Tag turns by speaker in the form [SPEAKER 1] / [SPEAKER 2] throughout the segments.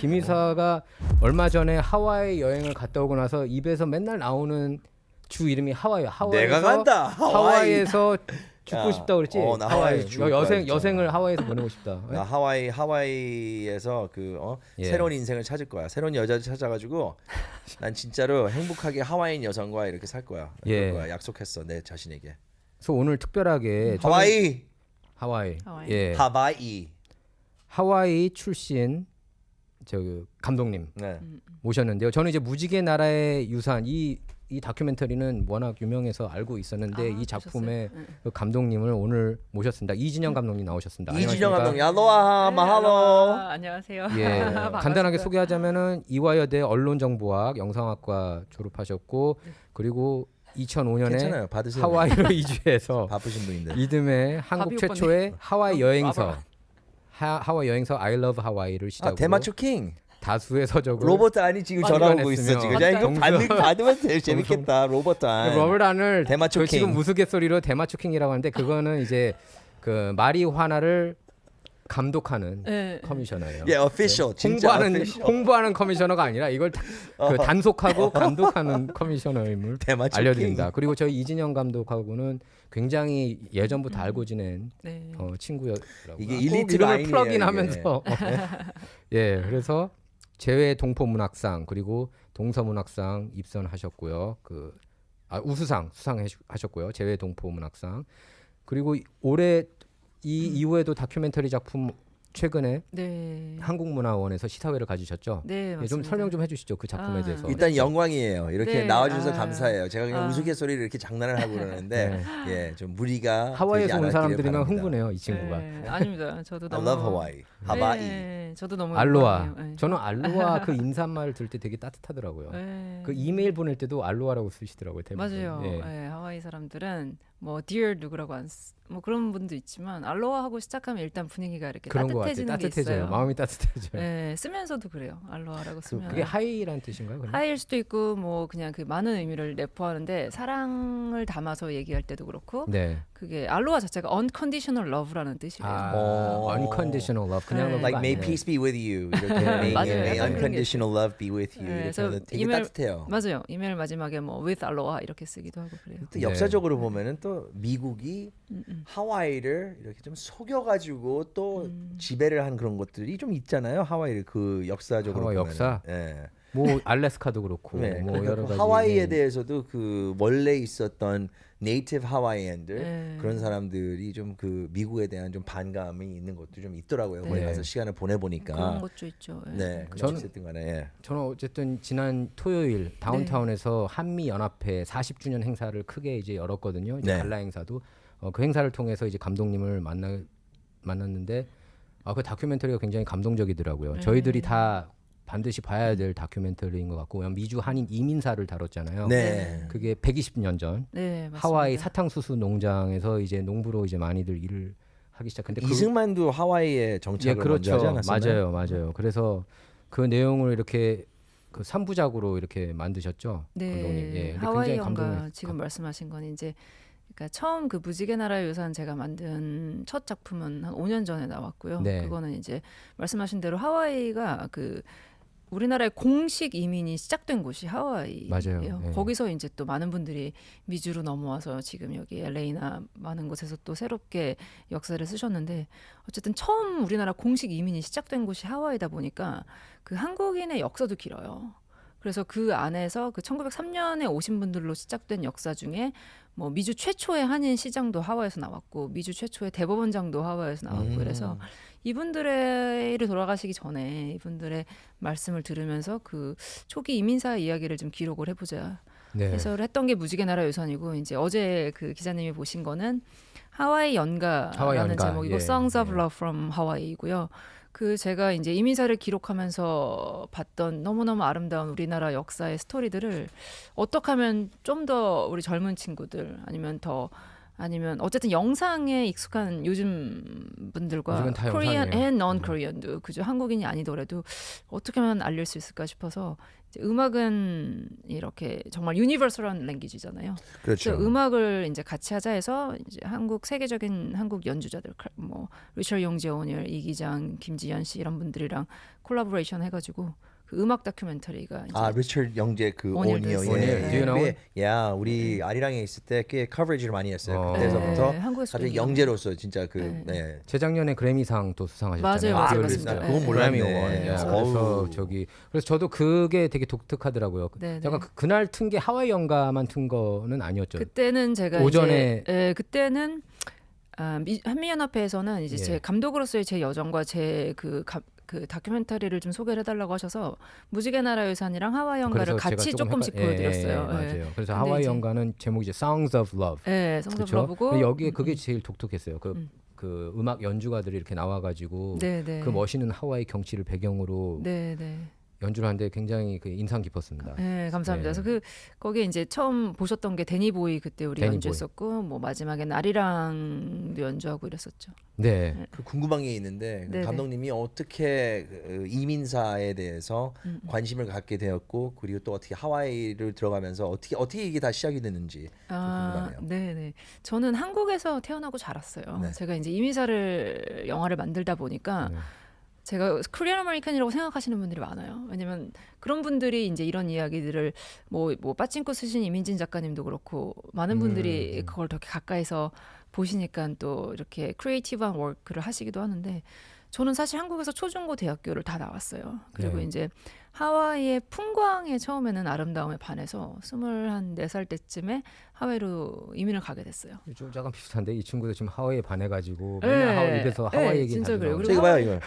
[SPEAKER 1] 김이사가 얼마 전에 하와이 여행을 갔다 오고 나서 입에서 맨날 나오는 주 이름이 하와이.
[SPEAKER 2] 내가 간다.
[SPEAKER 1] 하와이에서 죽고
[SPEAKER 2] 야,
[SPEAKER 1] 싶다 그랬지.
[SPEAKER 2] 나 하와이 죽을 거야, 진짜.
[SPEAKER 1] 여생을 하와이에서 보내고 싶다.
[SPEAKER 2] 나 하와이에서
[SPEAKER 1] 예.
[SPEAKER 2] 새로운 인생을 찾을 거야. 새로운 여자를 찾아가지고 난 진짜로 행복하게 하와이인 여성과 이렇게 살 거야.
[SPEAKER 1] 예.
[SPEAKER 2] 그럴 거야. 약속했어 내 자신에게.
[SPEAKER 1] 그래서 오늘 특별하게
[SPEAKER 2] 하와이.
[SPEAKER 1] 하와이.
[SPEAKER 3] 하와이.
[SPEAKER 1] 예.
[SPEAKER 2] 하와이.
[SPEAKER 1] 출신 저 감독님
[SPEAKER 2] 네.
[SPEAKER 1] 모셨는데요. 저는 이제 무지개 나라의 유산 이 다큐멘터리는 워낙 유명해서 알고 있었는데 이 작품의 그 감독님을 오늘 모셨습니다. 이진영 감독님 나오셨습니다.
[SPEAKER 2] 이진영
[SPEAKER 1] 안녕하십니까?
[SPEAKER 2] 감독님, 알로하, 마할로.
[SPEAKER 3] 안녕하세요.
[SPEAKER 1] 예,
[SPEAKER 3] 반갑습니다.
[SPEAKER 1] 간단하게 소개하자면은 이화여대 언론정보학 영상학과 졸업하셨고 그리고 2005년에
[SPEAKER 2] 괜찮아요. 받으세요.
[SPEAKER 1] 하와이로 이주해서
[SPEAKER 2] 바쁘신 분인데.
[SPEAKER 1] 이듬해 한국
[SPEAKER 3] 바비
[SPEAKER 1] 최초의 하와이 여행서
[SPEAKER 3] 와봐.
[SPEAKER 1] 하와이 여행서 I Love Hawaii를 시작으로
[SPEAKER 2] 대마초 킹.
[SPEAKER 1] 다수의 서적을
[SPEAKER 2] 로버트 안이 지금 전화 오고 있어 지금. 야 이거 받으면 제일 재밌겠다. 로버트 안.
[SPEAKER 1] 로버트 안을
[SPEAKER 2] 대마초
[SPEAKER 1] 저 지금
[SPEAKER 2] 킹.
[SPEAKER 1] 우스갯소리로 대마초 킹이라고 하는데 그거는 이제 그 마리화나를 감독하는
[SPEAKER 3] 네.
[SPEAKER 1] 커미셔너예요.
[SPEAKER 2] 예, official. 진짜 official.
[SPEAKER 1] 홍보하는 커미셔너가 아니라 이걸 그 단속하고 감독하는 커미셔너임을
[SPEAKER 2] 대마초
[SPEAKER 1] 알려드립니다.
[SPEAKER 2] 킹.
[SPEAKER 1] 그리고 저희 이진영 감독하고는 굉장히 예전부터 알고 지낸
[SPEAKER 3] 네.
[SPEAKER 1] 친구였라고.
[SPEAKER 2] 이게
[SPEAKER 1] 꼭
[SPEAKER 2] 일리트
[SPEAKER 1] 이름을
[SPEAKER 2] 라인이에요,
[SPEAKER 1] 플러그인하면서 예, 그래서 재외 동포문학상 그리고 동서문학상 입선하셨고요. 우수상 수상하셨고요. 재외 동포문학상 그리고 올해 이 이후에도 다큐멘터리 작품 최근에
[SPEAKER 3] 네.
[SPEAKER 1] 한국문화원에서 시사회를 가지셨죠.
[SPEAKER 3] 네,
[SPEAKER 1] 예, 좀
[SPEAKER 3] 맞습니다.
[SPEAKER 1] 설명 좀 해주시죠. 그 작품에 대해서.
[SPEAKER 2] 일단 영광이에요. 이렇게
[SPEAKER 3] 네.
[SPEAKER 2] 나와주셔서
[SPEAKER 3] 아.
[SPEAKER 2] 감사해요. 제가 그냥
[SPEAKER 3] 아.
[SPEAKER 2] 우스갯소리를 이렇게 장난을 하고 그러는데 예, 좀 무리가
[SPEAKER 1] 하와이에서
[SPEAKER 2] 되지
[SPEAKER 1] 온
[SPEAKER 2] 않았기를
[SPEAKER 1] 사람들이면
[SPEAKER 2] 바랍니다.
[SPEAKER 1] 흥분해요. 이 친구가.
[SPEAKER 3] 네, 아닙니다. 저도
[SPEAKER 2] I
[SPEAKER 3] 너무
[SPEAKER 2] love Hawaii. 하와이.
[SPEAKER 3] 네, 저도 너무
[SPEAKER 1] 알로하.
[SPEAKER 3] 영광이에요. 네.
[SPEAKER 1] 저는 알로하 그 인사말 들을 때 되게 따뜻하더라고요.
[SPEAKER 3] 네.
[SPEAKER 1] 그 이메일 보낼 때도 알로하라고 쓰시더라고요. 대부분.
[SPEAKER 3] 맞아요.
[SPEAKER 1] 예.
[SPEAKER 3] 네, 하와이 사람들은 뭐 dear 누구라고 뭐 그런 분도 있지만 알로하 하고 시작하면 일단 분위기가 이렇게
[SPEAKER 1] 그런 거 같아요.
[SPEAKER 3] 따뜻해지는 게
[SPEAKER 1] 따뜻해져요.
[SPEAKER 3] 있어요.
[SPEAKER 1] 마음이 따뜻해져요.
[SPEAKER 3] 네, 쓰면서도 그래요. 알로하라고 쓰면.
[SPEAKER 1] 그게 하이라는 뜻인가요? 그러면?
[SPEAKER 3] 하이일 수도 있고 뭐 그냥 그 많은 의미를 내포하는데 사랑을 담아서 얘기할 때도 그렇고
[SPEAKER 1] 네.
[SPEAKER 3] 그게 알로하 자체가 unconditional love라는 뜻이에요.
[SPEAKER 1] unconditional love. 그냥
[SPEAKER 3] 네.
[SPEAKER 1] love가
[SPEAKER 2] Like may
[SPEAKER 1] 아니에요.
[SPEAKER 2] peace be with you. 이렇게 may,
[SPEAKER 3] 맞아요.
[SPEAKER 2] may
[SPEAKER 3] 약간 그런 게
[SPEAKER 2] unconditional love be with you.
[SPEAKER 3] 네,
[SPEAKER 2] 이렇게
[SPEAKER 3] 그래서
[SPEAKER 2] 하면 되게
[SPEAKER 3] 이메일-
[SPEAKER 2] 따뜻해요.
[SPEAKER 3] 맞아요. 이메일 마지막에 뭐 with aloha 이렇게 쓰기도 하고 그래요.
[SPEAKER 2] 또
[SPEAKER 1] 네.
[SPEAKER 2] 역사적으로 보면은 또 미국이 하와이를 이렇게 좀 속여가지고 또 지배를 한 그런 것들이 좀 있잖아요. 하와이를 그 역사적으로
[SPEAKER 1] 하와이
[SPEAKER 2] 보면은.
[SPEAKER 1] 역사?
[SPEAKER 2] 예.
[SPEAKER 1] 뭐 알래스카도 그렇고
[SPEAKER 2] 네,
[SPEAKER 1] 뭐
[SPEAKER 2] 그러니까
[SPEAKER 1] 여러
[SPEAKER 2] 그
[SPEAKER 1] 가지
[SPEAKER 2] 하와이에
[SPEAKER 1] 예.
[SPEAKER 2] 대해서도 그 원래 있었던 네이티브 하와이안들
[SPEAKER 3] 네.
[SPEAKER 2] 그런 사람들이 좀 그 미국에 대한 좀 반감이 있는 것도 좀 있더라고요. 거기
[SPEAKER 1] 네.
[SPEAKER 2] 가서 시간을 보내 보니까.
[SPEAKER 3] 그런 것도 있죠. 예.
[SPEAKER 2] 네,
[SPEAKER 1] 저는-
[SPEAKER 2] 어쨌든 간에 예.
[SPEAKER 1] 저는 어쨌든 지난 토요일 다운타운에서 한미 연합회 40주년 행사를 크게 이제 열었거든요. 이제
[SPEAKER 2] 네.
[SPEAKER 1] 갈라 행사도 그 행사를 통해서 이제 감독님을 만났는데 그 다큐멘터리가 굉장히 감동적이더라고요. 저희들이 다 반드시 봐야 될 다큐멘터리인 것 같고 미주 한인 이민사를 다뤘잖아요.
[SPEAKER 2] 네.
[SPEAKER 1] 그게 120년 전
[SPEAKER 3] 네, 맞습니다.
[SPEAKER 1] 하와이 사탕수수 농장에서 이제 농부로 이제 많이들 일을 하기 시작했는데
[SPEAKER 2] 이승만도 하와이에
[SPEAKER 1] 예,
[SPEAKER 2] 정착을 먼저
[SPEAKER 1] 그렇죠.
[SPEAKER 2] 하지 않았었나요?
[SPEAKER 1] 맞아요. 그래서 그 내용을 이렇게 그 3부작으로 이렇게 만드셨죠,
[SPEAKER 3] 네,
[SPEAKER 1] 감독님. 예, 근데
[SPEAKER 3] 하와이
[SPEAKER 1] 굉장히
[SPEAKER 3] 연가
[SPEAKER 1] 감동을
[SPEAKER 3] 지금 말씀하신 건 이제 그러니까 처음 그 무지개 나라의 유산 제가 만든 첫 작품은 한 5년 전에 나왔고요.
[SPEAKER 1] 네.
[SPEAKER 3] 그거는 이제 말씀하신 대로 하와이가 그 우리나라의 공식 이민이 시작된 곳이 하와이예요.
[SPEAKER 1] 맞아요. 네.
[SPEAKER 3] 거기서 이제 또 많은 분들이 미주로 넘어와서 지금 여기 LA나 많은 곳에서 또 새롭게 역사를 쓰셨는데 어쨌든 처음 우리나라 공식 이민이 시작된 곳이 하와이다 보니까 그 한국인의 역사도 길어요. 그래서 그 안에서 그 1903년에 오신 분들로 시작된 역사 중에 뭐 미주 최초의 한인 시장도 하와이에서 나왔고 미주 최초의 대법원장도 하와이에서 나왔고 그래서 이분들의 돌아가시기 전에 이분들의 말씀을 들으면서 그 초기 이민사 이야기를 좀 기록을 해보자
[SPEAKER 1] 네.
[SPEAKER 3] 해서 했던 게 무지개 나라 유산이고 이제 어제 그 기자님이 보신 거는 하와이 연가라는
[SPEAKER 1] 하와이 연가,
[SPEAKER 3] 제목이고
[SPEAKER 1] 예,
[SPEAKER 3] Songs of
[SPEAKER 1] 예.
[SPEAKER 3] Love from Hawaii이고요. 그 제가 이제 이민사를 기록하면서 봤던 너무너무 아름다운 우리나라 역사의 스토리들을 어떻게 하면 좀 더 우리 젊은 친구들 아니면 더 아니면 어쨌든 영상에 익숙한 요즘 분들과
[SPEAKER 1] 요즘은 다
[SPEAKER 3] 코리안
[SPEAKER 1] 영상이에요.
[SPEAKER 3] 앤 non 코리안도 그죠 한국인이 아니더라도 어떻게 하면 알릴 수 있을까 싶어서 이제 음악은 이렇게 정말 유니버설한 랭귀지잖아요.
[SPEAKER 2] 그렇죠.
[SPEAKER 3] 그래서 음악을 이제 같이 하자 해서 이제 한국 세계적인 한국 연주자들 뭐 리처드 용재원일, 이기장, 김지현 씨 이런 분들이랑 콜라보레이션 해가지고 그 음악 다큐멘터리가 이제
[SPEAKER 2] 리처드 영재 그
[SPEAKER 3] 오닐도
[SPEAKER 2] 오니어
[SPEAKER 3] 있어요.
[SPEAKER 1] 오닐, do you know?
[SPEAKER 2] 야 우리 아리랑에 있을 때 꽤 커버리지를 많이 했어요.
[SPEAKER 1] 어.
[SPEAKER 2] 그때서부터
[SPEAKER 3] 네, 한국에서
[SPEAKER 2] 갑자기
[SPEAKER 3] 유명한.
[SPEAKER 2] 영재로서 진짜 그
[SPEAKER 3] 네.
[SPEAKER 2] 네.
[SPEAKER 1] 재작년에 그래미상 또 수상하셨잖아요.
[SPEAKER 3] 맞아요,
[SPEAKER 2] 그랬어요.
[SPEAKER 3] 맞습니다.
[SPEAKER 2] 그건
[SPEAKER 3] 네.
[SPEAKER 2] 몰랐네.
[SPEAKER 1] 그래미 어워드. 예. 그래서
[SPEAKER 2] 어우.
[SPEAKER 1] 그래서 저도 그게 되게 독특하더라고요.
[SPEAKER 3] 네, 네.
[SPEAKER 1] 약간 그날 튼 게 하와이 연가만 튼 거는 아니었죠.
[SPEAKER 3] 그때는 제가
[SPEAKER 1] 오전에-
[SPEAKER 3] 이제 그때는 한미연합회에서는 이제
[SPEAKER 1] 예.
[SPEAKER 3] 제 감독으로서의 제 여정과 제 그 다큐멘터리를 좀 소개를 해달라고 하셔서 무지개 나라의 산이랑 하와이 연가를
[SPEAKER 1] 그래서 제가
[SPEAKER 3] 같이
[SPEAKER 1] 조금
[SPEAKER 3] 조금씩
[SPEAKER 1] 헷갈-
[SPEAKER 3] 보여드렸어요.
[SPEAKER 1] 예, 맞아요. 그래서
[SPEAKER 3] 근데
[SPEAKER 1] 하와이
[SPEAKER 3] 이제-
[SPEAKER 1] 연가는 제목이 이제 Songs of Love.
[SPEAKER 3] 네, 성적
[SPEAKER 1] 그렇죠.
[SPEAKER 3] 러브고
[SPEAKER 1] 여기에 그게 제일 독특했어요. 그 음악 연주가들이 이렇게 나와가지고
[SPEAKER 3] 네, 네.
[SPEAKER 1] 그 멋있는 하와이 경치를 배경으로
[SPEAKER 3] 네, 네.
[SPEAKER 1] 연주를 하는데 굉장히 그 인상 깊었습니다.
[SPEAKER 3] 네, 감사합니다.
[SPEAKER 1] 네.
[SPEAKER 3] 그래서 거기에 이제 처음 보셨던 게 데니보이 그때 우리
[SPEAKER 1] 데니보이.
[SPEAKER 3] 연주했었고 뭐 마지막엔 아리랑도 연주하고 이랬었죠.
[SPEAKER 1] 네.
[SPEAKER 2] 그 궁금한 게 있는데
[SPEAKER 3] 네네.
[SPEAKER 2] 감독님이 어떻게 그 이민사에 대해서 관심을 갖게 되었고 그리고 또 어떻게 하와이를 들어가면서 어떻게 이게 다 시작이 됐는지 궁금하네요.
[SPEAKER 3] 네, 네. 저는 한국에서 태어나고 자랐어요.
[SPEAKER 2] 네.
[SPEAKER 3] 제가 이제 이민사를 영화를 만들다 보니까 제가 코리안 아메리칸이라고 생각하시는 분들이 많아요. 왜냐면 그런 분들이 이제 이런 이야기들을 뭐 빠찡코 쓰신 이민진 작가님도 그렇고 많은 분들이 그걸 더 가까이서 보시니까 또 이렇게 크리에이티브한 워크를 하시기도 하는데 저는 사실 한국에서 초중고 대학교를 다 나왔어요. 그리고
[SPEAKER 1] 네.
[SPEAKER 3] 이제 하와이의 풍광에 처음에는 아름다움에 반해서 24살 때쯤에 하와이로 이민을 가게 됐어요.
[SPEAKER 1] 좀 약간 비슷한데 이 친구도 지금 하와이에 반해가지고
[SPEAKER 3] 네.
[SPEAKER 1] 맨날 하와이 입에서 하와이
[SPEAKER 3] 네,
[SPEAKER 1] 얘기
[SPEAKER 3] 진짜
[SPEAKER 1] 자주
[SPEAKER 3] 그래요.
[SPEAKER 1] 나오죠.
[SPEAKER 3] 그리고
[SPEAKER 2] 저기 봐요 이걸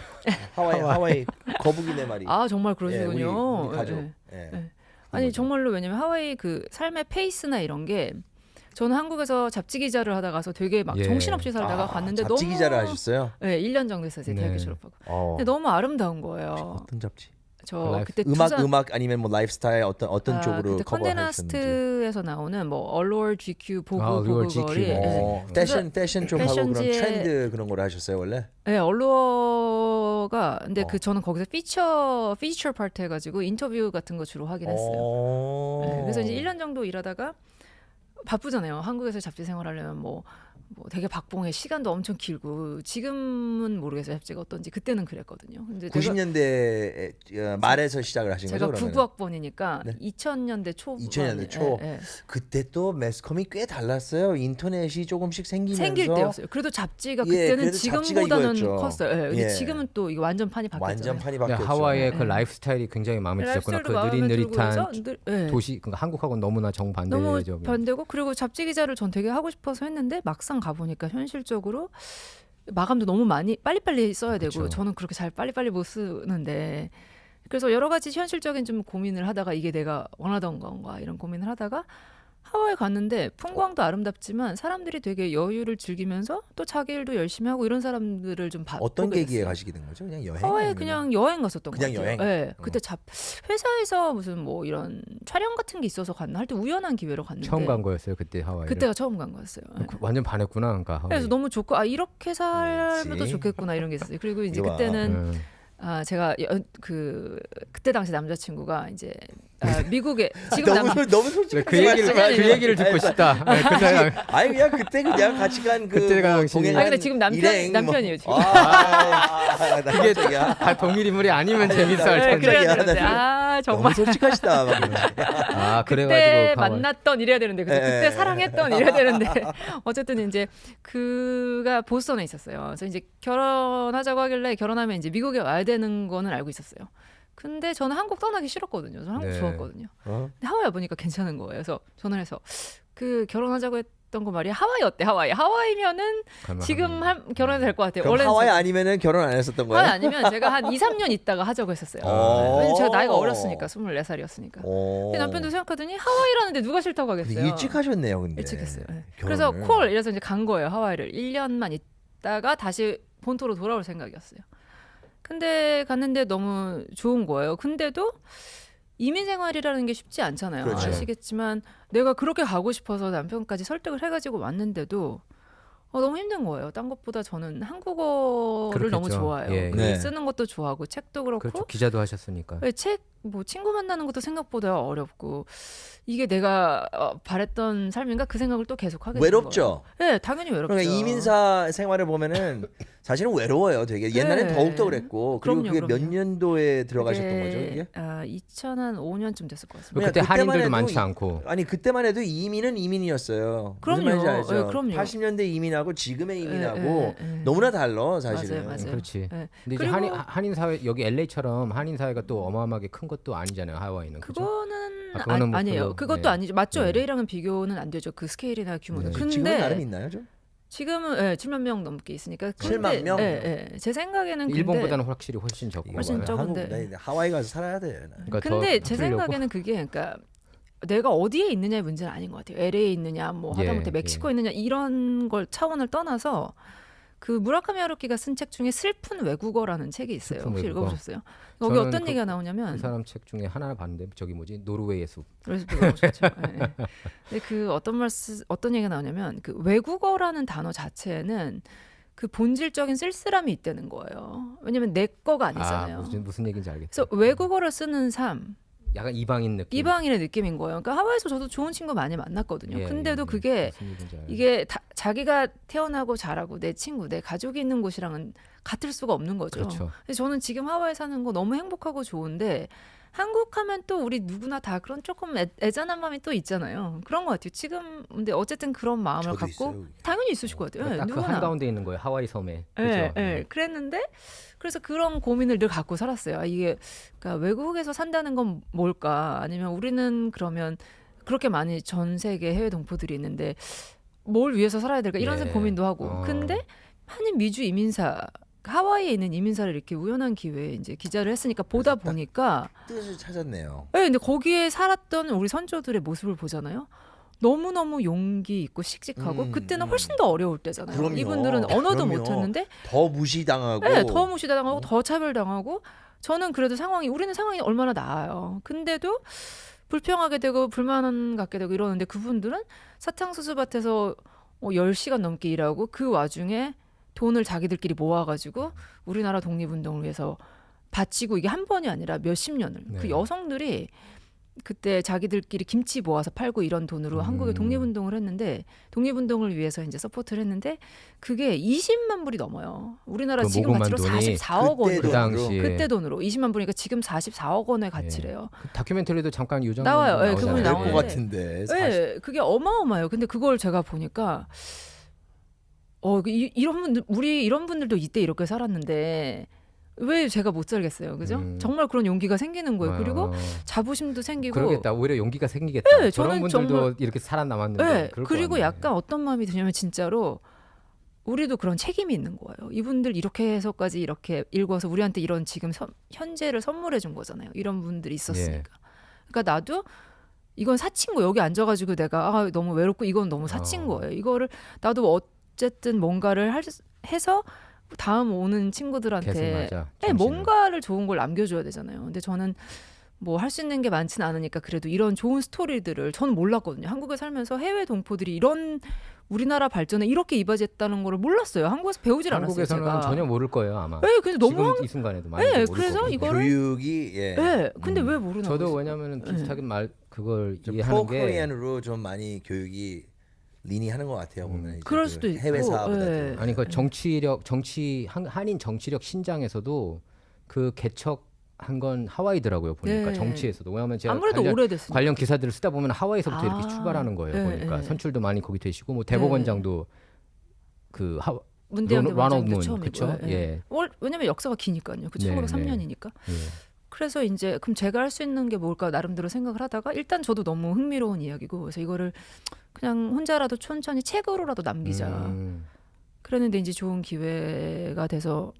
[SPEAKER 2] 하와이 거북이네 말이.
[SPEAKER 3] 아 정말
[SPEAKER 2] 예,
[SPEAKER 3] 그러시군요.
[SPEAKER 2] 우리 가족.
[SPEAKER 3] 네.
[SPEAKER 2] 예.
[SPEAKER 3] 네. 아니 정말로 왜냐면 하와이 그 삶의 페이스나 이런 게 저는 한국에서 잡지 기자를 하다 가서 되게 막
[SPEAKER 1] 예.
[SPEAKER 3] 정신없이 살다가 갔는데
[SPEAKER 2] 잡지
[SPEAKER 3] 너무
[SPEAKER 2] 기자를 하셨어요?
[SPEAKER 3] 네, 1년 정도 했어요. 제 대학교
[SPEAKER 1] 네.
[SPEAKER 3] 졸업하고.
[SPEAKER 2] 어.
[SPEAKER 3] 근데 너무 아름다운 거예요.
[SPEAKER 2] 어떤 잡지?
[SPEAKER 3] 저
[SPEAKER 1] 라이프-
[SPEAKER 3] 그때
[SPEAKER 2] 음악 아니면 뭐 라이프스타일 어떤 쪽으로
[SPEAKER 3] 그때
[SPEAKER 2] 커버하셨는지.
[SPEAKER 3] 컨데나스트에서 나오는 뭐 얼로얼 GQ 보고
[SPEAKER 1] 얼로얼 GQ.
[SPEAKER 3] 거리
[SPEAKER 2] 어, 패션 쪽하고 그런
[SPEAKER 3] 패션지에-
[SPEAKER 2] 트렌드 그런 걸 하셨어요 원래?
[SPEAKER 3] 네, 얼로어가 근데
[SPEAKER 2] 어.
[SPEAKER 3] 저는 거기서 피처 파트 해가지고 인터뷰 같은 거 주로 하긴 했어요. 네, 그래서 이제 1년 정도 일하다가 바쁘잖아요. 한국에서 잡지 생활하려면 뭐 되게 박봉해 시간도 엄청 길고 지금은 모르겠어요. 잡지가 어떤지 그때는 그랬거든요. 근데
[SPEAKER 2] 90년대 말에서 시작을 하신
[SPEAKER 3] 제가
[SPEAKER 2] 거죠? 그러면?
[SPEAKER 3] 99학번이니까
[SPEAKER 2] 네.
[SPEAKER 3] 2000년대 초
[SPEAKER 2] 2000년대 초. 그때 또 매스컴이 꽤 달랐어요. 인터넷이 조금씩 생기면서
[SPEAKER 3] 생길 때였어요. 그래도 잡지가
[SPEAKER 2] 예,
[SPEAKER 3] 그때는
[SPEAKER 2] 그래도 잡지가
[SPEAKER 3] 지금보다는
[SPEAKER 2] 이거였죠.
[SPEAKER 3] 컸어요. 예, 근데
[SPEAKER 2] 예.
[SPEAKER 3] 지금은 또 이게 완전 판이 바뀌었죠.
[SPEAKER 2] 완전 판이
[SPEAKER 1] 근데
[SPEAKER 2] 바뀌었죠.
[SPEAKER 1] 하와이의 그
[SPEAKER 3] 네.
[SPEAKER 1] 라이프스타일이 굉장히 마음에 드셨구나. 그
[SPEAKER 3] 라이프스타일도 마음에
[SPEAKER 1] 느릿느릿한
[SPEAKER 3] 들고 그래서 네.
[SPEAKER 1] 도시, 그러니까 한국하고는 너무나
[SPEAKER 3] 너무
[SPEAKER 1] 정반대죠.
[SPEAKER 3] 반대고 그리고 잡지 기자를 전 되게 하고 싶어서 했는데 막상 가보니까 현실적으로 마감도 너무 많이 빨리빨리 써야 되고
[SPEAKER 1] 그쵸.
[SPEAKER 3] 저는 그렇게 잘 빨리빨리 못 쓰는데 그래서 여러 가지 현실적인 좀 고민을 하다가 이게 내가 원하던 건가 이런 고민을 하다가 하와이 갔는데 풍광도 아름답지만 사람들이 되게 여유를 즐기면서 또 자기 일도 열심히 하고 이런 사람들을 좀
[SPEAKER 2] 어떤
[SPEAKER 3] 보게
[SPEAKER 2] 계기에
[SPEAKER 3] 됐어요.
[SPEAKER 2] 가시게 된 거죠? 그냥 여행?
[SPEAKER 3] 하와이
[SPEAKER 2] 아니면-
[SPEAKER 3] 그냥 여행 갔었던 거
[SPEAKER 2] 그냥
[SPEAKER 3] 같아요.
[SPEAKER 2] 여행?
[SPEAKER 3] 네, 그때 회사에서 무슨 뭐 이런 촬영 같은 게 있어서 갔나 하여튼 우연한 기회로 갔는데
[SPEAKER 1] 처음 간 거였어요 그때 하와이를.
[SPEAKER 3] 그때가 처음 간 거였어요. 네.
[SPEAKER 1] 완전 반했구나, 그러니까 하와이.
[SPEAKER 3] 그래서 너무 좋고 이렇게 살면 더
[SPEAKER 2] 그렇지.
[SPEAKER 3] 좋겠구나 이런 게 있었어요. 그리고 이제
[SPEAKER 2] 이거 봐.
[SPEAKER 3] 그때는 제가 그때 당시 남자친구가 이제 미국에 지금
[SPEAKER 2] 너무 솔직히
[SPEAKER 1] 그 얘기를 듣고 싶다. 네, 그 생각.
[SPEAKER 2] 아니 그냥 그때 그냥 같이 간 그
[SPEAKER 1] 그때가 당신이-
[SPEAKER 3] 아니, 근데 지금 남편이에요, 지금.
[SPEAKER 1] 그게 다 동일 인물이 아니면 재밌어 할
[SPEAKER 3] 네,
[SPEAKER 1] 텐데.
[SPEAKER 3] 그래야
[SPEAKER 2] 깜짝이야.
[SPEAKER 3] 되는데 정말
[SPEAKER 2] 너무 솔직하시다. 방금.
[SPEAKER 1] 아,
[SPEAKER 3] 그때
[SPEAKER 1] 그래가지고
[SPEAKER 3] 만났던 이래야 되는데 그래서
[SPEAKER 2] 예,
[SPEAKER 3] 그때
[SPEAKER 2] 예.
[SPEAKER 3] 사랑했던 이래야 되는데 어쨌든 이제 그가 보스턴에 있었어요. 그래서 이제 결혼하자고 하길래 결혼하면 이제 미국에 와야 되는 거는 알고 있었어요. 근데 저는 한국 떠나기 싫었거든요. 저는 한국
[SPEAKER 1] 네.
[SPEAKER 3] 좋았거든요.
[SPEAKER 2] 어?
[SPEAKER 3] 근데 하와이 보니까 괜찮은 거예요. 그래서 전화를 해서 그 결혼하자고 했던 거 말이 하와이 어때? 하와이면은 지금 결혼해도 될 것 같아요.
[SPEAKER 2] 그럼
[SPEAKER 3] 원래는
[SPEAKER 2] 하와이 아니면은 결혼 안 했었던 거예요?
[SPEAKER 3] 하와이 아니면 제가 한 2, 3년 있다가 하자고 했었어요.
[SPEAKER 2] 어.
[SPEAKER 3] 왜냐면 제가 나이가 어렸으니까 24살이었으니까.
[SPEAKER 2] 오.
[SPEAKER 3] 근데 남편도 생각하더니 하와이라는데 누가 싫다고
[SPEAKER 2] 근데
[SPEAKER 3] 하겠어요.
[SPEAKER 2] 일찍 하셨네요, 근데.
[SPEAKER 3] 일찍 했어요. 네.
[SPEAKER 2] 결혼을.
[SPEAKER 3] 그래서 콜 이래서 이제 간 거예요. 하와이를 1년만 있다가 다시 본토로 돌아올 생각이었어요. 근데 갔는데 너무 좋은 거예요. 근데도 이민 생활이라는 게 쉽지 않잖아요.
[SPEAKER 2] 그렇죠.
[SPEAKER 3] 아시겠지만 내가 그렇게 가고 싶어서 남편까지 설득을 해가지고 왔는데도 너무 힘든 거예요. 딴 것보다 저는 한국어를 너무
[SPEAKER 1] 그렇겠죠.
[SPEAKER 3] 좋아해요.
[SPEAKER 1] 예,
[SPEAKER 3] 글
[SPEAKER 2] 네.
[SPEAKER 3] 쓰는 것도 좋아하고 책도 그렇고
[SPEAKER 1] 그렇죠. 기자도 하셨으니까.
[SPEAKER 3] 뭐 친구 만나는 것도 생각보다 어렵고 이게 내가 바랬던 삶인가 그 생각을 또 계속 하게 되는
[SPEAKER 2] 외롭죠.
[SPEAKER 3] 거예요. 네, 당연히 외롭죠.
[SPEAKER 2] 그러니까 이민사 생활을 보면은 사실은 외로워요. 되게 옛날엔
[SPEAKER 3] 네.
[SPEAKER 2] 더욱더 그랬고 그리고
[SPEAKER 3] 그럼요,
[SPEAKER 2] 그게 몇
[SPEAKER 3] 그럼요.
[SPEAKER 2] 년도에 들어가셨던 거죠 이게?
[SPEAKER 3] 2005년쯤 됐을 것 같습니다.
[SPEAKER 2] 그냥
[SPEAKER 1] 그때
[SPEAKER 2] 그때만
[SPEAKER 1] 한인들도
[SPEAKER 2] 해도
[SPEAKER 1] 많지 않고.
[SPEAKER 2] 아니 그때만 해도 이민은 이민이었어요. 무슨
[SPEAKER 3] 그럼요.
[SPEAKER 2] 말인지 알죠?
[SPEAKER 3] 네, 그럼요.
[SPEAKER 2] 80년대 이민하고 지금의 이민하고
[SPEAKER 3] 네, 네, 네.
[SPEAKER 2] 너무나 달라 사실은.
[SPEAKER 3] 맞아요.
[SPEAKER 1] 그렇지.
[SPEAKER 3] 네.
[SPEAKER 1] 근데 이제
[SPEAKER 3] 그리고
[SPEAKER 1] 한인 사회 여기 LA처럼 한인 사회가 또 어마어마하게 큰 것도 아니잖아요. 하와이는. 그죠?
[SPEAKER 3] 그거는
[SPEAKER 1] 뭐
[SPEAKER 3] 아니에요.
[SPEAKER 1] 별로,
[SPEAKER 3] 그것도
[SPEAKER 1] 네.
[SPEAKER 3] 아니죠. 맞죠.
[SPEAKER 1] 네.
[SPEAKER 3] LA랑은 비교는 안 되죠. 그 스케일이나 규모는.
[SPEAKER 1] 네.
[SPEAKER 3] 근데
[SPEAKER 2] 지금은 나름 있나요 좀?
[SPEAKER 3] 지금은 7만 명 넘게 있으니까.
[SPEAKER 2] 7만 명?
[SPEAKER 3] 제 생각에는 근데
[SPEAKER 1] 일본보다는 확실히 훨씬 적고.
[SPEAKER 3] 훨씬
[SPEAKER 2] 이거는
[SPEAKER 3] 적은데.
[SPEAKER 2] 한국, 나 하와이 가서 살아야 돼. 나.
[SPEAKER 1] 그러니까
[SPEAKER 3] 근데
[SPEAKER 1] 더
[SPEAKER 3] 제
[SPEAKER 1] 풀려고.
[SPEAKER 3] 생각에는 그게 그러니까 내가 어디에 있느냐의 문제는 아닌 것 같아요. LA에 있느냐, 뭐 하다못해
[SPEAKER 1] 예,
[SPEAKER 3] 멕시코에 있느냐 이런 걸 차원을 떠나서 그 무라카미 하루키가 쓴 책 중에 슬픈 외국어라는 책이 있어요.
[SPEAKER 1] 슬픈
[SPEAKER 3] 혹시
[SPEAKER 1] 외국어.
[SPEAKER 3] 읽어보셨어요? 여기
[SPEAKER 1] 저는
[SPEAKER 3] 어떤
[SPEAKER 1] 그-
[SPEAKER 3] 얘기가 나오냐면
[SPEAKER 1] 그 사람 책 중에 하나 봤는데 저기 뭐지 노르웨이의 숲.
[SPEAKER 3] 그래서 읽어보셨죠. 네. 근데 그 어떤 얘기가 나오냐면 그 외국어라는 단어 자체는 그 본질적인 쓸쓸함이 있다는 거예요. 왜냐면 내 거가 아니잖아요.
[SPEAKER 1] 무슨 얘기인지 알겠다.
[SPEAKER 3] 그래서 외국어를 쓰는 삶,
[SPEAKER 1] 약간 이방인 느낌.
[SPEAKER 3] 이방인의 느낌인 거예요. 그러니까 하와이에서 저도 좋은 친구 많이 만났거든요.
[SPEAKER 1] 예,
[SPEAKER 3] 근데도
[SPEAKER 1] 예,
[SPEAKER 3] 그게
[SPEAKER 1] 무슨 얘기인지 알겠다.
[SPEAKER 3] 이게 자기가 태어나고 자라고 내 친구, 내 가족이 있는 곳이랑은 같을 수가 없는 거죠.
[SPEAKER 1] 그렇죠.
[SPEAKER 3] 그래서 저는 지금 하와이 사는 거 너무 행복하고 좋은데 한국 하면 또 우리 누구나 다 그런 조금 애잔한 마음이 또 있잖아요. 그런 것 같아요. 지금 근데 어쨌든 그런 마음을
[SPEAKER 2] 저도
[SPEAKER 3] 갖고
[SPEAKER 2] 있어요.
[SPEAKER 3] 당연히 있으실 것 같아요.
[SPEAKER 1] 딱 그
[SPEAKER 3] 누구나.
[SPEAKER 1] 한가운데 있는 거예요. 하와이 섬에.
[SPEAKER 3] 예,
[SPEAKER 1] 그죠?
[SPEAKER 3] 예. 그랬는데 그래서 그런 고민을 늘 갖고 살았어요. 이게 그러니까 외국에서 산다는 건 뭘까? 아니면 우리는 그러면 그렇게 많이 전 세계 해외 동포들이 있는데 뭘 위해서 살아야 될까? 이런
[SPEAKER 1] 예.
[SPEAKER 3] 고민도 하고. 근데 한인 미주 이민사 하와이에 있는 이민사를 이렇게 우연한 기회에 이제 기자를 했으니까 보다 보니까
[SPEAKER 2] 뜻을 찾았네요.
[SPEAKER 3] 네, 근데 거기에 살았던 우리 선조들의 모습을 보잖아요. 너무너무 용기 있고 씩씩하고 그때는 훨씬 더 어려울 때잖아요.
[SPEAKER 2] 그럼요.
[SPEAKER 3] 이분들은 언어도
[SPEAKER 2] 그럼요.
[SPEAKER 3] 못했는데
[SPEAKER 2] 더 무시당하고
[SPEAKER 3] 네, 더 무시당하고 더 차별당하고 저는 그래도 우리는 상황이 얼마나 나아요. 근데도 불평하게 되고 불만 갖게 되고 이러는데 그분들은 사탕수수 밭에서 10시간 넘게 일하고 그 와중에 돈을 자기들끼리 모아가지고 우리나라 독립운동을 위해서 바치고 이게 한 번이 아니라 몇십 년을
[SPEAKER 1] 네.
[SPEAKER 3] 그 여성들이 그때 자기들끼리 김치 모아서 팔고 이런 돈으로 한국의 독립운동을 했는데 독립운동을 위해서 이제 서포트를 했는데 그게 20만 불이 넘어요. 우리나라
[SPEAKER 1] 그
[SPEAKER 3] 지금
[SPEAKER 1] 모금한
[SPEAKER 3] 가치로
[SPEAKER 1] 돈이
[SPEAKER 3] 44억 원으로.
[SPEAKER 1] 그 당시에
[SPEAKER 3] 그때 돈으로 20만 불이니까 지금 44억 원의 가치래요.
[SPEAKER 1] 그 다큐멘터리도 잠깐 유정
[SPEAKER 3] 나와요. 예, 그분이
[SPEAKER 2] 될
[SPEAKER 3] 나오는데.
[SPEAKER 2] 것 같은데.
[SPEAKER 3] 네, 그게 어마어마해요. 근데 그걸 제가 보니까 이런 분들도 이때 이렇게 살았는데 왜 제가 못 살겠어요, 그죠? 정말 그런 용기가 생기는 거예요. 그리고 자부심도 생기고.
[SPEAKER 1] 그러겠다. 오히려 용기가 생기겠다.
[SPEAKER 3] 네,
[SPEAKER 1] 저런
[SPEAKER 3] 저는
[SPEAKER 1] 분들도
[SPEAKER 3] 정말-
[SPEAKER 1] 이렇게 살아남았는데.
[SPEAKER 3] 네,
[SPEAKER 1] 그럴 거
[SPEAKER 3] 그리고
[SPEAKER 1] 아니에요.
[SPEAKER 3] 약간 어떤 마음이 드냐면 진짜로 우리도 그런 책임이 있는 거예요. 이분들 이렇게 해서까지 이렇게 읽어서 우리한테 이런 지금 현재를 선물해 준 거잖아요. 이런 분들이 있었으니까. 그러니까 나도 이건 사친 거 여기 앉아가지고 내가 너무 외롭고 이건 너무 사친 거예요. 이거를 나도 어쨌든 뭔가를 해서 다음 오는 친구들한테
[SPEAKER 1] 계승하자,
[SPEAKER 3] 네,
[SPEAKER 1] 정신을.
[SPEAKER 3] 뭔가를 좋은 걸 남겨줘야 되잖아요. 근데 저는 뭐 할 수 있는 게 많지는 않으니까 그래도 이런 좋은 스토리들을 저는 몰랐거든요. 한국에 살면서 해외 동포들이 이런 우리나라 발전에 이렇게 이바지했다는 거를 몰랐어요. 한국에서 배우질 않았어요.
[SPEAKER 1] 한국에서는
[SPEAKER 3] 제가.
[SPEAKER 1] 전혀 모를 거예요 아마.
[SPEAKER 3] 네, 그래서 너무
[SPEAKER 1] 지금 이 순간에도 많이
[SPEAKER 3] 네,
[SPEAKER 1] 모를
[SPEAKER 3] 그래서
[SPEAKER 1] 거고.
[SPEAKER 3] 이거를-
[SPEAKER 2] 교육이 예.
[SPEAKER 3] 네, 근데 왜 모르나?
[SPEAKER 1] 저도
[SPEAKER 3] 보지?
[SPEAKER 1] 왜냐면은 비슷하게 그걸
[SPEAKER 2] 좀
[SPEAKER 1] 이해하는 게
[SPEAKER 2] 프로코리안으로 좀 많이 교육이 리니하는 것 같아요. 보면 이제
[SPEAKER 3] 그럴
[SPEAKER 2] 그
[SPEAKER 3] 수도 있고,
[SPEAKER 2] 해외 사업보다도.
[SPEAKER 3] 예.
[SPEAKER 1] 아니 그 한인 정치력 신장에서도 그 개척한 건 하와이더라고요 보니까
[SPEAKER 3] 네.
[SPEAKER 1] 정치에서도. 왜냐하면 제가
[SPEAKER 3] 아무래도 오래됐으니까.
[SPEAKER 1] 관련 기사들을 쓰다 보면 하와이에서부터 이렇게
[SPEAKER 3] 아,
[SPEAKER 1] 출발하는 거예요.
[SPEAKER 3] 네,
[SPEAKER 1] 보니까
[SPEAKER 3] 네.
[SPEAKER 1] 선출도 많이 거기 되시고 뭐 대법원장도 그
[SPEAKER 3] 문대영
[SPEAKER 1] 로널드
[SPEAKER 3] 대법원장도
[SPEAKER 1] 문
[SPEAKER 3] 처음이고.
[SPEAKER 1] 그쵸? 예.
[SPEAKER 3] 왜냐면 역사가 기니까요. 그
[SPEAKER 1] 네,
[SPEAKER 3] 1903년이니까.
[SPEAKER 1] 예.
[SPEAKER 3] 그래서 이제 그럼 제가 할 수 있는 게 뭘까 나름대로 생각을 하다가 일단 저도 너무 흥미로운 이야기고 그래서 이거를 그냥 혼자라도 천천히 책으로라도 남기자. 그랬는데 이제 좋은 기회가 돼서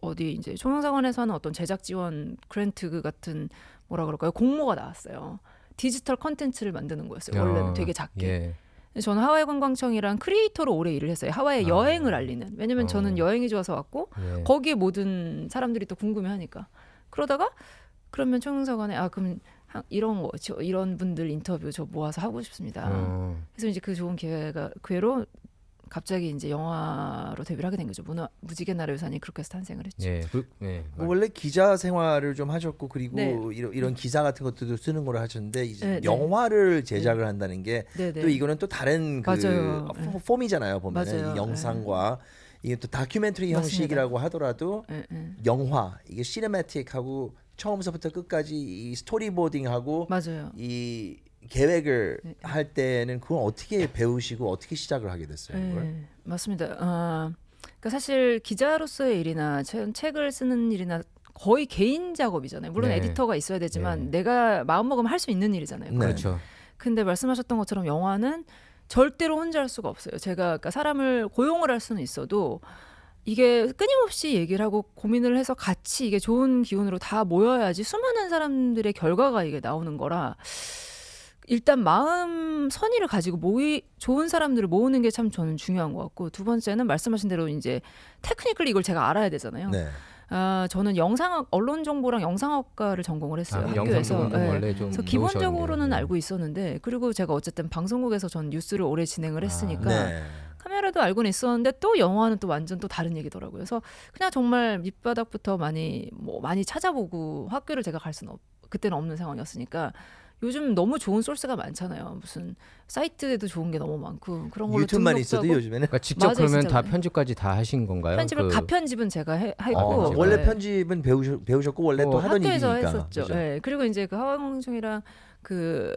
[SPEAKER 3] 어디 이제 중앙상원에서 하는 어떤 제작 지원 그랜트 같은 뭐라 그럴까요? 공모가 나왔어요. 디지털 컨텐츠를 만드는 거였어요. 원래는 되게 작게.
[SPEAKER 1] 예.
[SPEAKER 3] 그래서 저는 하와이 관광청이랑 크리에이터로 오래 일을 했어요. 하와이의 여행을 알리는. 왜냐면 저는 여행이 좋아서 왔고
[SPEAKER 1] 예.
[SPEAKER 3] 거기에 모든 사람들이 또 궁금해하니까. 그러다가 그러면 총영사관에 그럼 이런 분들 인터뷰 저 모아서 하고 싶습니다. 그래서 이제 그 좋은 기회로 갑자기 이제 영화로 데뷔를 하게 된 거죠. 무지개 나라 유산이 그렇게 해서 탄생을 했죠.
[SPEAKER 1] 예,
[SPEAKER 2] 원래 기자 생활을 좀 하셨고 그리고
[SPEAKER 3] 네.
[SPEAKER 2] 이런 기사 같은 것들도 쓰는 걸 하셨는데 이제
[SPEAKER 3] 네, 네.
[SPEAKER 2] 영화를 제작을 한다는 게 또
[SPEAKER 3] 네.
[SPEAKER 2] 이거는 또 다른 그
[SPEAKER 3] 맞아요.
[SPEAKER 2] 폼이잖아요. 보면은
[SPEAKER 3] 맞아요.
[SPEAKER 2] 이 영상과 이게 또 다큐멘터리
[SPEAKER 3] 맞습니다.
[SPEAKER 2] 형식이라고 하더라도
[SPEAKER 3] 네.
[SPEAKER 2] 영화 이게 시네매틱하고 처음서부터 끝까지 이 스토리보딩하고
[SPEAKER 3] 맞아요.
[SPEAKER 2] 이 계획을
[SPEAKER 3] 네.
[SPEAKER 2] 할 때는 그건 어떻게 배우시고 어떻게 시작을 하게 됐어요? 이걸?
[SPEAKER 3] 네, 맞습니다. 그러니까 사실 기자로서의 일이나 책을 쓰는 일이나 거의 개인 작업이잖아요. 물론
[SPEAKER 1] 네.
[SPEAKER 3] 에디터가 있어야 되지만
[SPEAKER 1] 네.
[SPEAKER 3] 내가 마음 먹으면 할 수 있는 일이잖아요.
[SPEAKER 2] 네.
[SPEAKER 1] 그렇죠.
[SPEAKER 3] 근데 말씀하셨던 것처럼 영화는 절대로 혼자 할 수가 없어요. 제가 그러니까 사람을 고용을 할 수는 있어도 이게 끊임없이 얘기를 하고 고민을 해서 같이 이게 좋은 기운으로 다 모여야지 수많은 사람들의 결과가 이게 나오는 거라 일단 마음 선의를 가지고 좋은 사람들을 모으는 게 참 저는 중요한 것 같고 두 번째는 말씀하신 대로 이제 테크니컬리 이걸 제가 알아야 되잖아요.
[SPEAKER 2] 네.
[SPEAKER 3] 저는 언론정보랑 영상학과를 전공을 했어요.
[SPEAKER 1] 영상
[SPEAKER 3] 학교에서.
[SPEAKER 1] 쪽은
[SPEAKER 3] 네.
[SPEAKER 1] 원래 좀
[SPEAKER 3] 그래서 기본적으로는
[SPEAKER 1] 배우셨는데.
[SPEAKER 3] 알고 있었는데 그리고 제가 어쨌든 방송국에서 전 뉴스를 오래 진행을 했으니까
[SPEAKER 2] 네.
[SPEAKER 3] 카메라도 알고는 있었는데 또 영화는 또 완전 또 다른 얘기더라고요. 그래서 그냥 정말 밑바닥부터 많이 찾아보고 학교를 제가 갈 수는 그때는 없는 상황이었으니까 요즘 너무 좋은 소스가 많잖아요. 무슨 사이트에도 좋은 게 너무 많고 그런 걸로
[SPEAKER 2] 유튜브만
[SPEAKER 3] 등록도
[SPEAKER 2] 있어도
[SPEAKER 3] 하고
[SPEAKER 2] 요즘에는
[SPEAKER 1] 그러니까 직접
[SPEAKER 3] 맞아요,
[SPEAKER 1] 그러면
[SPEAKER 3] 진짜.
[SPEAKER 1] 다 편집까지 다 하신 건가요?
[SPEAKER 3] 편집을 가편집은 제가 했고
[SPEAKER 1] 편집을.
[SPEAKER 2] 원래
[SPEAKER 3] 네.
[SPEAKER 2] 편집은 배우셨고 원래 또 하던
[SPEAKER 3] 학교에서
[SPEAKER 2] 일이니까.
[SPEAKER 3] 했었죠.
[SPEAKER 2] 그죠?
[SPEAKER 3] 네. 그리고 이제 그 하와이공중이랑 그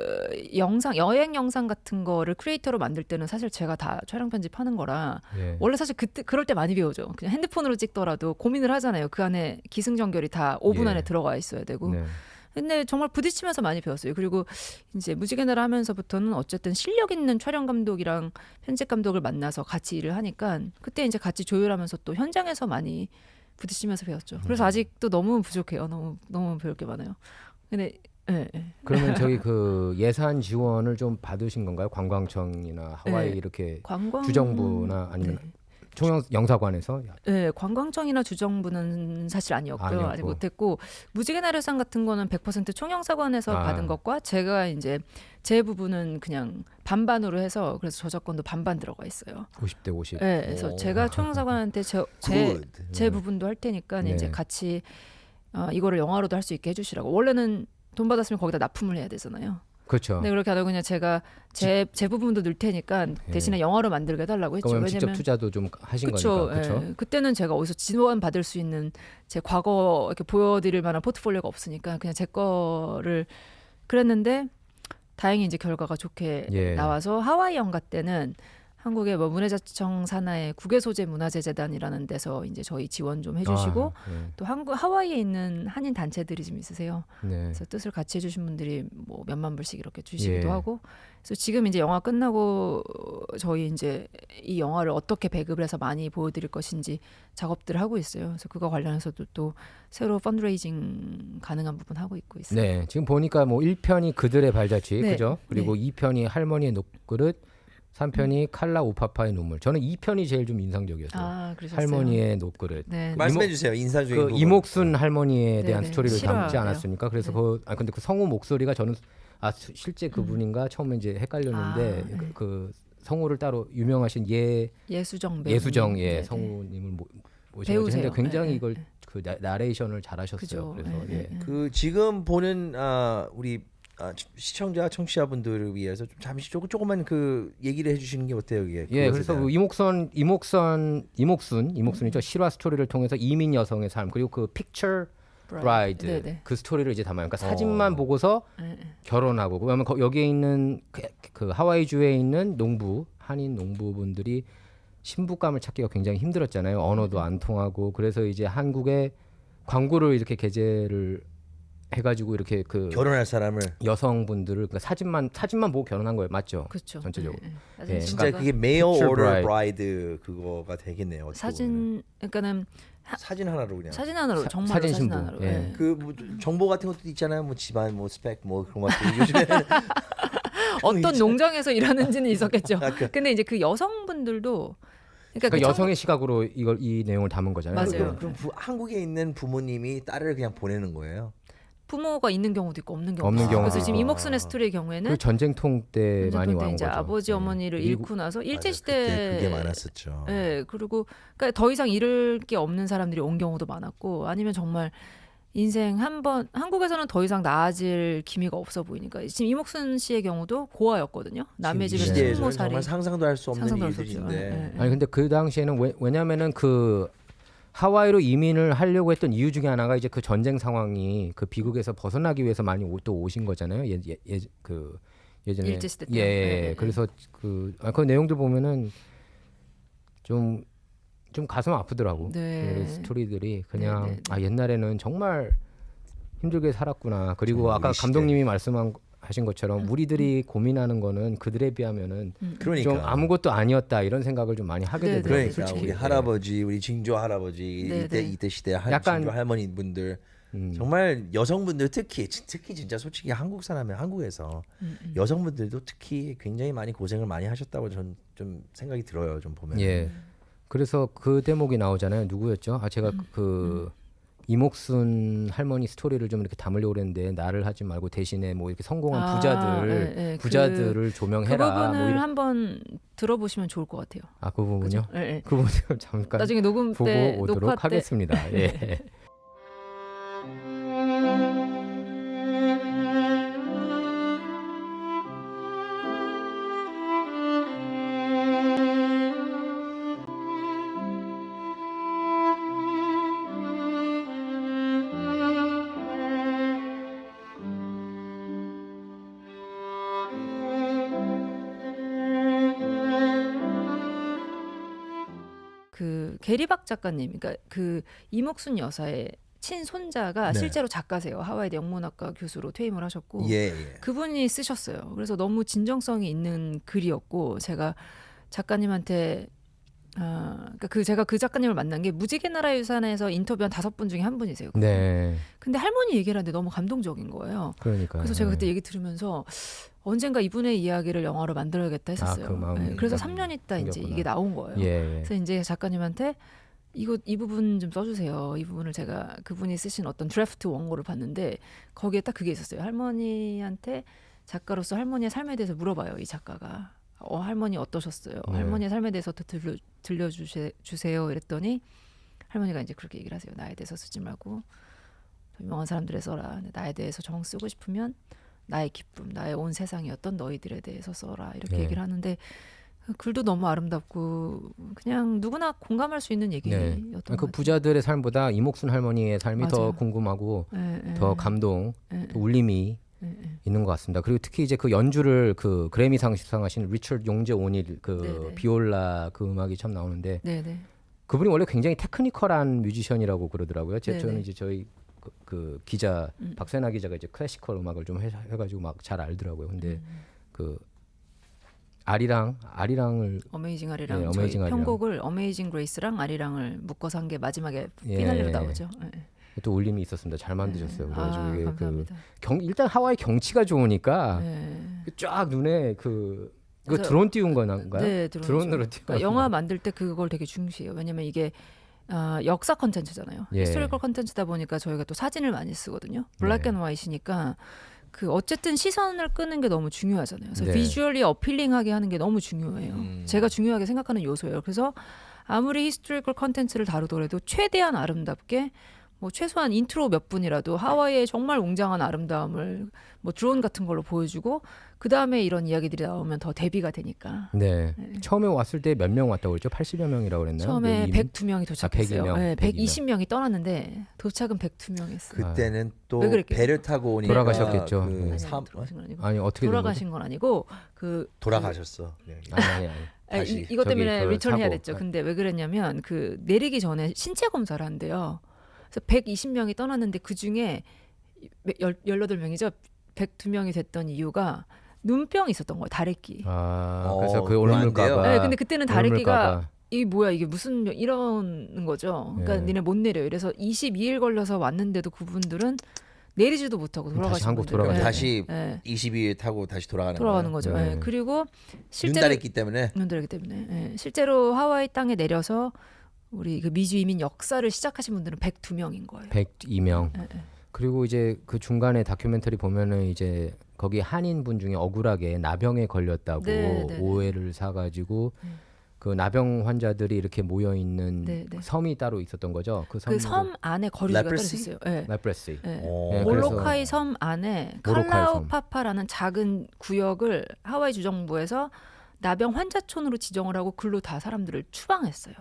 [SPEAKER 3] 여행 영상 같은 거를 크리에이터로 만들 때는 사실 제가 다 촬영 편집하는 거라
[SPEAKER 1] 예.
[SPEAKER 3] 원래 사실 그럴 때 많이 배우죠. 그냥 핸드폰으로 찍더라도 고민을 하잖아요. 그 안에 기승전결이 다 5분
[SPEAKER 1] 예.
[SPEAKER 3] 안에 들어가 있어야 되고.
[SPEAKER 1] 네.
[SPEAKER 3] 근데 정말 부딪히면서 많이 배웠어요. 그리고 이제 무지개나라 하면서부터는 어쨌든 실력 있는 촬영 감독이랑 편집 감독을 만나서 같이 일을 하니까 그때 이제 같이 조율하면서 또 현장에서 많이 부딪히면서 배웠죠. 그래서 아직도 너무 부족해요. 너무 배울 게 많아요. 근데 예.
[SPEAKER 1] 그러면 저희 그 예산 지원을 좀 받으신 건가요? 관광청이나 하와이
[SPEAKER 3] 네.
[SPEAKER 1] 이렇게
[SPEAKER 3] 관광
[SPEAKER 1] 주정부나 아니면
[SPEAKER 3] 네.
[SPEAKER 1] 영사관에서
[SPEAKER 3] 네, 관광청이나 주정부는 사실 아니었고요.
[SPEAKER 1] 아니었고.
[SPEAKER 3] 아직 못했고 무지개나래상 같은 거는 100% 총영사관에서 받은 것과 제가 이제 제 부분은 그냥 반반으로 해서 그래서 저작권도 반반 들어가 있어요.
[SPEAKER 1] 50대 50.
[SPEAKER 3] 네, 그래서
[SPEAKER 2] 오.
[SPEAKER 3] 제가 총영사관한테 제
[SPEAKER 2] Good.
[SPEAKER 3] 부분도 할 테니까
[SPEAKER 1] 네.
[SPEAKER 3] 이제 같이 이거를 영화로도 할 수 있게 해주시라고. 원래는 돈 받았으면 거기다 납품을 해야 되잖아요.
[SPEAKER 1] 그렇죠.
[SPEAKER 3] 근데 그렇게 하다 그냥 제가 제 부분도 넣을 테니까 대신에 영화로 만들게 해달라고 했죠.
[SPEAKER 1] 그러면 직접 투자도 좀 하신 거니까. 그렇죠.
[SPEAKER 3] 예. 그때는 제가 어디서 지원 받을 수 있는 제 과거 이렇게 보여드릴 만한 포트폴리오가 없으니까 그냥 제 거를 그랬는데 다행히 이제 결과가 좋게
[SPEAKER 1] 예.
[SPEAKER 3] 나와서 하와이 연가 때는 한국의 문해자청 산하의 국외소재 문화재재단이라는 데서 이제 저희 지원 좀 해주시고 또 하와이에 있는 한인 단체들이 좀 있으세요.
[SPEAKER 1] 네.
[SPEAKER 3] 그래서 뜻을 같이 해주신 분들이 뭐 몇만 불씩 이렇게 주시기도
[SPEAKER 1] 예.
[SPEAKER 3] 하고. 그래서 지금 이제 영화 끝나고 저희 이제 이 영화를 어떻게 배급을 해서 많이 보여드릴 것인지 작업들을 하고 있어요. 그래서 그거 관련해서도 또 새로 펀드레이징 가능한 부분 하고 있어요.
[SPEAKER 1] 네, 지금 보니까 뭐 1편이 그들의 발자취,
[SPEAKER 3] 네.
[SPEAKER 1] 그죠? 그리고
[SPEAKER 3] 네.
[SPEAKER 1] 2편이 할머니의 녹그릇, 3편이 칼라 오파파의 눈물. 저는 2편이 제일 좀 인상적이었어요.
[SPEAKER 3] 그러셨어요.
[SPEAKER 1] 할머니의 녹그릇.
[SPEAKER 3] 네.
[SPEAKER 2] 말씀해 주세요. 인사적인
[SPEAKER 1] 그
[SPEAKER 2] 부분.
[SPEAKER 1] 이목순 할머니에 대한
[SPEAKER 3] 네네.
[SPEAKER 1] 스토리를 담지
[SPEAKER 3] 실화예요.
[SPEAKER 1] 않았습니까? 그래서
[SPEAKER 3] 네.
[SPEAKER 1] 근데 그 성우 목소리가 저는 실제 그분인가 처음에 이제 헷갈렸는데
[SPEAKER 3] 네.
[SPEAKER 1] 그 성우를 따로 유명하신
[SPEAKER 3] 예수정 배우.
[SPEAKER 1] 예수정
[SPEAKER 3] 네네.
[SPEAKER 1] 성우님을 모셔가지고
[SPEAKER 3] 배우세요.
[SPEAKER 1] 했는데 굉장히
[SPEAKER 3] 네,
[SPEAKER 1] 이걸 그 나레이션을 잘하셨어요.
[SPEAKER 3] 그죠.
[SPEAKER 1] 그래서
[SPEAKER 3] 네,
[SPEAKER 1] 예.
[SPEAKER 3] 네.
[SPEAKER 2] 그 지금 보는 우리 시청자 청취자분들을 위해서 좀 잠시 조금만 그 얘기를 해주시는 게 어때요, 이게?
[SPEAKER 1] 예,
[SPEAKER 2] 그것에
[SPEAKER 1] 그래서
[SPEAKER 2] 대한.
[SPEAKER 1] 그 이목순이죠. 실화 스토리를 통해서 이민 여성의 삶 그리고 그 픽처 브라이드
[SPEAKER 3] 네네.
[SPEAKER 1] 그 스토리를 이제 담아요. 그러니까 사진만 보고서
[SPEAKER 3] 네.
[SPEAKER 1] 결혼하고 그러면 여기에 있는 그 하와이주에 있는 한인 농부분들이 신부감을 찾기가 굉장히 힘들었잖아요. 언어도 안 통하고 그래서 이제 한국에 광고를 이렇게 게재를 해가지고 이렇게 그
[SPEAKER 2] 결혼할 사람을
[SPEAKER 1] 여성분들을 그러니까 사진만 보고 결혼한 거예요, 맞죠?
[SPEAKER 3] 그렇죠.
[SPEAKER 1] 전체적으로.
[SPEAKER 3] 네.
[SPEAKER 1] 예,
[SPEAKER 2] 진짜
[SPEAKER 3] 그러니까
[SPEAKER 2] 그게 메이어
[SPEAKER 1] Picture
[SPEAKER 2] 오더
[SPEAKER 1] bride.
[SPEAKER 2] 브라이드 그거가 되겠네요. 어떻게 보면은.
[SPEAKER 3] 사진 그러니까는
[SPEAKER 2] 사진 하나로 그냥.
[SPEAKER 3] 사진 하나로 정말
[SPEAKER 1] 사진
[SPEAKER 3] 사진
[SPEAKER 1] 신부.
[SPEAKER 3] 하나로.
[SPEAKER 1] 예.
[SPEAKER 3] 네.
[SPEAKER 2] 그 뭐 정보 같은 것도 있잖아요. 뭐 집안, 뭐 스펙, 뭐 그런 것들 요즘에는
[SPEAKER 3] 어떤 농장에서 일하는지는 있었겠죠.
[SPEAKER 2] 그-
[SPEAKER 3] 근데 이제 그 여성분들도 그러니까
[SPEAKER 1] 그러니까
[SPEAKER 3] 그
[SPEAKER 1] 여성의 시각으로 이 내용을 담은 거잖아요.
[SPEAKER 3] 맞아요.
[SPEAKER 2] 그럼 한국에 있는 부모님이 딸을 그냥 보내는 거예요.
[SPEAKER 3] 부모가 있는 경우도 있고 없는 경우도
[SPEAKER 1] 없는
[SPEAKER 3] 있고.
[SPEAKER 1] 경우도
[SPEAKER 3] 그래서 지금
[SPEAKER 2] 있고.
[SPEAKER 3] 이목순의 스토리의 경우에는
[SPEAKER 1] 그 전쟁통 때 많이
[SPEAKER 3] 전쟁통 때
[SPEAKER 1] 와온
[SPEAKER 3] 이제
[SPEAKER 1] 거죠.
[SPEAKER 3] 아버지 어머니를
[SPEAKER 1] 미국-
[SPEAKER 3] 잃고 나서 일제
[SPEAKER 2] 맞아요.
[SPEAKER 3] 시대
[SPEAKER 2] 그때 그게 많았었죠.
[SPEAKER 3] 예, 그리고 그러니까 더 이상 잃을 게 없는 사람들이 온 경우도 많았고 아니면 정말 인생 한 번 한국에서는 더 이상 나아질 기미가 없어 보이니까 지금 이목순 씨의 경우도 고아였거든요. 남의
[SPEAKER 2] 지금 이
[SPEAKER 3] 집에서
[SPEAKER 2] 시대에서는
[SPEAKER 3] 20살이
[SPEAKER 2] 정말 상상도 할 수 없는
[SPEAKER 3] 상상도 할 수 없죠.
[SPEAKER 2] 일들인데.
[SPEAKER 3] 예, 예.
[SPEAKER 1] 아니 근데 그 당시에는 왜냐면은 그 하와이로 이민을 하려고 했던 이유 중에 하나가 이제 그 전쟁 상황이 그 비극에서 벗어나기 위해서 많이 또 오신 거잖아요. 그 예전에
[SPEAKER 3] 일제시대 때.
[SPEAKER 1] 예,
[SPEAKER 3] 예, 예.
[SPEAKER 1] 그래서 그 내용들 보면은 좀 가슴 아프더라고.
[SPEAKER 3] 네.
[SPEAKER 1] 그 스토리들이 그냥
[SPEAKER 3] 네, 네, 네.
[SPEAKER 1] 아 옛날에는 정말 힘들게 살았구나. 그리고
[SPEAKER 2] 정말
[SPEAKER 1] 아까
[SPEAKER 2] 우리 시대.
[SPEAKER 1] 감독님이 말씀하신 것처럼 우리들이 고민하는 거는 그들에 비하면은
[SPEAKER 2] 그러니까
[SPEAKER 1] 좀 아무것도 아니었다 이런 생각을 좀 많이 하게
[SPEAKER 3] 네, 네.
[SPEAKER 1] 되더라고요.
[SPEAKER 2] 그러니까
[SPEAKER 1] 솔직히.
[SPEAKER 2] 우리 할아버지, 우리 징조 할아버지
[SPEAKER 3] 네,
[SPEAKER 2] 이때
[SPEAKER 3] 네.
[SPEAKER 2] 이때 시대
[SPEAKER 1] 약간-
[SPEAKER 2] 징조 할머니 분들 정말 여성분들 특히 진짜 솔직히 한국 사람이 한국에서 여성분들도 특히 굉장히 많이 고생을 많이 하셨다고 전 좀 생각이 들어요. 좀 보면.
[SPEAKER 1] 예. 그래서 그 대목이 나오잖아요. 누구였죠? 아 제가 그 이목순 할머니 스토리를 좀 이렇게 담으려고 그랬는데 나를 하지 말고 대신에 뭐 이렇게 성공한
[SPEAKER 3] 아,
[SPEAKER 1] 부자들
[SPEAKER 3] 예, 예.
[SPEAKER 1] 부자들을
[SPEAKER 3] 그
[SPEAKER 1] 조명해라.
[SPEAKER 3] 부분을
[SPEAKER 1] 뭐 이런
[SPEAKER 3] 한번 들어보시면 좋을 것 같아요.
[SPEAKER 1] 그 부분요?
[SPEAKER 3] 예, 예.
[SPEAKER 1] 그 부분을 잠깐
[SPEAKER 3] 나중에 녹음
[SPEAKER 1] 보고
[SPEAKER 3] 때 녹화
[SPEAKER 1] 오도록
[SPEAKER 3] 때
[SPEAKER 1] 하겠습니다. 예.
[SPEAKER 3] 그 게리박 작가님, 그러니까 그 이목순 여사의 친손자가
[SPEAKER 2] 네.
[SPEAKER 3] 실제로 작가세요. 하와이대 영문학과 교수로 퇴임을 하셨고
[SPEAKER 2] 예, 예.
[SPEAKER 3] 그분이 쓰셨어요. 그래서 너무 진정성이 있는 글이었고 제가 작가님한테 그러니까 제가 그 작가님을 만난 게 무지개 나라의 유산에서 인터뷰한 5분 중에 한 분이세요.
[SPEAKER 1] 네.
[SPEAKER 3] 근데 할머니 얘기를 하는데 너무 감동적인 거예요.
[SPEAKER 1] 그러니까.
[SPEAKER 3] 그래서 제가 그때 얘기 들으면서 언젠가 이분의 이야기를 영화로 만들어야겠다 했었어요.
[SPEAKER 1] 그 마음이
[SPEAKER 3] 그래서 3년 있다 이제
[SPEAKER 1] 생겼구나.
[SPEAKER 3] 이게 나온 거예요.
[SPEAKER 1] 예.
[SPEAKER 3] 그래서 이제 작가님한테 이 부분 좀 써주세요. 이 부분을 제가 그분이 쓰신 어떤 드래프트 원고를 봤는데 거기에 딱 그게 있었어요. 할머니한테 작가로서 할머니의 삶에 대해서 물어봐요. 이 작가가 할머니 어떠셨어요?
[SPEAKER 1] 네.
[SPEAKER 3] 할머니의 삶에 대해서 더 들려주세요. 이랬더니 할머니가 이제 그렇게 얘기를 하세요. 나에 대해서 쓰지 말고 더 유명한 사람들에 써라. 나에 대해서 정 쓰고 싶으면 나의 기쁨, 나의 온 세상이 어떤 너희들에 대해서 써라. 이렇게
[SPEAKER 1] 네.
[SPEAKER 3] 얘기를 하는데 글도 너무 아름답고 그냥 누구나 공감할 수 있는 얘기였던
[SPEAKER 1] 네.
[SPEAKER 3] 것
[SPEAKER 1] 그
[SPEAKER 3] 같아요.
[SPEAKER 1] 부자들의 삶보다 이목순 할머니의 삶이 더
[SPEAKER 3] 맞아요.
[SPEAKER 1] 궁금하고
[SPEAKER 3] 예, 예.
[SPEAKER 1] 더 감동,
[SPEAKER 3] 예,
[SPEAKER 1] 더 울림이
[SPEAKER 3] 예, 예.
[SPEAKER 1] 있는 것 같습니다. 그리고 특히 이제 그 연주를 그 그래미상 수상하신 리처드 용재 오닐 그
[SPEAKER 3] 네네.
[SPEAKER 1] 비올라 그 음악이 참 나오는데
[SPEAKER 3] 네네.
[SPEAKER 1] 그분이 원래 굉장히 테크니컬한 뮤지션이라고 그러더라고요. 저는
[SPEAKER 3] 네네.
[SPEAKER 1] 이제 저희 그 기자 박세나 기자가 이제 클래시컬 음악을 좀 해가지고 막 잘 알더라고요. 근데 그 아리랑을
[SPEAKER 3] 어메이징 아리랑
[SPEAKER 1] 네,
[SPEAKER 3] 저희
[SPEAKER 1] 어메이징 아리랑.
[SPEAKER 3] 편곡을 어메이징 그레이스랑 아리랑을 묶어서 한 게 마지막에
[SPEAKER 1] 예.
[SPEAKER 3] 피날레로 나오죠. 예.
[SPEAKER 1] 또 울림이 있었습니다. 잘 만드셨어요. 그래가지고 이게
[SPEAKER 3] 감사합니다.
[SPEAKER 1] 일단 하와이 경치가 좋으니까
[SPEAKER 3] 네.
[SPEAKER 1] 쫙 눈에 그거
[SPEAKER 3] 그래서-
[SPEAKER 1] 드론 띄운 거나가요?
[SPEAKER 3] 네,
[SPEAKER 1] 드론으로 띄운
[SPEAKER 3] 그러니까 영화 만들 때 그걸 되게 중시해요. 왜냐면 이게 역사 컨텐츠잖아요.
[SPEAKER 1] 예.
[SPEAKER 3] 히스토리컬 컨텐츠다 보니까 저희가 또 사진을 많이 쓰거든요. 블랙
[SPEAKER 1] 네.
[SPEAKER 3] 앤 화이트니까 그 어쨌든 시선을 끄는 게 너무 중요하잖아요. 그래서
[SPEAKER 1] 네.
[SPEAKER 3] 비주얼리 어필링하게 하는 게 너무 중요해요. 제가 중요하게 생각하는 요소예요. 그래서 아무리 히스토리컬 컨텐츠를 다루더라도 최대한 아름답게 뭐 최소한 인트로 몇 분이라도 하와이의 정말 웅장한 아름다움을 뭐 드론 같은 걸로 보여주고 그 다음에 이런 이야기들이 나오면 더 대비가 되니까.
[SPEAKER 1] 네. 처음에 왔을 때 몇 명 왔다고 그랬죠? 80여 명이라고 그랬나요?
[SPEAKER 3] 처음에
[SPEAKER 1] 이미?
[SPEAKER 3] 102명이 도착했어요.
[SPEAKER 1] 102명,
[SPEAKER 3] 네,
[SPEAKER 1] 102명.
[SPEAKER 3] 120명이 떠났는데 도착은 102명이었어요.
[SPEAKER 2] 그때는 또
[SPEAKER 3] 왜 그랬겠어요?
[SPEAKER 2] 배를 타고 오니까
[SPEAKER 1] 돌아가셨겠죠.
[SPEAKER 2] 그
[SPEAKER 1] 네.
[SPEAKER 3] 돌아가신 건 아니고
[SPEAKER 1] 아니 어떻게 된
[SPEAKER 3] 돌아가신 건 아니고 그
[SPEAKER 2] 돌아가셨어. 네.
[SPEAKER 1] 거죠? 아니.
[SPEAKER 2] 다시
[SPEAKER 3] 이것 때문에
[SPEAKER 1] 저기 그
[SPEAKER 3] 리턴 해야
[SPEAKER 1] 사고.
[SPEAKER 3] 됐죠. 근데 왜 그랬냐면 그 내리기 전에 신체 검사를 한대요. 그래서 120명이 떠났는데 그 중에 18명이죠. 102명이 됐던 이유가 눈병이 있었던 거예요. 다래끼.
[SPEAKER 1] 그래서 그
[SPEAKER 2] 그럼 안
[SPEAKER 1] 옮을까봐.
[SPEAKER 2] 돼요.
[SPEAKER 3] 네, 근데 그때는 다래끼가
[SPEAKER 1] 옮을까봐.
[SPEAKER 3] 이게 뭐야 이게 무슨 이러는 거죠. 그러니까
[SPEAKER 1] 네.
[SPEAKER 3] 니네 못 내려요. 그래서 22일 걸려서 왔는데도 그분들은 내리지도 못하고
[SPEAKER 1] 다시
[SPEAKER 3] 돌아가신
[SPEAKER 1] 한국
[SPEAKER 3] 분들.
[SPEAKER 1] 돌아가셨네.
[SPEAKER 2] 다시
[SPEAKER 3] 네.
[SPEAKER 2] 22일 타고 다시 돌아가는
[SPEAKER 3] 돌아가는
[SPEAKER 2] 거예요.
[SPEAKER 3] 거죠.
[SPEAKER 1] 네.
[SPEAKER 3] 예. 그리고 실제로
[SPEAKER 2] 눈다랬기 때문에
[SPEAKER 3] 눈다랬기 때문에 실제로 하와이 땅에 내려서 우리 그 미주 이민 역사를 시작하신 분들은 102명인 거예요.
[SPEAKER 1] 102명.
[SPEAKER 3] 예, 예.
[SPEAKER 1] 그리고 이제 그 중간에 다큐멘터리 보면은 이제 거기 한인 분 중에 억울하게 나병에 걸렸다고
[SPEAKER 3] 네, 네, 네.
[SPEAKER 1] 오해를 사가지고 그 나병 환자들이 이렇게 모여 있는
[SPEAKER 3] 네, 네.
[SPEAKER 1] 섬이 따로 있었던 거죠. 그
[SPEAKER 3] 그 섬 안에 거리가 따로
[SPEAKER 2] 레프러시?
[SPEAKER 3] 있었어요. 네.
[SPEAKER 1] 레프레시.
[SPEAKER 3] 네.
[SPEAKER 2] 오.
[SPEAKER 1] 네,
[SPEAKER 3] 몰로카이 섬 안에
[SPEAKER 1] 몰로카이
[SPEAKER 3] 칼라우파파라는 작은 구역을 하와이 주정부에서 나병 환자촌으로 지정을 하고 글로 다 사람들을 추방했어요.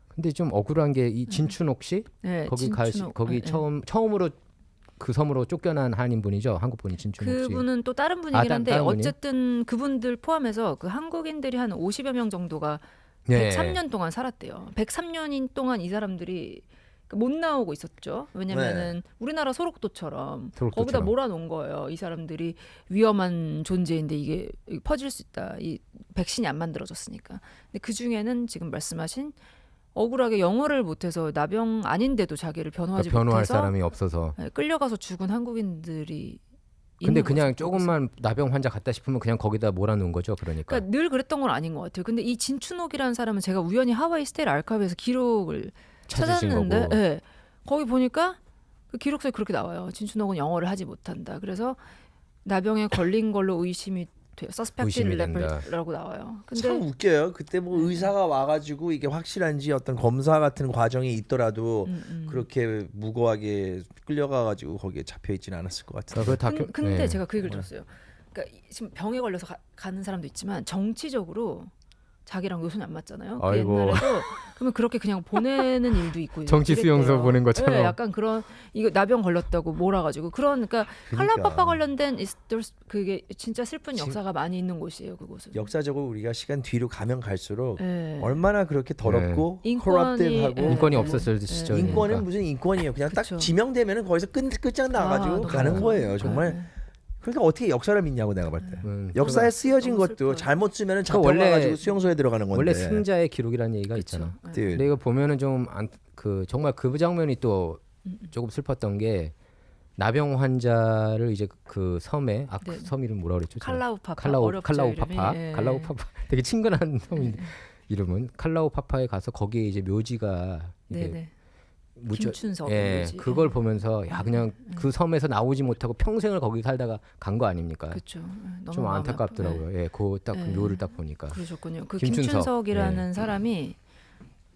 [SPEAKER 1] 근데 좀 억울한 게 이 진춘옥 씨
[SPEAKER 3] 네,
[SPEAKER 1] 거기
[SPEAKER 3] 진춘옥.
[SPEAKER 1] 거기
[SPEAKER 3] 네, 네.
[SPEAKER 1] 처음으로 그 섬으로 쫓겨난 한인 분이죠. 한국 분이 진춘옥 씨.
[SPEAKER 3] 그분은 또 다른 분이긴 한데
[SPEAKER 1] 다른 분이요?
[SPEAKER 3] 어쨌든 그분들 포함해서 그 한국인들이 한 50여 명 정도가
[SPEAKER 1] 네.
[SPEAKER 3] 103년 동안 살았대요. 103년 동안 이 사람들이 못 나오고 있었죠. 왜냐면은 우리나라 소록도처럼 거기다
[SPEAKER 1] 소록도처럼.
[SPEAKER 3] 몰아놓은 거예요. 이 사람들이 위험한 존재인데 이게 퍼질 수 있다. 이 백신이 안 만들어졌으니까. 근데 그 중에는 지금 말씀하신 억울하게 영어를 못해서 나병 아닌데도 자기를 변호하지
[SPEAKER 1] 그러니까 변호할
[SPEAKER 3] 못해서
[SPEAKER 1] 사람이 없어서.
[SPEAKER 3] 네, 끌려가서 죽은 한국인들이
[SPEAKER 1] 근데
[SPEAKER 3] 있는
[SPEAKER 1] 그냥
[SPEAKER 3] 거죠,
[SPEAKER 1] 조금만 나병 환자 같다 싶으면 그냥 거기다 몰아놓은 거죠. 그러니까.
[SPEAKER 3] 그러니까 늘 그랬던 건 아닌 것 같아요. 근데 이 진춘옥이라는 사람은 제가 우연히 하와이 스테일 아카이브에서 기록을
[SPEAKER 1] 찾으신
[SPEAKER 3] 찾았는데,
[SPEAKER 1] 거고.
[SPEAKER 3] 네, 거기 보니까 그 기록서에 그렇게 나와요. 진춘옥은 영어를 하지 못한다. 그래서 나병에 걸린 걸로 의심이 돼요.
[SPEAKER 1] 의심이
[SPEAKER 3] suspected
[SPEAKER 1] 된다.
[SPEAKER 3] level라고 나와요. 근데
[SPEAKER 2] 참 웃겨요. 그때 뭐 의사가 와가지고 이게 확실한지 어떤 검사 같은 과정이 있더라도 그렇게 무고하게 끌려가가지고 거기에 잡혀 있지는 않았을 것 같아요.
[SPEAKER 1] 그 다큐.
[SPEAKER 3] 근데
[SPEAKER 1] 네.
[SPEAKER 3] 제가 그 얘기를 들었어요. 그러니까 지금 병에 걸려서 가는 사람도 있지만 정치적으로 자기랑 요선이 안 맞잖아요. 그
[SPEAKER 1] 아이고.
[SPEAKER 3] 옛날에도 그러면 그렇게 그냥 보내는 일도 있고
[SPEAKER 1] 정치
[SPEAKER 3] 이랬대요.
[SPEAKER 1] 수용소 보낸 것처럼.
[SPEAKER 3] 네, 약간 그런 이거 나병 걸렸다고 몰아가지고 그러니까 칼라파파 관련된 그게 진짜 슬픈 역사가 많이 있는 곳이에요. 그곳은.
[SPEAKER 2] 역사적으로 우리가 시간 뒤로 가면 갈수록
[SPEAKER 3] 네.
[SPEAKER 2] 얼마나 그렇게 더럽고
[SPEAKER 3] 인권이-
[SPEAKER 2] 코럽티브하고
[SPEAKER 3] 네.
[SPEAKER 1] 인권이 없었을 시절이니까.
[SPEAKER 2] 인권은 무슨 인권이에요. 그냥
[SPEAKER 3] 그쵸.
[SPEAKER 2] 딱 지명되면은 거기서 끝장 나가지고
[SPEAKER 3] 너무
[SPEAKER 2] 가는
[SPEAKER 3] 맞아.
[SPEAKER 2] 거예요. 정말.
[SPEAKER 3] 네.
[SPEAKER 2] 그러니까 어떻게 역사를 믿냐고 내가 볼 때. 역사에
[SPEAKER 1] 그거-
[SPEAKER 2] 쓰여진
[SPEAKER 3] 너무
[SPEAKER 2] 것도
[SPEAKER 3] 슬퍼요.
[SPEAKER 2] 잘못 쓰면은
[SPEAKER 1] 그거 원래-
[SPEAKER 2] 잡혀가지고 수용소에 들어가는 건데.
[SPEAKER 1] 원래 승자의 기록이라는 얘기가
[SPEAKER 3] 그쵸.
[SPEAKER 1] 있잖아.
[SPEAKER 3] 네.
[SPEAKER 2] 네.
[SPEAKER 1] 근데 이거 보면은 그 정말 그 장면이 또 조금 슬펐던 게 나병 환자를 이제 그 섬에 그
[SPEAKER 3] 네.
[SPEAKER 1] 섬 이름 뭐라 그랬죠?
[SPEAKER 3] 칼라우파파 어렵죠,
[SPEAKER 1] 칼라우파파
[SPEAKER 3] 이름이. 예.
[SPEAKER 1] 칼라우파파 되게 친근한 섬인데 이름은 칼라우파파에 가서 거기에 이제 묘지가 이게
[SPEAKER 3] 네네.
[SPEAKER 1] 묻혀
[SPEAKER 3] 김춘석
[SPEAKER 1] 예
[SPEAKER 3] 묘지.
[SPEAKER 1] 그걸 보면서 야 그냥 그 섬에서 나오지 못하고 평생을 거기 살다가 간 거 아닙니까?
[SPEAKER 3] 그렇죠. 너무
[SPEAKER 1] 좀
[SPEAKER 3] 마음이
[SPEAKER 1] 안타깝더라고요. 예, 그딱 그
[SPEAKER 3] 네.
[SPEAKER 1] 묘를 딱 보니까.
[SPEAKER 3] 그러셨군요. 그
[SPEAKER 1] 김춘석.
[SPEAKER 3] 김춘석이라는 사람이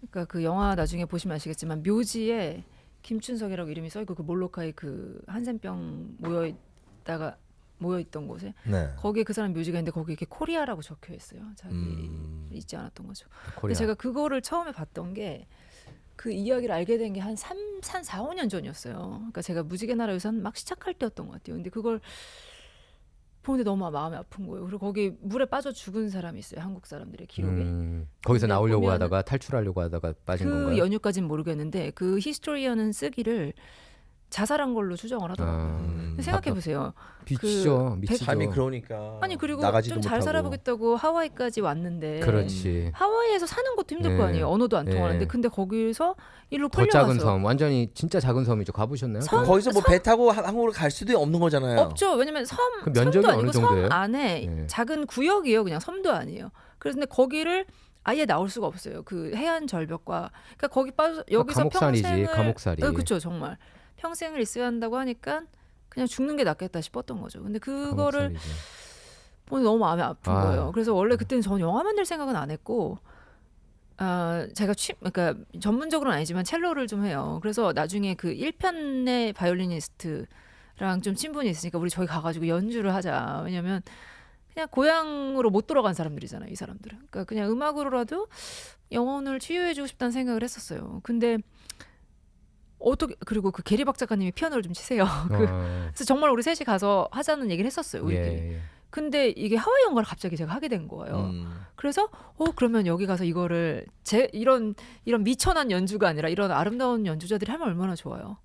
[SPEAKER 3] 그러니까 그 영화 나중에 보시면 아시겠지만 묘지에 김춘석이라고 이름이 써 있고 그 몰로카이 그 한센병 모여 있던 곳에
[SPEAKER 2] 네.
[SPEAKER 3] 거기에 그 사람 묘지가 있는데 거기에 이렇게 코리아라고 적혀 있어요. 자기 잊지 않았던 거죠. 근데
[SPEAKER 1] 코리아.
[SPEAKER 3] 제가 그거를 처음에 봤던 게 그 이야기를 알게 된 게 한 4, 5년 전이었어요. 그러니까 제가 무지개 나라 유산 막 시작할 때였던 것 같아요. 근데 그걸 보는데 너무 마음이 아픈 거예요. 그리고 거기 물에 빠져 죽은 사람이 있어요. 한국 사람들의 기록에.
[SPEAKER 1] 거기서
[SPEAKER 3] 근데
[SPEAKER 1] 나오려고
[SPEAKER 3] 보면은-
[SPEAKER 1] 하다가 탈출하려고 하다가 빠진
[SPEAKER 3] 그
[SPEAKER 1] 건가요?
[SPEAKER 3] 연유까지는 모르겠는데 그 히스토리언은 쓰기를 자살한 걸로 추정을 하더라고요. 근데 생각해 보세요.
[SPEAKER 1] 미치죠, 미치죠.
[SPEAKER 2] 삶이 그러니까
[SPEAKER 3] 아니 그리고
[SPEAKER 2] 나가지도
[SPEAKER 3] 좀 잘
[SPEAKER 2] 못하고.
[SPEAKER 3] 살아보겠다고 하와이까지 왔는데
[SPEAKER 1] 그렇지.
[SPEAKER 3] 하와이에서 사는 것도 힘들
[SPEAKER 1] 네.
[SPEAKER 3] 거 아니에요. 언어도 안
[SPEAKER 1] 네.
[SPEAKER 3] 통하는데 근데 거기서 일로
[SPEAKER 1] 더 작은
[SPEAKER 3] 끌려가서
[SPEAKER 1] 섬, 완전히 진짜 작은 섬이죠. 가보셨나요?
[SPEAKER 3] 섬-
[SPEAKER 2] 거기서 뭐 배 타고 한국으로 갈 수도 없는 거잖아요.
[SPEAKER 3] 없죠. 왜냐면
[SPEAKER 1] 그 면적이
[SPEAKER 3] 섬도
[SPEAKER 1] 어느
[SPEAKER 3] 아니고
[SPEAKER 1] 정도예요?
[SPEAKER 3] 섬 안에
[SPEAKER 1] 네.
[SPEAKER 3] 작은 구역이에요. 그냥 섬도 아니에요. 그래서 근데 거기를 아예 나올 수가 없어요. 그 해안 절벽과 그러니까 거기 빠져 여기서
[SPEAKER 1] 감옥살이지,
[SPEAKER 3] 평생을
[SPEAKER 1] 감옥살이.
[SPEAKER 3] 그렇죠. 정말 평생을 있어야 한다고 하니까 그냥 죽는 게 낫겠다 싶었던 거죠. 근데 그거를
[SPEAKER 1] 감옥살이지.
[SPEAKER 3] 보니 너무 마음이 아픈
[SPEAKER 1] 아.
[SPEAKER 3] 거예요. 그래서 원래 그때는 전 영화 만들 생각은 안 했고 제가 그러니까 전문적으로는 아니지만 첼로를 좀 해요. 그래서 나중에 그 1편의 바이올리니스트랑 좀 친분이 있으니까 우리 저기 가가지고 연주를 하자. 왜냐면 그냥 고향으로 못 돌아간 사람들이잖아요. 이 사람들은. 그러니까 그냥 음악으로라도 영혼을 치유해주고 싶다는 생각을 했었어요. 근데 어떻게 그리고 그 게리 박 작가님이 피아노를 좀 치세요. 그래서 정말 우리 셋이 가서 하자는 얘기를 했었어요. 우리끼리.
[SPEAKER 1] 예.
[SPEAKER 3] 근데 이게 하와이 연가를 갑자기 제가 하게 된 거예요. 그래서 그러면 여기 가서 이거를 이런 미천한 연주가 아니라 이런 아름다운 연주자들이 하면 얼마나 좋아요.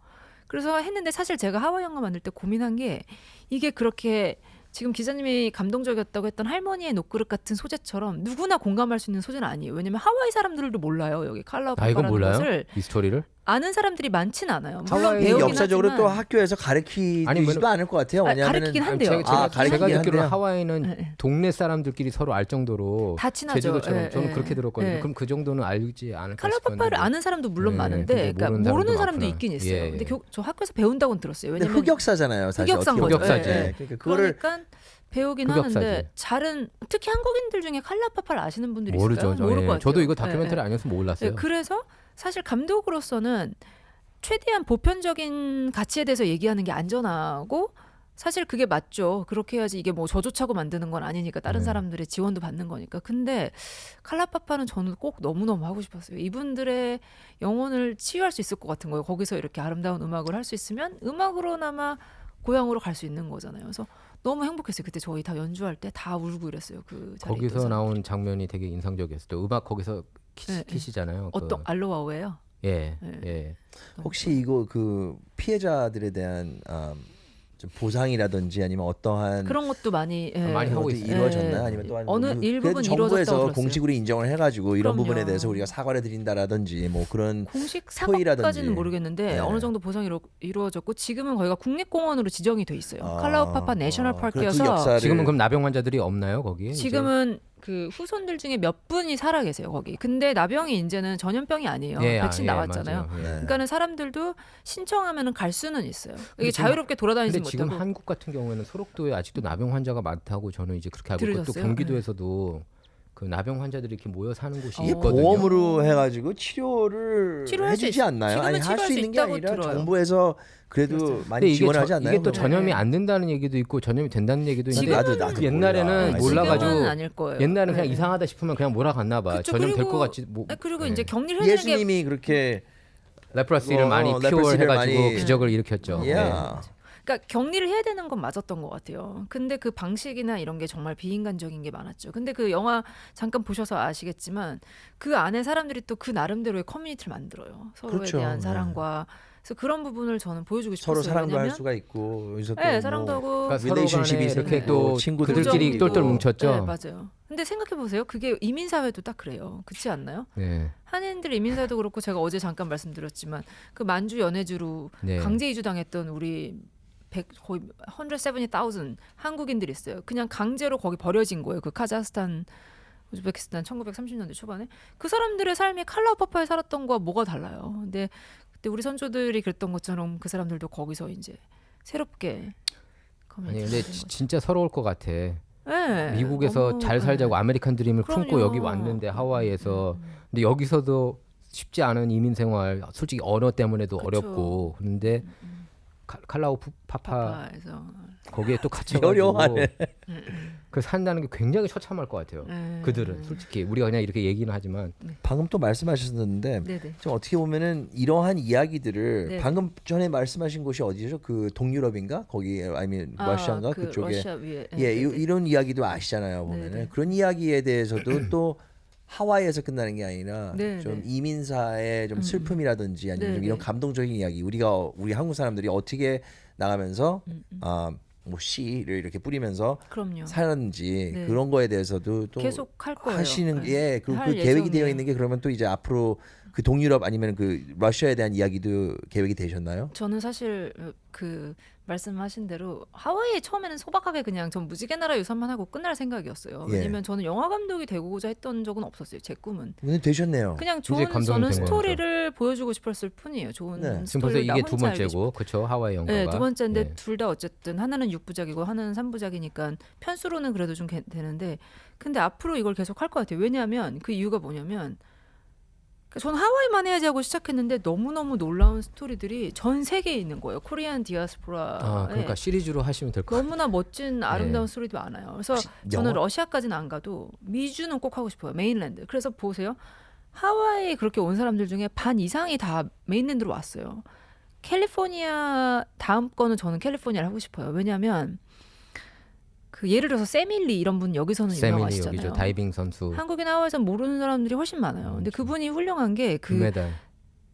[SPEAKER 3] 그래서 했는데 사실 제가 하와이 연가 만들 때 고민한 게 이게 그렇게 지금 기자님이 감동적이었다고 했던 할머니의 녹그릇 같은 소재처럼 누구나 공감할 수 있는 소재는 아니에요. 왜냐면 하와이 사람들도 몰라요. 여기
[SPEAKER 1] 아 이건
[SPEAKER 3] 칼라우파파라는
[SPEAKER 1] 몰라요?
[SPEAKER 3] 것을
[SPEAKER 1] 이 스토리를?
[SPEAKER 3] 아는 사람들이 많지는 않아요. 물론
[SPEAKER 1] 하와이
[SPEAKER 3] 배우긴
[SPEAKER 2] 역사적으로
[SPEAKER 3] 하지만
[SPEAKER 2] 또 학교에서 가르치지도
[SPEAKER 1] 아니,
[SPEAKER 2] 않을 것 같아요.
[SPEAKER 3] 아니,
[SPEAKER 2] 왜냐하면
[SPEAKER 3] 가르치긴 한대요.
[SPEAKER 1] 제가
[SPEAKER 2] 가르치긴
[SPEAKER 1] 듣기로는
[SPEAKER 2] 한대요.
[SPEAKER 1] 하와이는
[SPEAKER 3] 네.
[SPEAKER 1] 동네 사람들끼리 서로 알 정도로
[SPEAKER 3] 다 친하죠.
[SPEAKER 1] 제주도처럼
[SPEAKER 3] 예,
[SPEAKER 1] 저는
[SPEAKER 3] 예.
[SPEAKER 1] 그렇게 들었거든요.
[SPEAKER 3] 예.
[SPEAKER 1] 그럼 그 정도는 알지 않을까
[SPEAKER 3] 칼라파파를
[SPEAKER 1] 싶었는데.
[SPEAKER 3] 아는 사람도 물론
[SPEAKER 1] 네,
[SPEAKER 3] 많은데,
[SPEAKER 1] 근데
[SPEAKER 3] 그러니까
[SPEAKER 1] 모르는
[SPEAKER 3] 모르는
[SPEAKER 1] 사람도
[SPEAKER 3] 사람도
[SPEAKER 1] 많구나.
[SPEAKER 3] 있긴 있어요.
[SPEAKER 1] 예,
[SPEAKER 3] 근데
[SPEAKER 1] 예.
[SPEAKER 3] 저 학교에서 배운다고는 들었어요.
[SPEAKER 2] 근데
[SPEAKER 3] 왜냐면
[SPEAKER 2] 흑역사잖아요. 사실
[SPEAKER 3] 흑역사인
[SPEAKER 2] 어떻게
[SPEAKER 3] 거죠.
[SPEAKER 2] 보면.
[SPEAKER 1] 흑역사지.
[SPEAKER 2] 예, 그러니까 그거를
[SPEAKER 3] 그러니까 배우긴
[SPEAKER 1] 흑역사지.
[SPEAKER 3] 하는데 잘은 특히 한국인들 중에 칼라파파를 아시는 분들이
[SPEAKER 1] 모르죠.
[SPEAKER 3] 있을까요? 모를 것 같아요.
[SPEAKER 1] 저도 이거 다큐멘터리
[SPEAKER 3] 예, 예.
[SPEAKER 1] 아니었으면 몰랐어요.
[SPEAKER 3] 네, 그래서 사실 감독으로서는 최대한 보편적인 가치에 대해서 얘기하는 게 안전하고 사실 그게 맞죠. 그렇게 해야지 이게 뭐 저조차고 만드는 건 아니니까 다른
[SPEAKER 1] 네.
[SPEAKER 3] 사람들의 지원도 받는 거니까. 근데 칼라파파는 저는 꼭 너무너무 하고 싶었어요. 이분들의 영혼을 치유할 수 있을 것 같은 거예요. 거기서 이렇게 아름다운 음악을 할 수 있으면 음악으로나마 고향으로 갈 수 있는 거잖아요. 그래서 너무 행복했어요. 그때 저희 다 연주할 때 다 울고 이랬어요. 그 자리에
[SPEAKER 1] 거기서
[SPEAKER 3] 있던
[SPEAKER 1] 나온 장면이 되게 인상적이었어요. 음악 거기서
[SPEAKER 3] 네, 네.
[SPEAKER 1] 키시잖아요.
[SPEAKER 3] 어떤 알로와우예요?
[SPEAKER 1] 예,
[SPEAKER 3] 네.
[SPEAKER 1] 예.
[SPEAKER 2] 혹시 이거 그 피해자들에 대한 좀 보상이라든지 아니면 어떠한
[SPEAKER 3] 그런 것도 많이
[SPEAKER 1] 많이 하고
[SPEAKER 2] 것들이
[SPEAKER 1] 있어요.
[SPEAKER 2] 이루어졌나요?
[SPEAKER 3] 예.
[SPEAKER 2] 아니면 또
[SPEAKER 3] 어느
[SPEAKER 2] 그래도
[SPEAKER 3] 일부분
[SPEAKER 2] 정부에서
[SPEAKER 3] 이루어졌다고 들었어요.
[SPEAKER 2] 공식으로 인정을 해가지고 이런
[SPEAKER 3] 그럼요.
[SPEAKER 2] 부분에 대해서 우리가 사과를 드린다라든지 뭐 그런
[SPEAKER 3] 공식
[SPEAKER 2] 토의라든지.
[SPEAKER 3] 사과까지는 모르겠는데
[SPEAKER 2] 네.
[SPEAKER 3] 어느 정도 보상이 이루어졌고 지금은 거기가 국립공원으로 지정이 돼 있어요. 칼라우파파 내셔널
[SPEAKER 2] 그
[SPEAKER 3] 파크여서
[SPEAKER 2] 역사를
[SPEAKER 1] 지금은 그럼 나병 환자들이 없나요 거기에? 이제?
[SPEAKER 3] 지금은 그 후손들 중에 몇 분이 살아 계세요 거기. 근데 나병이 이제는 전염병이 아니에요.
[SPEAKER 1] 예,
[SPEAKER 3] 백신
[SPEAKER 1] 예,
[SPEAKER 3] 나왔잖아요.
[SPEAKER 1] 맞아요. 예.
[SPEAKER 2] 네.
[SPEAKER 3] 그러니까는 사람들도 신청하면은 갈 수는 있어요. 이게
[SPEAKER 1] 근데 지금
[SPEAKER 3] 자유롭게 돌아다니지
[SPEAKER 1] 근데 지금
[SPEAKER 3] 못하고.
[SPEAKER 1] 한국 같은 경우에는 소록도에 아직도 나병 환자가 많다고 저는 이제 그렇게 알고 있고 또
[SPEAKER 3] 들으셨어요?
[SPEAKER 1] 경기도에서도 그 나병 환자들이 이렇게 모여 사는 곳이
[SPEAKER 2] 이게
[SPEAKER 1] 있거든요.
[SPEAKER 2] 보험으로 해가지고 치료를
[SPEAKER 3] 치료할 수
[SPEAKER 2] 해주지
[SPEAKER 3] 있-
[SPEAKER 2] 않나요?
[SPEAKER 3] 지금은
[SPEAKER 2] 아니 할
[SPEAKER 3] 치료할
[SPEAKER 2] 수
[SPEAKER 3] 수
[SPEAKER 2] 있는 게
[SPEAKER 3] 있다고
[SPEAKER 2] 아니라
[SPEAKER 3] 들어요.
[SPEAKER 2] 정부에서 그래도
[SPEAKER 1] 근데
[SPEAKER 2] 많이
[SPEAKER 1] 이게,
[SPEAKER 2] 지원하지 않나요?
[SPEAKER 1] 이게 또
[SPEAKER 2] 그러면?
[SPEAKER 1] 전염이
[SPEAKER 3] 네.
[SPEAKER 1] 안 된다는 얘기도 있고 전염이 된다는 얘기도 있는데
[SPEAKER 2] 나도
[SPEAKER 1] 옛날에는
[SPEAKER 2] 몰라.
[SPEAKER 1] 몰라가지고
[SPEAKER 3] 지금은 아닐 거예요.
[SPEAKER 1] 옛날에는 그냥
[SPEAKER 3] 네.
[SPEAKER 1] 이상하다 싶으면 그냥 몰아갔나 봐.
[SPEAKER 3] 그쵸,
[SPEAKER 1] 전염 될
[SPEAKER 3] 그리고-
[SPEAKER 1] 것 같지. 뭐,
[SPEAKER 3] 그리고
[SPEAKER 1] 네.
[SPEAKER 3] 이제 격리를 해주는 게
[SPEAKER 2] 예수님이 그렇게
[SPEAKER 1] 레프러시를 많이
[SPEAKER 2] 레프러시를
[SPEAKER 1] 퓨어해가지고
[SPEAKER 2] 많이-
[SPEAKER 1] 기적을 일으켰죠. 네.
[SPEAKER 2] 야.
[SPEAKER 3] 그러니까 격리를 해야 되는 건 맞았던 것 같아요. 근데 그 방식이나 이런 게 정말 비인간적인 게 많았죠. 근데 그 영화 잠깐 보셔서 아시겠지만 그 안에 사람들이 또 그 나름대로의 커뮤니티를 만들어요. 서로에
[SPEAKER 2] 그렇죠.
[SPEAKER 3] 대한
[SPEAKER 2] 네.
[SPEAKER 3] 사랑과 그래서 그런 부분을 저는 보여주고 싶었어요.
[SPEAKER 2] 서로 사랑도 할
[SPEAKER 3] 왜냐면
[SPEAKER 2] 수가 있고 여기서 또
[SPEAKER 3] 네, 사랑도
[SPEAKER 2] 뭐
[SPEAKER 3] 하고
[SPEAKER 1] 그러니까 서로 간에
[SPEAKER 2] 릴레이션십이
[SPEAKER 1] 이렇게
[SPEAKER 2] 생기고
[SPEAKER 1] 또
[SPEAKER 2] 친구들끼리
[SPEAKER 1] 그들끼리
[SPEAKER 3] 우정도
[SPEAKER 1] 똘똘 뭉쳤죠.
[SPEAKER 3] 네, 맞아요. 근데 생각해 보세요. 그게 이민 사회도 딱 그래요. 그렇지 않나요?
[SPEAKER 1] 네.
[SPEAKER 3] 한인들 이민 사회도 그렇고 제가 어제 잠깐 말씀드렸지만 그 만주 연해주로
[SPEAKER 1] 네.
[SPEAKER 3] 강제 이주당했던 우리 거의 170,000 한국인들이 있어요. 그냥 강제로 거기 버려진 거예요. 그 카자흐스탄, 우즈베키스탄 1930년대 초반에 그 사람들의 삶이 칼라우파파에 살았던 거와 뭐가 달라요. 근데 그때 우리 선조들이 그랬던 것처럼 그 사람들도 거기서 이제 새롭게
[SPEAKER 1] 아니 근데 진짜 서러울 것 같아.
[SPEAKER 3] 네,
[SPEAKER 1] 미국에서
[SPEAKER 3] 너무,
[SPEAKER 1] 잘 살자고 아메리칸 드림을 품고
[SPEAKER 3] 그럼요.
[SPEAKER 1] 여기 왔는데 하와이에서 근데 여기서도 쉽지 않은 이민 생활 솔직히 언어 때문에도
[SPEAKER 3] 그쵸.
[SPEAKER 1] 어렵고 그런데 칼라우 파파
[SPEAKER 3] 파파에서
[SPEAKER 1] 거기에 또
[SPEAKER 2] 어려워하네.
[SPEAKER 1] 갇혀가지고 그 산다는 게 굉장히 처참할 것 같아요. 그들은 솔직히 우리가 그냥 이렇게 얘기는 하지만
[SPEAKER 2] 방금 또 말씀하셨는데
[SPEAKER 3] 네네.
[SPEAKER 2] 좀 어떻게 보면은 이러한 이야기들을
[SPEAKER 3] 네.
[SPEAKER 2] 방금 전에 말씀하신 곳이 어디죠? 그 동유럽인가? 거기 아니면 러시아인가?
[SPEAKER 3] 그
[SPEAKER 2] 그쪽에
[SPEAKER 3] 러시아 위에
[SPEAKER 2] 예,
[SPEAKER 3] 네네.
[SPEAKER 2] 이런 이야기도 아시잖아요. 보면은
[SPEAKER 3] 네네.
[SPEAKER 2] 그런 이야기에 대해서도 또 하와이에서 끝나는 게 아니라
[SPEAKER 3] 네네.
[SPEAKER 2] 좀 이민사의 좀 슬픔이라든지 아니면 좀
[SPEAKER 3] 네네.
[SPEAKER 2] 이런 감동적인 이야기 우리 한국 사람들이 어떻게 나가면서 뭐 씨를 이렇게 뿌리면서
[SPEAKER 3] 그럼요.
[SPEAKER 2] 살았는지
[SPEAKER 3] 네.
[SPEAKER 2] 그런 거에 대해서도 또
[SPEAKER 3] 계속 할 거예요.
[SPEAKER 2] 하시는
[SPEAKER 3] 네.
[SPEAKER 2] 게 그리고
[SPEAKER 3] 할
[SPEAKER 2] 그 계획이 되어
[SPEAKER 3] 예정이에요.
[SPEAKER 2] 있는 게 그러면 또 이제 앞으로 그 동유럽 아니면 그 러시아에 대한 이야기도 계획이 되셨나요?
[SPEAKER 3] 저는 사실 그 말씀하신 대로 하와이에 처음에는 소박하게 그냥 전 무지개 나라 유산만 하고 끝날 생각이었어요.
[SPEAKER 2] 예.
[SPEAKER 3] 왜냐면 저는 영화 감독이 되고자 했던 적은 없었어요. 제 꿈은
[SPEAKER 2] 오늘 되셨네요.
[SPEAKER 3] 그냥
[SPEAKER 1] 이제
[SPEAKER 3] 좋은
[SPEAKER 1] 감독이
[SPEAKER 3] 저는
[SPEAKER 1] 된 거죠.
[SPEAKER 3] 스토리를 보여주고 싶었을 뿐이에요. 좋은
[SPEAKER 2] 네.
[SPEAKER 1] 지금 벌써
[SPEAKER 3] 스토리를 나
[SPEAKER 1] 이게 두
[SPEAKER 3] 혼자 알기
[SPEAKER 1] 번째고 그렇죠 하와이 영화가.
[SPEAKER 3] 네, 두 번째인데
[SPEAKER 1] 네.
[SPEAKER 3] 둘 다 어쨌든 하나는 6부작이고 하나는 3부작이니까 편수로는 그래도 좀 되는데 근데 앞으로 이걸 계속 할 것 같아요. 왜냐하면 그 이유가 뭐냐면 저는 하와이만 해야지 하고 시작했는데 너무너무 놀라운 스토리들이 전 세계에 있는 거예요. 코리안 디아스포라에
[SPEAKER 1] 아 그러니까 시리즈로 하시면 될 것 같아요.
[SPEAKER 3] 너무나 멋진 아름다운
[SPEAKER 1] 네.
[SPEAKER 3] 스토리도 많아요. 그래서
[SPEAKER 2] 혹시
[SPEAKER 3] 저는
[SPEAKER 2] 영화-
[SPEAKER 3] 러시아까지는 안 가도 미주는 꼭 하고 싶어요. 메인랜드. 그래서 보세요. 하와이에 그렇게 온 사람들 중에 반 이상이 다 메인랜드로 왔어요. 캘리포니아 다음 거는 저는 캘리포니아를 하고 싶어요. 왜냐하면 그 예를 들어서 세밀리 이런 분 여기서는
[SPEAKER 1] 세밀리
[SPEAKER 3] 유명하시잖아요.
[SPEAKER 1] 여기죠 다이빙 선수
[SPEAKER 3] 한국이나 하와이에서 모르는 사람들이 훨씬 많아요. 근데 그분이 훌륭한 게 그
[SPEAKER 1] 금메달.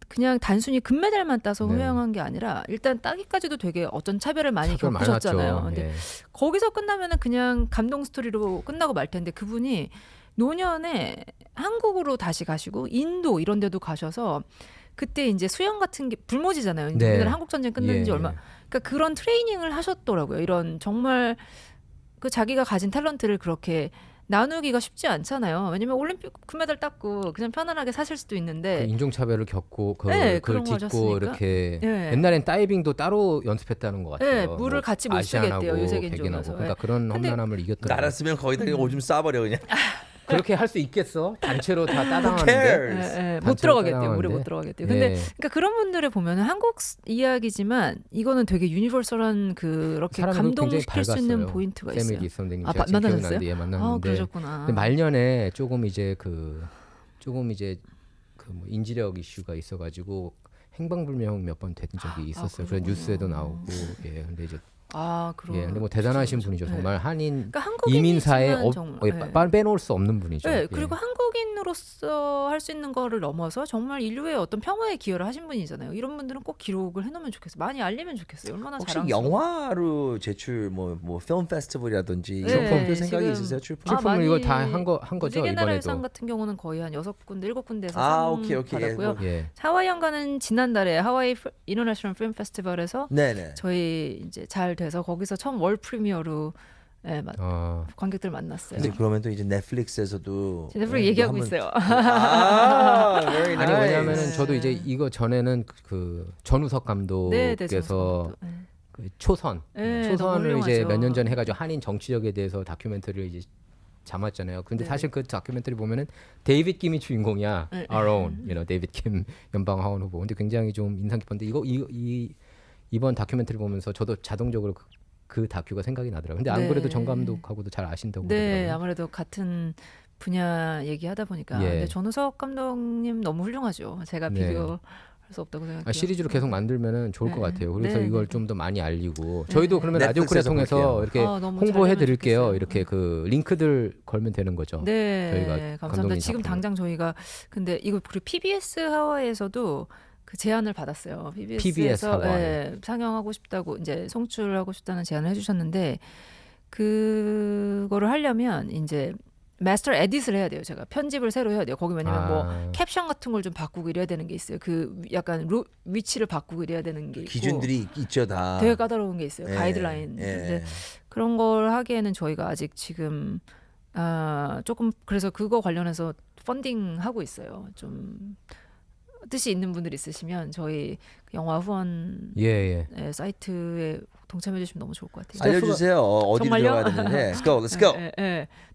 [SPEAKER 3] 그냥 단순히 금메달만 따서
[SPEAKER 1] 네.
[SPEAKER 3] 훌륭한 게 아니라 일단 따기까지도 되게 어떤 차별을 많이
[SPEAKER 1] 차별
[SPEAKER 3] 겪으셨잖아요.
[SPEAKER 1] 많았죠.
[SPEAKER 3] 근데
[SPEAKER 1] 예.
[SPEAKER 3] 거기서 끝나면은 그냥 감동 스토리로 끝나고 말 텐데 그분이 노년에 한국으로 다시 가시고 인도 이런 데도 가셔서 그때 이제 수영 같은 게 불모지잖아요.
[SPEAKER 1] 네.
[SPEAKER 3] 우리나라 한국 전쟁 끝난 지
[SPEAKER 1] 예,
[SPEAKER 3] 얼마.
[SPEAKER 1] 예.
[SPEAKER 3] 그러니까 그런 트레이닝을 하셨더라고요. 이런 정말 그 자기가 가진 탤런트를 그렇게 나누기가 쉽지 않잖아요. 왜냐면 올림픽 금메달 땄고 그냥 편안하게 사실 수도
[SPEAKER 1] 그
[SPEAKER 3] 있는데
[SPEAKER 1] 인종차별을 겪고
[SPEAKER 3] 네,
[SPEAKER 1] 그걸
[SPEAKER 3] 그런 거
[SPEAKER 1] 딛고
[SPEAKER 3] 하셨으니까.
[SPEAKER 1] 이렇게
[SPEAKER 3] 네.
[SPEAKER 1] 옛날엔 다이빙도 따로 연습했다는 것 같아요.
[SPEAKER 3] 네, 물을 같이 못
[SPEAKER 1] 아시안하고
[SPEAKER 3] 쓰겠대요, 유색인종이라서.
[SPEAKER 1] 백인하고. 그러니까
[SPEAKER 3] 네.
[SPEAKER 1] 그런
[SPEAKER 3] 근데
[SPEAKER 1] 험난함을 이겼더라고요.
[SPEAKER 2] 나랐으면 거기다 오줌 싸버려 그냥.
[SPEAKER 1] 그렇게 할 수 있겠어? 단체로 다
[SPEAKER 2] Who
[SPEAKER 1] 따당하는데.
[SPEAKER 2] cares?
[SPEAKER 3] 예, 예, 못
[SPEAKER 1] 단체로
[SPEAKER 3] 들어가겠대요. 물에
[SPEAKER 1] 따라가는데.
[SPEAKER 3] 못 들어가겠대요. 근데
[SPEAKER 1] 예.
[SPEAKER 3] 그러니까 그런 분들을 보면은 한국 이야기지만 이거는 되게 유니버설한 그렇게
[SPEAKER 1] 사람이
[SPEAKER 3] 감동시킬 수 있는
[SPEAKER 1] 밝았어요.
[SPEAKER 3] 포인트가 있어요.
[SPEAKER 1] 세밀기 선생님
[SPEAKER 3] 아,
[SPEAKER 1] 제가 지금
[SPEAKER 3] 만나셨어요?
[SPEAKER 1] 기억나는데 예,
[SPEAKER 3] 아,
[SPEAKER 1] 만났는데
[SPEAKER 3] 그러셨구나.
[SPEAKER 1] 근데 말년에 조금 이제 뭐 인지력 이슈가 있어가지고 행방불명 몇 번 된 적이 있었어요. 그래서
[SPEAKER 3] 그렇구나.
[SPEAKER 1] 뉴스에도 나오고 예 근데 이제
[SPEAKER 3] 아, 그럼.
[SPEAKER 1] 예 근데 뭐 대단하신 분이죠.
[SPEAKER 3] 네.
[SPEAKER 1] 정말 한인
[SPEAKER 3] 그러니까 한국인이지만
[SPEAKER 1] 이민사에
[SPEAKER 3] 정말,
[SPEAKER 1] 빼놓을 수 없는 분이죠.
[SPEAKER 3] 네,
[SPEAKER 1] 예.
[SPEAKER 3] 그리고 한국인으로서 할 수 있는 거를 넘어서 정말 인류의 어떤 평화에 기여를 하신 분이잖아요. 이런 분들은 꼭 기록을 해놓으면 좋겠어요. 많이 알리면 좋겠어요. 얼마나
[SPEAKER 2] 혹시
[SPEAKER 3] 자랑스러워.
[SPEAKER 2] 영화로 제출 뭐 필름 페스티벌이라든지
[SPEAKER 3] 네,
[SPEAKER 2] 이런 표 생각이
[SPEAKER 3] 지금-
[SPEAKER 2] 있으세요? 출품?
[SPEAKER 3] 아,
[SPEAKER 1] 출품을
[SPEAKER 3] 많이
[SPEAKER 1] 이거 다 한 거죠
[SPEAKER 3] 무지개 나라의 상
[SPEAKER 1] 이번에도.
[SPEAKER 3] 같은 경우는 거의 한 6군데, 7군데에서
[SPEAKER 2] 아,
[SPEAKER 3] 상
[SPEAKER 2] 오케이.
[SPEAKER 3] 받았고요.
[SPEAKER 1] 예.
[SPEAKER 3] 하와이 연가는 지난달에 하와이 인터내셔널 필름 페스티벌에서
[SPEAKER 2] 네네.
[SPEAKER 3] 저희 이제 잘 돼서 거기서 처음 월 프리미어로 예, 관객들 만났어요.
[SPEAKER 2] 근데 그러면 또 이제 넷플릭스에서도
[SPEAKER 3] 넷플릭스 얘기하고 있어요.
[SPEAKER 2] 아, very
[SPEAKER 1] 아니
[SPEAKER 2] nice.
[SPEAKER 1] 왜냐면은 저도 이제 이거 전에는 그 전우석
[SPEAKER 3] 네, 네,
[SPEAKER 1] 감독께서
[SPEAKER 3] 네.
[SPEAKER 1] 그 초선을
[SPEAKER 3] 네, 너무
[SPEAKER 1] 이제
[SPEAKER 3] 훌륭하죠.
[SPEAKER 1] 몇 년 전에 해가지고 한인 정치력에 대해서 다큐멘터리를 이제 담았잖아요. 근데
[SPEAKER 3] 네.
[SPEAKER 1] 사실 그 다큐멘터리 보면은 데이빗 김이 주인공이야.
[SPEAKER 3] 네.
[SPEAKER 1] Our own, 데이빗 김 연방 하원 후보. 근데 굉장히 좀 인상 깊었는데 이번 다큐멘터리 보면서 저도 자동적으로 그 다큐가 생각이 나더라고요. 근데 안
[SPEAKER 3] 네.
[SPEAKER 1] 그래도 정 감독하고도 잘 아신다고
[SPEAKER 3] 네,
[SPEAKER 1] 그러더라고요.
[SPEAKER 3] 아무래도 같은 분야 얘기하다 보니까.
[SPEAKER 1] 예.
[SPEAKER 3] 근데 전우석 감독님 너무 훌륭하죠. 제가
[SPEAKER 1] 네.
[SPEAKER 3] 비교할 수 없다고 생각해요.
[SPEAKER 1] 시리즈로 계속 만들면은 좋을
[SPEAKER 3] 네.
[SPEAKER 1] 것 같아요. 그래서
[SPEAKER 3] 네,
[SPEAKER 1] 이걸
[SPEAKER 3] 네.
[SPEAKER 1] 좀 더 많이 알리고
[SPEAKER 3] 네.
[SPEAKER 1] 저희도 그러면 라디오 코리아
[SPEAKER 2] 넷플릭스에서
[SPEAKER 1] 통해서
[SPEAKER 2] 볼게요.
[SPEAKER 1] 이렇게
[SPEAKER 3] 너무 잘
[SPEAKER 1] 홍보해
[SPEAKER 3] 되면
[SPEAKER 1] 드릴게요.
[SPEAKER 3] 좋겠어요.
[SPEAKER 1] 이렇게 그 링크들 걸면 되는 거죠.
[SPEAKER 3] 네,
[SPEAKER 1] 저희가
[SPEAKER 3] 감사합니다.
[SPEAKER 1] 감독님
[SPEAKER 3] 지금
[SPEAKER 1] 작품을.
[SPEAKER 3] 당장 저희가 근데 이거 그리고 PBS 하와이에서도 그 제안을 받았어요.
[SPEAKER 1] PBS
[SPEAKER 3] PBS에서
[SPEAKER 1] 하와이.
[SPEAKER 3] 상영하고 싶다고 이제 송출하고 싶다는 제안을 해주셨는데 그거를 하려면 이제 마스터 에딧을 해야 돼요. 제가 편집을 새로 해야 돼요. 거기 왜냐면 뭐 캡션 같은 걸 좀 바꾸고 이래야 되는 게 있어요. 그 약간 위치를 바꾸고 이래야 되는 게 있고
[SPEAKER 2] 기준들이 있죠 다.
[SPEAKER 3] 되게 까다로운 게 있어요.
[SPEAKER 2] 예,
[SPEAKER 3] 가이드라인.
[SPEAKER 2] 예.
[SPEAKER 3] 근데 그런 걸 하기에는 저희가 아직 지금 조금 그래서 그거 관련해서 펀딩 하고 있어요. 좀 뜻이 있는 분들 있으시면 저희 영화 후원
[SPEAKER 1] 예.
[SPEAKER 3] 사이트에 동참해 주시면 너무 좋을 것 같아요.
[SPEAKER 2] 알려주세요. 어디로
[SPEAKER 3] 정말요?
[SPEAKER 2] 들어가야 되는지. Let's go. Let's go.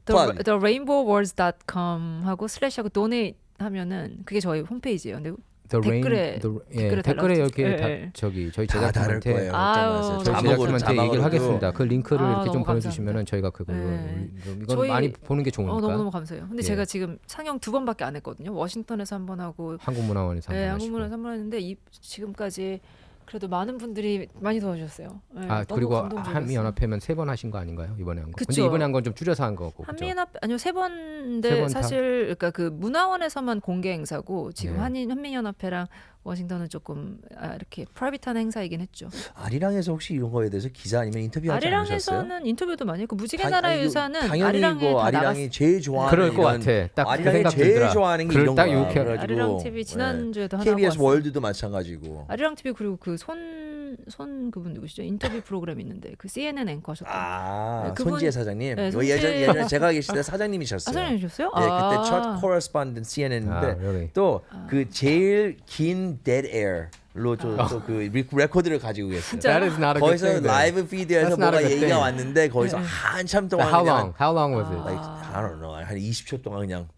[SPEAKER 2] Plug.
[SPEAKER 3] therainbowwars.com 하고 슬래시하고 donate 하면은 그게 저희 홈페이지예요. 근데 댓글에
[SPEAKER 1] 댓글에
[SPEAKER 3] 달라붙어요.
[SPEAKER 1] 이렇게
[SPEAKER 3] 예,
[SPEAKER 1] 다,
[SPEAKER 3] 예.
[SPEAKER 1] 저기 저희
[SPEAKER 2] 다 다를
[SPEAKER 1] 제작팀한테
[SPEAKER 2] 거예요.
[SPEAKER 3] 아유,
[SPEAKER 2] 걱정 마세요.
[SPEAKER 1] 저희
[SPEAKER 3] 자막으로,
[SPEAKER 1] 제작팀한테 얘기를 하겠습니다. 그 링크를 이렇게
[SPEAKER 3] 너무
[SPEAKER 1] 좀 보내주시면은
[SPEAKER 3] 감사합니다.
[SPEAKER 1] 저희가 그거
[SPEAKER 3] 네.
[SPEAKER 1] 이건
[SPEAKER 3] 저희-
[SPEAKER 1] 많이 보는 게 좋으니까.
[SPEAKER 3] 너무너무 감사해요. 근데
[SPEAKER 1] 예.
[SPEAKER 3] 제가 지금 상영 2번밖에 안 했거든요. 워싱턴에서 한 번 하고
[SPEAKER 1] 한국문화원에서
[SPEAKER 3] 네,
[SPEAKER 1] 한번
[SPEAKER 3] 한국문화에서 한 번 했는데 지금까지 그래도 많은 분들이 많이 도와주셨어요. 네, 너무
[SPEAKER 1] 그리고
[SPEAKER 3] 감동적이었어요.
[SPEAKER 1] 한미연합회면 3번 하신 거 아닌가요? 이번에 한 거. 근데
[SPEAKER 3] 그쵸.
[SPEAKER 1] 이번에 한 건 좀 줄여서 한 거고. 그죠?
[SPEAKER 3] 한미연합 아니요 세
[SPEAKER 1] 세
[SPEAKER 3] 번인데
[SPEAKER 1] 번
[SPEAKER 3] 사실 그러니까 그 문화원에서만 공개 행사고 지금
[SPEAKER 1] 네.
[SPEAKER 3] 한미연합회랑 워싱턴은 조금 이렇게 프라이빗한 행사이긴 했죠.
[SPEAKER 2] 아리랑에서 혹시 이런 거에 대해서 기사 아니면 인터뷰하지 않으셨어요?
[SPEAKER 3] 아리랑에서는 인터뷰도 많이 했고 무지개 나라의 의사는
[SPEAKER 2] 당연히
[SPEAKER 3] 아리랑에
[SPEAKER 2] 이거
[SPEAKER 3] 다
[SPEAKER 2] 아리랑이 제일 좋아하는
[SPEAKER 1] 그럴 것
[SPEAKER 2] 이런-
[SPEAKER 1] 같아. 딱 그
[SPEAKER 2] 아리랑이
[SPEAKER 1] 생각
[SPEAKER 2] 제일
[SPEAKER 1] 들더라.
[SPEAKER 2] 좋아하는 게
[SPEAKER 1] 그걸
[SPEAKER 2] 이런
[SPEAKER 1] 딱
[SPEAKER 2] 거야.
[SPEAKER 1] 요렇게
[SPEAKER 2] 그래가지고,
[SPEAKER 3] 아리랑 TV 지난주에도 하나 하고
[SPEAKER 2] KBS
[SPEAKER 3] 왔어요.
[SPEAKER 2] 월드도 마찬가지고.
[SPEAKER 3] 아리랑 TV 그리고 그 손 그분 누구시죠? 인터뷰 프로그램 있는데 그 CNN 앵커 하셨던.
[SPEAKER 2] 아,
[SPEAKER 3] 네, 그분-
[SPEAKER 2] 손지혜 사장님.
[SPEAKER 3] 네,
[SPEAKER 2] 예전에 제가 계실 때 사장님이셨어요.
[SPEAKER 3] 사장님이셨어요?
[SPEAKER 2] 네, 그때 첫 코러스펀던트 CNN인데
[SPEAKER 1] really?
[SPEAKER 2] 또 그 제일 긴 dead air로 또그 레코드를 가지고 계세요.
[SPEAKER 3] 진짜요?
[SPEAKER 1] That is not a good
[SPEAKER 2] 거기서
[SPEAKER 1] thing. then.
[SPEAKER 2] 라이브 피드에서
[SPEAKER 1] That's not
[SPEAKER 2] 뭐가
[SPEAKER 1] a good
[SPEAKER 2] 얘기가
[SPEAKER 1] thing.
[SPEAKER 2] 왔는데 거기서
[SPEAKER 3] 네.
[SPEAKER 2] 한참 동안
[SPEAKER 1] How
[SPEAKER 2] 그냥
[SPEAKER 1] long? How long was it?
[SPEAKER 2] like, I don't know, 한 20초 동안 그냥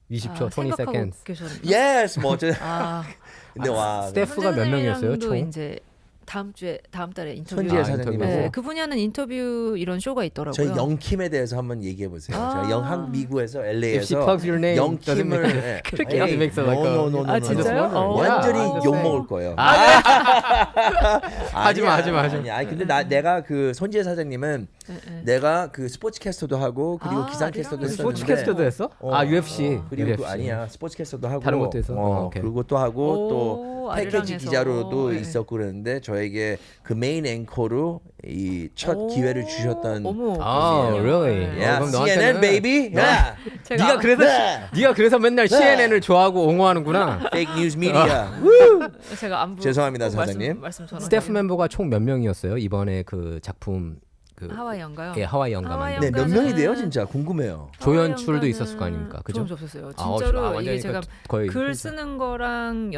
[SPEAKER 1] 20초, 20
[SPEAKER 3] 생각하고
[SPEAKER 1] seconds.
[SPEAKER 3] 계셨는데.
[SPEAKER 2] yes 뭐 어쩌
[SPEAKER 3] 아,
[SPEAKER 2] 근데 와
[SPEAKER 1] 스태프가 몇 명이었어요,
[SPEAKER 3] 선재선생님이랑도
[SPEAKER 1] 총?
[SPEAKER 3] 이제 다음 달에 인터뷰.
[SPEAKER 2] 손지혜
[SPEAKER 1] 아,
[SPEAKER 2] 사장님하고
[SPEAKER 3] 네, 그 분야는 인터뷰 이런 쇼가 있더라고요.
[SPEAKER 2] 저희 영킴에 대해서 한번 얘기해 보세요.
[SPEAKER 3] 아.
[SPEAKER 2] 제가 미국에서
[SPEAKER 1] If she
[SPEAKER 2] LA에서
[SPEAKER 1] plugs your name, doesn't
[SPEAKER 2] 영킴을
[SPEAKER 1] make-
[SPEAKER 2] 예.
[SPEAKER 1] 그렇게
[SPEAKER 2] 에이,
[SPEAKER 1] it makes it like a-
[SPEAKER 2] no,
[SPEAKER 3] 아, 진짜요?
[SPEAKER 1] wondering.
[SPEAKER 2] 완전히
[SPEAKER 1] Yeah,
[SPEAKER 2] 욕
[SPEAKER 1] I'm
[SPEAKER 2] 먹을 거예요.
[SPEAKER 1] 하지 마, 하지 마.
[SPEAKER 2] 아니 근데 내가 그 손지혜 사장님은
[SPEAKER 3] 네.
[SPEAKER 2] 내가 그 스포츠캐스터도 하고 그리고
[SPEAKER 3] 아,
[SPEAKER 2] 기상캐스터도
[SPEAKER 3] 아리랑에서
[SPEAKER 2] 했었는데
[SPEAKER 1] 스포츠캐스터도 했어? UFC.
[SPEAKER 2] 그리고
[SPEAKER 1] UFC.
[SPEAKER 2] 아니야 스포츠캐스터도 하고
[SPEAKER 1] 다른 것도 했어?
[SPEAKER 2] 그리고 또 하고 또 패키지
[SPEAKER 3] 아리랑에서.
[SPEAKER 2] 기자로도
[SPEAKER 3] 네.
[SPEAKER 2] 있었고 그랬는데 저에게 그 메인 앵커로 이 첫 기회를 주셨던
[SPEAKER 3] 어머.
[SPEAKER 1] 아,
[SPEAKER 3] 그렇군요.
[SPEAKER 1] really?
[SPEAKER 3] 네.
[SPEAKER 2] 야,
[SPEAKER 1] 그럼
[SPEAKER 2] CNN
[SPEAKER 1] 너한테는-
[SPEAKER 2] baby. 야,
[SPEAKER 3] 제가
[SPEAKER 1] 네가 그래서 네가 그래서 맨날 CNN을 좋아하고 옹호하는구나.
[SPEAKER 2] fake news media.
[SPEAKER 3] 제가 안부
[SPEAKER 2] 죄송합니다,
[SPEAKER 3] 꼭
[SPEAKER 2] 사장님.
[SPEAKER 3] 말씀 전화.
[SPEAKER 1] 스태프 멤버가 총 몇 명이었어요? 이번에 그 작품 그
[SPEAKER 3] 하와이언가요?
[SPEAKER 1] 예, 하와이 연가
[SPEAKER 3] 하와이
[SPEAKER 1] 만든
[SPEAKER 2] 네, 몇 명이 돼요,
[SPEAKER 3] 연가는-
[SPEAKER 2] 진짜 궁금해요.
[SPEAKER 1] 조연출도
[SPEAKER 3] 하와이
[SPEAKER 1] 있었을 거 아닙니까? 그죠?
[SPEAKER 3] 조연출 없었어요.
[SPEAKER 1] 아,
[SPEAKER 3] 진짜로 이게
[SPEAKER 1] 완전히
[SPEAKER 3] 제가
[SPEAKER 1] 거의
[SPEAKER 3] 글 쓰는 거랑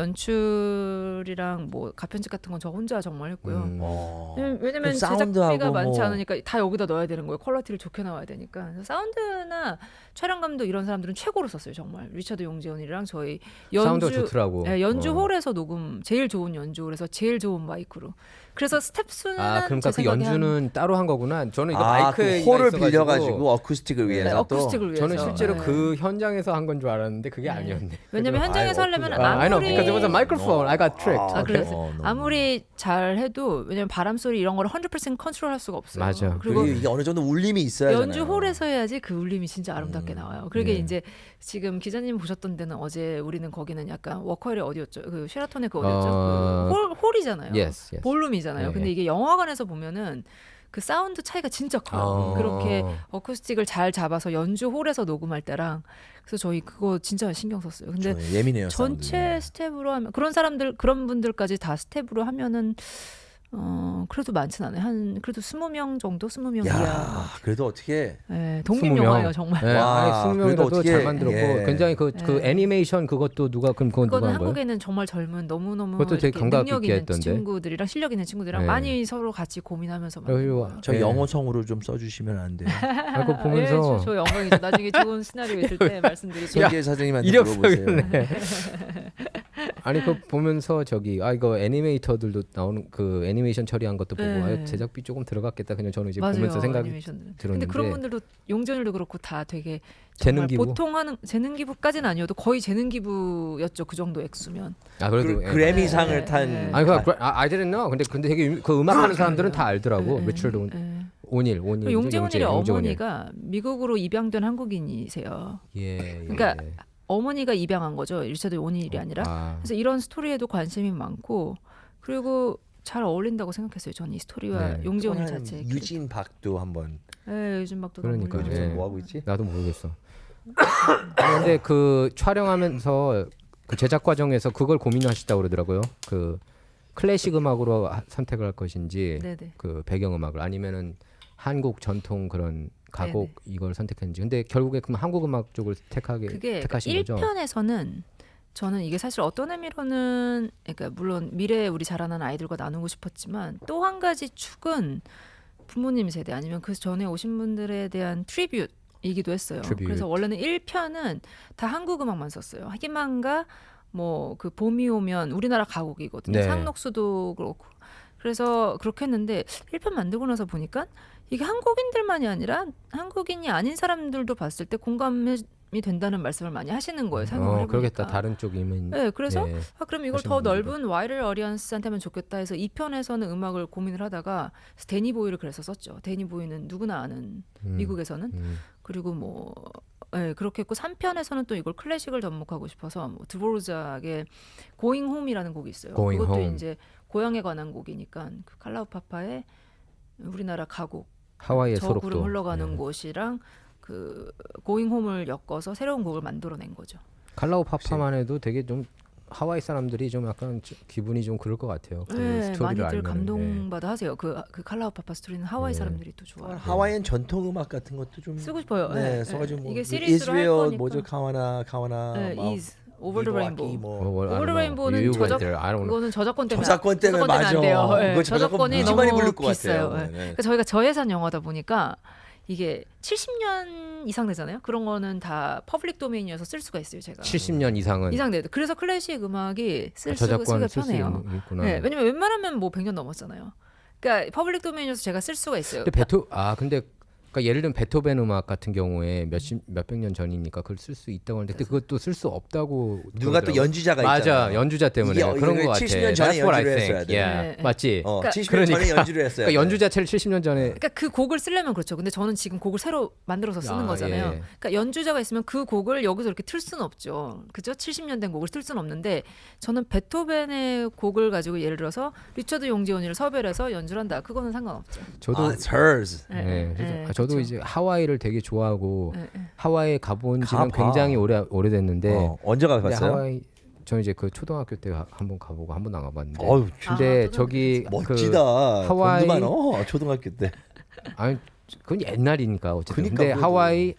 [SPEAKER 3] 연출이랑 뭐 가편집 같은 건 저 혼자 정말 했고요.
[SPEAKER 2] 어.
[SPEAKER 3] 왜냐면
[SPEAKER 2] 그럼 사운드하고
[SPEAKER 3] 제작비가 많지
[SPEAKER 2] 뭐-
[SPEAKER 3] 않으니까 다 여기다 넣어야 되는 거예요. 퀄리티를 좋게 나와야 되니까. 그래서 사운드나 촬영 감독 이런 사람들은 최고로 썼어요. 정말 리처드 용재원이랑 저희
[SPEAKER 1] 사운드가
[SPEAKER 3] 연주
[SPEAKER 1] 좋더라고.
[SPEAKER 3] 네, 연주홀에서 녹음 제일 좋은 연주홀에서 제일 좋은 마이크로. 그래서 스텝 수는
[SPEAKER 1] 아, 그러니까
[SPEAKER 3] 제
[SPEAKER 1] 그
[SPEAKER 3] 생각에
[SPEAKER 1] 연주는 따로 한 거구나. 저는 이거
[SPEAKER 2] 아,
[SPEAKER 1] 마이크에
[SPEAKER 2] 그 홀을 빌려가지고 어쿠스틱을
[SPEAKER 3] 네,
[SPEAKER 2] 위해서 또.
[SPEAKER 3] 어쿠스틱을 위해서.
[SPEAKER 1] 저는 실제로
[SPEAKER 3] 네.
[SPEAKER 1] 그 현장에서 한 건 줄 알았는데 그게
[SPEAKER 3] 네.
[SPEAKER 1] 아니었네.
[SPEAKER 3] 왜냐면
[SPEAKER 2] 그죠?
[SPEAKER 3] 현장에서
[SPEAKER 2] 아유,
[SPEAKER 3] 하려면
[SPEAKER 2] 어쿠스틱.
[SPEAKER 1] I know
[SPEAKER 3] 아무리
[SPEAKER 1] because it was a microphone. I got tricked.
[SPEAKER 3] 아, 그래서
[SPEAKER 2] 너무.
[SPEAKER 3] 아무리 잘 해도 왜냐면 바람 소리 이런 거를 100% 컨트롤할 수가 없어요.
[SPEAKER 1] 맞아.
[SPEAKER 3] 그리고
[SPEAKER 2] 그리고 이게 어느 정도 울림이 있어야
[SPEAKER 3] 연주 홀에서 해야지 그 울림이 진짜 아름답게 나와요. 그러게
[SPEAKER 1] 네.
[SPEAKER 3] 이제 지금 기자님 보셨던 데는 어제 우리는 거기는 약간 워커힐이 어디였죠? 그 쉐라톤의 그 어디였죠? 그 홀이잖아요.
[SPEAKER 1] Yes, yes.
[SPEAKER 3] 볼룸이잖아요.
[SPEAKER 1] 네.
[SPEAKER 3] 근데 이게 영화관에서 보면은 그 사운드 차이가 진짜 커요. 그렇게 어쿠스틱을 잘 잡아서 연주 홀에서 녹음할 때랑 그래서 저희 그거 진짜 신경 썼어요. 근데
[SPEAKER 2] 예민해요.
[SPEAKER 3] 전체
[SPEAKER 2] 사운드에.
[SPEAKER 3] 스텝으로 하면 그런 사람들 그런 분들까지 다 스텝으로 하면은 그래도 많진 않아요. 한 그래도 20명 정도 20명 이하.
[SPEAKER 2] 야, 그래도 어떻게
[SPEAKER 3] 네, 독립
[SPEAKER 1] 20명.
[SPEAKER 3] 영화예요 정말.
[SPEAKER 1] 네,
[SPEAKER 2] 와,
[SPEAKER 1] 아니,
[SPEAKER 2] 그래도
[SPEAKER 1] 20명이라도
[SPEAKER 2] 어떻게-
[SPEAKER 1] 잘 만들었고
[SPEAKER 2] 예.
[SPEAKER 1] 굉장히 그
[SPEAKER 3] 네.
[SPEAKER 1] 애니메이션 그것도 그건 누가
[SPEAKER 3] 그거는
[SPEAKER 1] 한 거예요?
[SPEAKER 3] 한국에는 정말 젊은 너무너무
[SPEAKER 1] 그것도 되게
[SPEAKER 3] 이렇게
[SPEAKER 1] 감각
[SPEAKER 3] 능력
[SPEAKER 1] 있게
[SPEAKER 3] 있는
[SPEAKER 1] 했던데.
[SPEAKER 3] 친구들이랑 실력 있는 친구들이랑
[SPEAKER 1] 네.
[SPEAKER 3] 많이 서로 같이 고민하면서 만든
[SPEAKER 1] 그리고
[SPEAKER 3] 거예요.
[SPEAKER 2] 저
[SPEAKER 1] 예.
[SPEAKER 2] 영어성으로 좀 써주시면 안 돼요?
[SPEAKER 1] 아, 그거
[SPEAKER 3] 예,
[SPEAKER 1] 보면서
[SPEAKER 3] 저 영광이죠. 나중에 좋은 시나리오 있을 때 말씀드릴게요.
[SPEAKER 2] 손재 사장님한테 물어보세요.
[SPEAKER 1] 이력서였네. 아니 그 보면서 저기 이거 애니메이터들도 나오는 그 애니메이션 처리한 것도 보고
[SPEAKER 3] 네.
[SPEAKER 1] 제작비 조금 들어갔겠다 그냥 저는 이제
[SPEAKER 3] 맞아요.
[SPEAKER 1] 보면서 생각이
[SPEAKER 3] 애니메이션들은.
[SPEAKER 1] 들었는데
[SPEAKER 3] 근데 그런 분들도 용전일도 그렇고 다 되게 정말
[SPEAKER 1] 재능 기부?
[SPEAKER 3] 보통 하는 재능 기부까지는 아니어도 거의 재능 기부였죠. 그 정도 액수면.
[SPEAKER 1] 그래도
[SPEAKER 2] 그, 그래미상을
[SPEAKER 3] 네,
[SPEAKER 2] 탄.
[SPEAKER 3] 네.
[SPEAKER 1] 아니 I didn't know. 근데 되게 그 음악 하는 사람들은 다 알더라고.
[SPEAKER 3] 네,
[SPEAKER 1] 리처드
[SPEAKER 3] 네.
[SPEAKER 1] 오닐
[SPEAKER 3] 용재원일의 어머니가 미국으로 입양된 한국인이세요.
[SPEAKER 1] 예.
[SPEAKER 3] 그러니까 어머니가 입양한 거죠. 리처드 오닐이 아니라. 그래서 이런 스토리에도 관심이 많고 그리고 잘 어울린다고 생각했어요. 저는 이 스토리와
[SPEAKER 1] 네.
[SPEAKER 3] 용재원일
[SPEAKER 2] 또 하나는
[SPEAKER 3] 자체.
[SPEAKER 2] 유진 박도 한번.
[SPEAKER 3] 네, 요즘 막도
[SPEAKER 1] 그러니까,
[SPEAKER 3] 너무
[SPEAKER 1] 예.
[SPEAKER 3] 훌륭하죠.
[SPEAKER 2] 뭐 하고 있지?
[SPEAKER 1] 나도 모르겠어. 근데 그 촬영하면서 그 제작 과정에서 그걸 고민하셨다고 그러더라고요. 그 클래식 음악으로 선택을 할 것인지
[SPEAKER 3] 네네.
[SPEAKER 1] 그 배경 음악을 아니면은 한국 전통 그런 가곡
[SPEAKER 3] 네네.
[SPEAKER 1] 이걸 선택했는지. 근데 결국에 그럼 한국 음악 쪽을
[SPEAKER 3] 그게
[SPEAKER 1] 택하신 거죠?
[SPEAKER 3] 1편에서는 저는 이게 사실 어떤 의미로는 그러니까 물론 미래에 우리 자라는 아이들과 나누고 싶었지만 또 한 가지 축은 부모님 세대 아니면 그 전에 오신 분들에 대한 트리뷰트이기도 했어요.
[SPEAKER 1] 트리뷰트.
[SPEAKER 3] 그래서 원래는 1편은 다 한국 음악만 썼어요. 희망가 뭐 그 봄이 오면 우리나라 가곡이거든요.
[SPEAKER 1] 네.
[SPEAKER 3] 상록수도 그렇고. 그래서 그렇게 했는데 1편 만들고 나서 보니까 이게 한국인들만이 아니라 한국인이 아닌 사람들도 봤을 때 공감이 된다는 말씀을 많이 하시는 거예요. 설명을 해보니까.
[SPEAKER 1] 그러겠다. 다른 쪽 이면.
[SPEAKER 3] 네, 그래서
[SPEAKER 1] 예.
[SPEAKER 3] 그럼 이걸
[SPEAKER 1] 하시는
[SPEAKER 3] 더
[SPEAKER 1] 분들도.
[SPEAKER 3] 넓은 와이드 어리언스한테 하면 좋겠다 해서 2편에서는 음악을 고민을 하다가 데니 보이를 그래서 썼죠. 데니 보이는 누구나 아는 미국에서는. 그리고 뭐 네, 그렇게 했고 3편에서는 또 이걸 클래식을 접목하고 싶어서 뭐 드보르작의 Going Home이라는 곡이 있어요.
[SPEAKER 1] Going
[SPEAKER 3] 그것도
[SPEAKER 1] Home.
[SPEAKER 3] 이제 고향에 관한 곡이니까 그 칼라우 파파의 우리나라 가곡
[SPEAKER 1] 하와이의
[SPEAKER 3] 저 구름
[SPEAKER 1] 소록도.
[SPEAKER 3] 흘러가는
[SPEAKER 1] 예.
[SPEAKER 3] 곳이랑 그 고잉 홈을 엮어서 새로운 곡을 만들어낸 거죠.
[SPEAKER 1] 칼라우 파파만 해도 되게 좀 하와이 사람들이 좀 약간 기분이 좀 그럴 것 같아요. 그
[SPEAKER 3] 네,
[SPEAKER 1] 스토리를
[SPEAKER 3] 많이들
[SPEAKER 1] 알면.
[SPEAKER 3] 감동받아 하세요. 그 칼라우 파파 스토리는 하와이
[SPEAKER 1] 네.
[SPEAKER 3] 사람들이 또 좋아해요.
[SPEAKER 2] 하와이안 전통 음악 같은 것도 좀
[SPEAKER 3] 쓰고 싶어요.
[SPEAKER 2] 네,
[SPEAKER 3] 네,
[SPEAKER 2] 써가지고 뭐
[SPEAKER 3] 이게 시리즈로 할
[SPEAKER 2] 이스라엘
[SPEAKER 3] 거니까.
[SPEAKER 2] 뭐죠 카와나
[SPEAKER 3] 네,
[SPEAKER 2] 막
[SPEAKER 3] is over the rainbow.
[SPEAKER 2] 뭐
[SPEAKER 3] 오버 더 레인보우는 그거는 저작권 때문에
[SPEAKER 2] 저작권 때문에 맞아.
[SPEAKER 3] 안 돼요. 네,
[SPEAKER 2] 그거 저작권
[SPEAKER 3] 저작권이
[SPEAKER 2] 무지
[SPEAKER 3] 너무
[SPEAKER 2] 많이 부를 것
[SPEAKER 3] 비싸요.
[SPEAKER 2] 같아요.
[SPEAKER 3] 네.
[SPEAKER 2] 네.
[SPEAKER 3] 그러니까 저희가 저예산 영화다 보니까 이게 70년 이상 되잖아요. 그런 거는 다 퍼블릭 도메인이어서 쓸 수가 있어요. 제가
[SPEAKER 1] 70년 이상은
[SPEAKER 3] 이상 돼도 그래서 클래식 음악이 쓰기가
[SPEAKER 1] 저작권 쓸 수
[SPEAKER 3] 편해요.
[SPEAKER 1] 있구나.
[SPEAKER 3] 네, 왜냐면 웬만하면 뭐 100년 넘었잖아요. 그러니까 퍼블릭 도메인이어서 제가 쓸 수가 있어요.
[SPEAKER 1] 근데 그러니까 예를 들면 베토벤 음악 같은 경우에 몇백 년 전이니까 그걸 쓸 수 있다고 하는데 그것도 쓸 수 없다고
[SPEAKER 2] 누가 또
[SPEAKER 1] 그러더라고요.
[SPEAKER 2] 연주자가
[SPEAKER 1] 맞아
[SPEAKER 2] 있잖아.
[SPEAKER 1] 연주자 때문에
[SPEAKER 2] 이게
[SPEAKER 1] 그런 거 같아.
[SPEAKER 2] 70년 전에
[SPEAKER 1] That's what I
[SPEAKER 2] 연주를
[SPEAKER 1] think.
[SPEAKER 2] 했어야 돼.
[SPEAKER 1] Yeah.
[SPEAKER 3] 네.
[SPEAKER 1] 맞지?
[SPEAKER 2] 70년 전에 연주를 했어야
[SPEAKER 1] 그러니까
[SPEAKER 2] 돼.
[SPEAKER 1] 연주 자체를 70년 전에
[SPEAKER 3] 그러니까 그 곡을 쓰려면 그렇죠. 근데 저는 지금 곡을 새로 만들어서 쓰는
[SPEAKER 1] 아,
[SPEAKER 3] 거잖아요.
[SPEAKER 1] 예.
[SPEAKER 3] 그러니까 연주자가 있으면 그 곡을 여기서 이렇게 틀 수는 없죠. 그죠? 70년 된 곡을 틀 수는 없는데 저는 베토벤의 곡을 가지고 예를 들어서 리처드 용지원이를 섭외를 해서 연주를 한다. 그거는 상관없죠.
[SPEAKER 1] 저도
[SPEAKER 2] It's hers.
[SPEAKER 1] 네, 그래서
[SPEAKER 3] 예,
[SPEAKER 1] 저도
[SPEAKER 3] 그쵸.
[SPEAKER 1] 이제 하와이를 되게 좋아하고
[SPEAKER 3] 예, 예.
[SPEAKER 1] 하와이에 가본 지는
[SPEAKER 2] 가봐.
[SPEAKER 1] 굉장히 오래됐는데
[SPEAKER 2] 언제
[SPEAKER 1] 근데
[SPEAKER 2] 가봤어요?
[SPEAKER 1] 하와이 저는 이제 그 초등학교 때 한번 가보고 한 번 안 가봤는데
[SPEAKER 2] 어휴,
[SPEAKER 1] 근데
[SPEAKER 3] 아,
[SPEAKER 1] 저기
[SPEAKER 2] 멋지다.
[SPEAKER 1] 하와이-
[SPEAKER 2] 돈도 많어. 초등학교 때.
[SPEAKER 1] 아니 그건 옛날이니까 어쨌든
[SPEAKER 2] 그러니까
[SPEAKER 1] 근데
[SPEAKER 2] 그래도.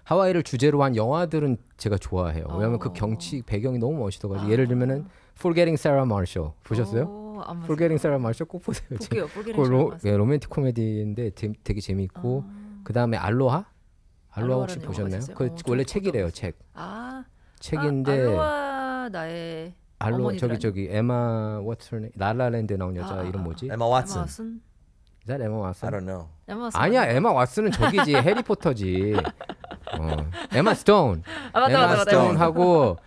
[SPEAKER 1] 하와이를 주제로 한 영화들은 제가 좋아해요. 왜냐면 그
[SPEAKER 3] 어.
[SPEAKER 1] 경치 배경이 너무 멋있어가지고 예를 들면은 Forgetting Sarah Marshall 보셨어요?
[SPEAKER 3] 안 봤어요.
[SPEAKER 1] Forgetting Sarah Marshall 꼭 보세요.
[SPEAKER 3] 볼게요.
[SPEAKER 1] 그
[SPEAKER 3] 볼게요.
[SPEAKER 1] 로맨틱 코미디인데 되게 재밌고 그 다음에 알로하 혹시
[SPEAKER 3] 알로하라는
[SPEAKER 1] 보셨나요?
[SPEAKER 3] 영화가
[SPEAKER 1] 그
[SPEAKER 3] 있었어요?
[SPEAKER 1] 원래
[SPEAKER 3] 저
[SPEAKER 1] 책이래요.
[SPEAKER 3] 못
[SPEAKER 1] 책 책인데
[SPEAKER 3] 알로하 나의
[SPEAKER 1] 알로
[SPEAKER 3] 어머니들
[SPEAKER 1] 저기 에마 What's her name? 라라랜드 나온 여자 이름 뭐지?
[SPEAKER 2] 에마
[SPEAKER 3] 에마
[SPEAKER 2] 왓슨.
[SPEAKER 3] 왓슨?
[SPEAKER 1] Is that Emma
[SPEAKER 2] I
[SPEAKER 1] Watson?
[SPEAKER 2] don't know.
[SPEAKER 3] 에마 왓슨
[SPEAKER 1] 아니야
[SPEAKER 3] 맞나요?
[SPEAKER 1] 에마 왓슨은 저기지 해리포터지. 에마 스톤.
[SPEAKER 3] 아 맞다
[SPEAKER 1] 에마
[SPEAKER 3] 맞다 맞다.
[SPEAKER 1] 스톤하고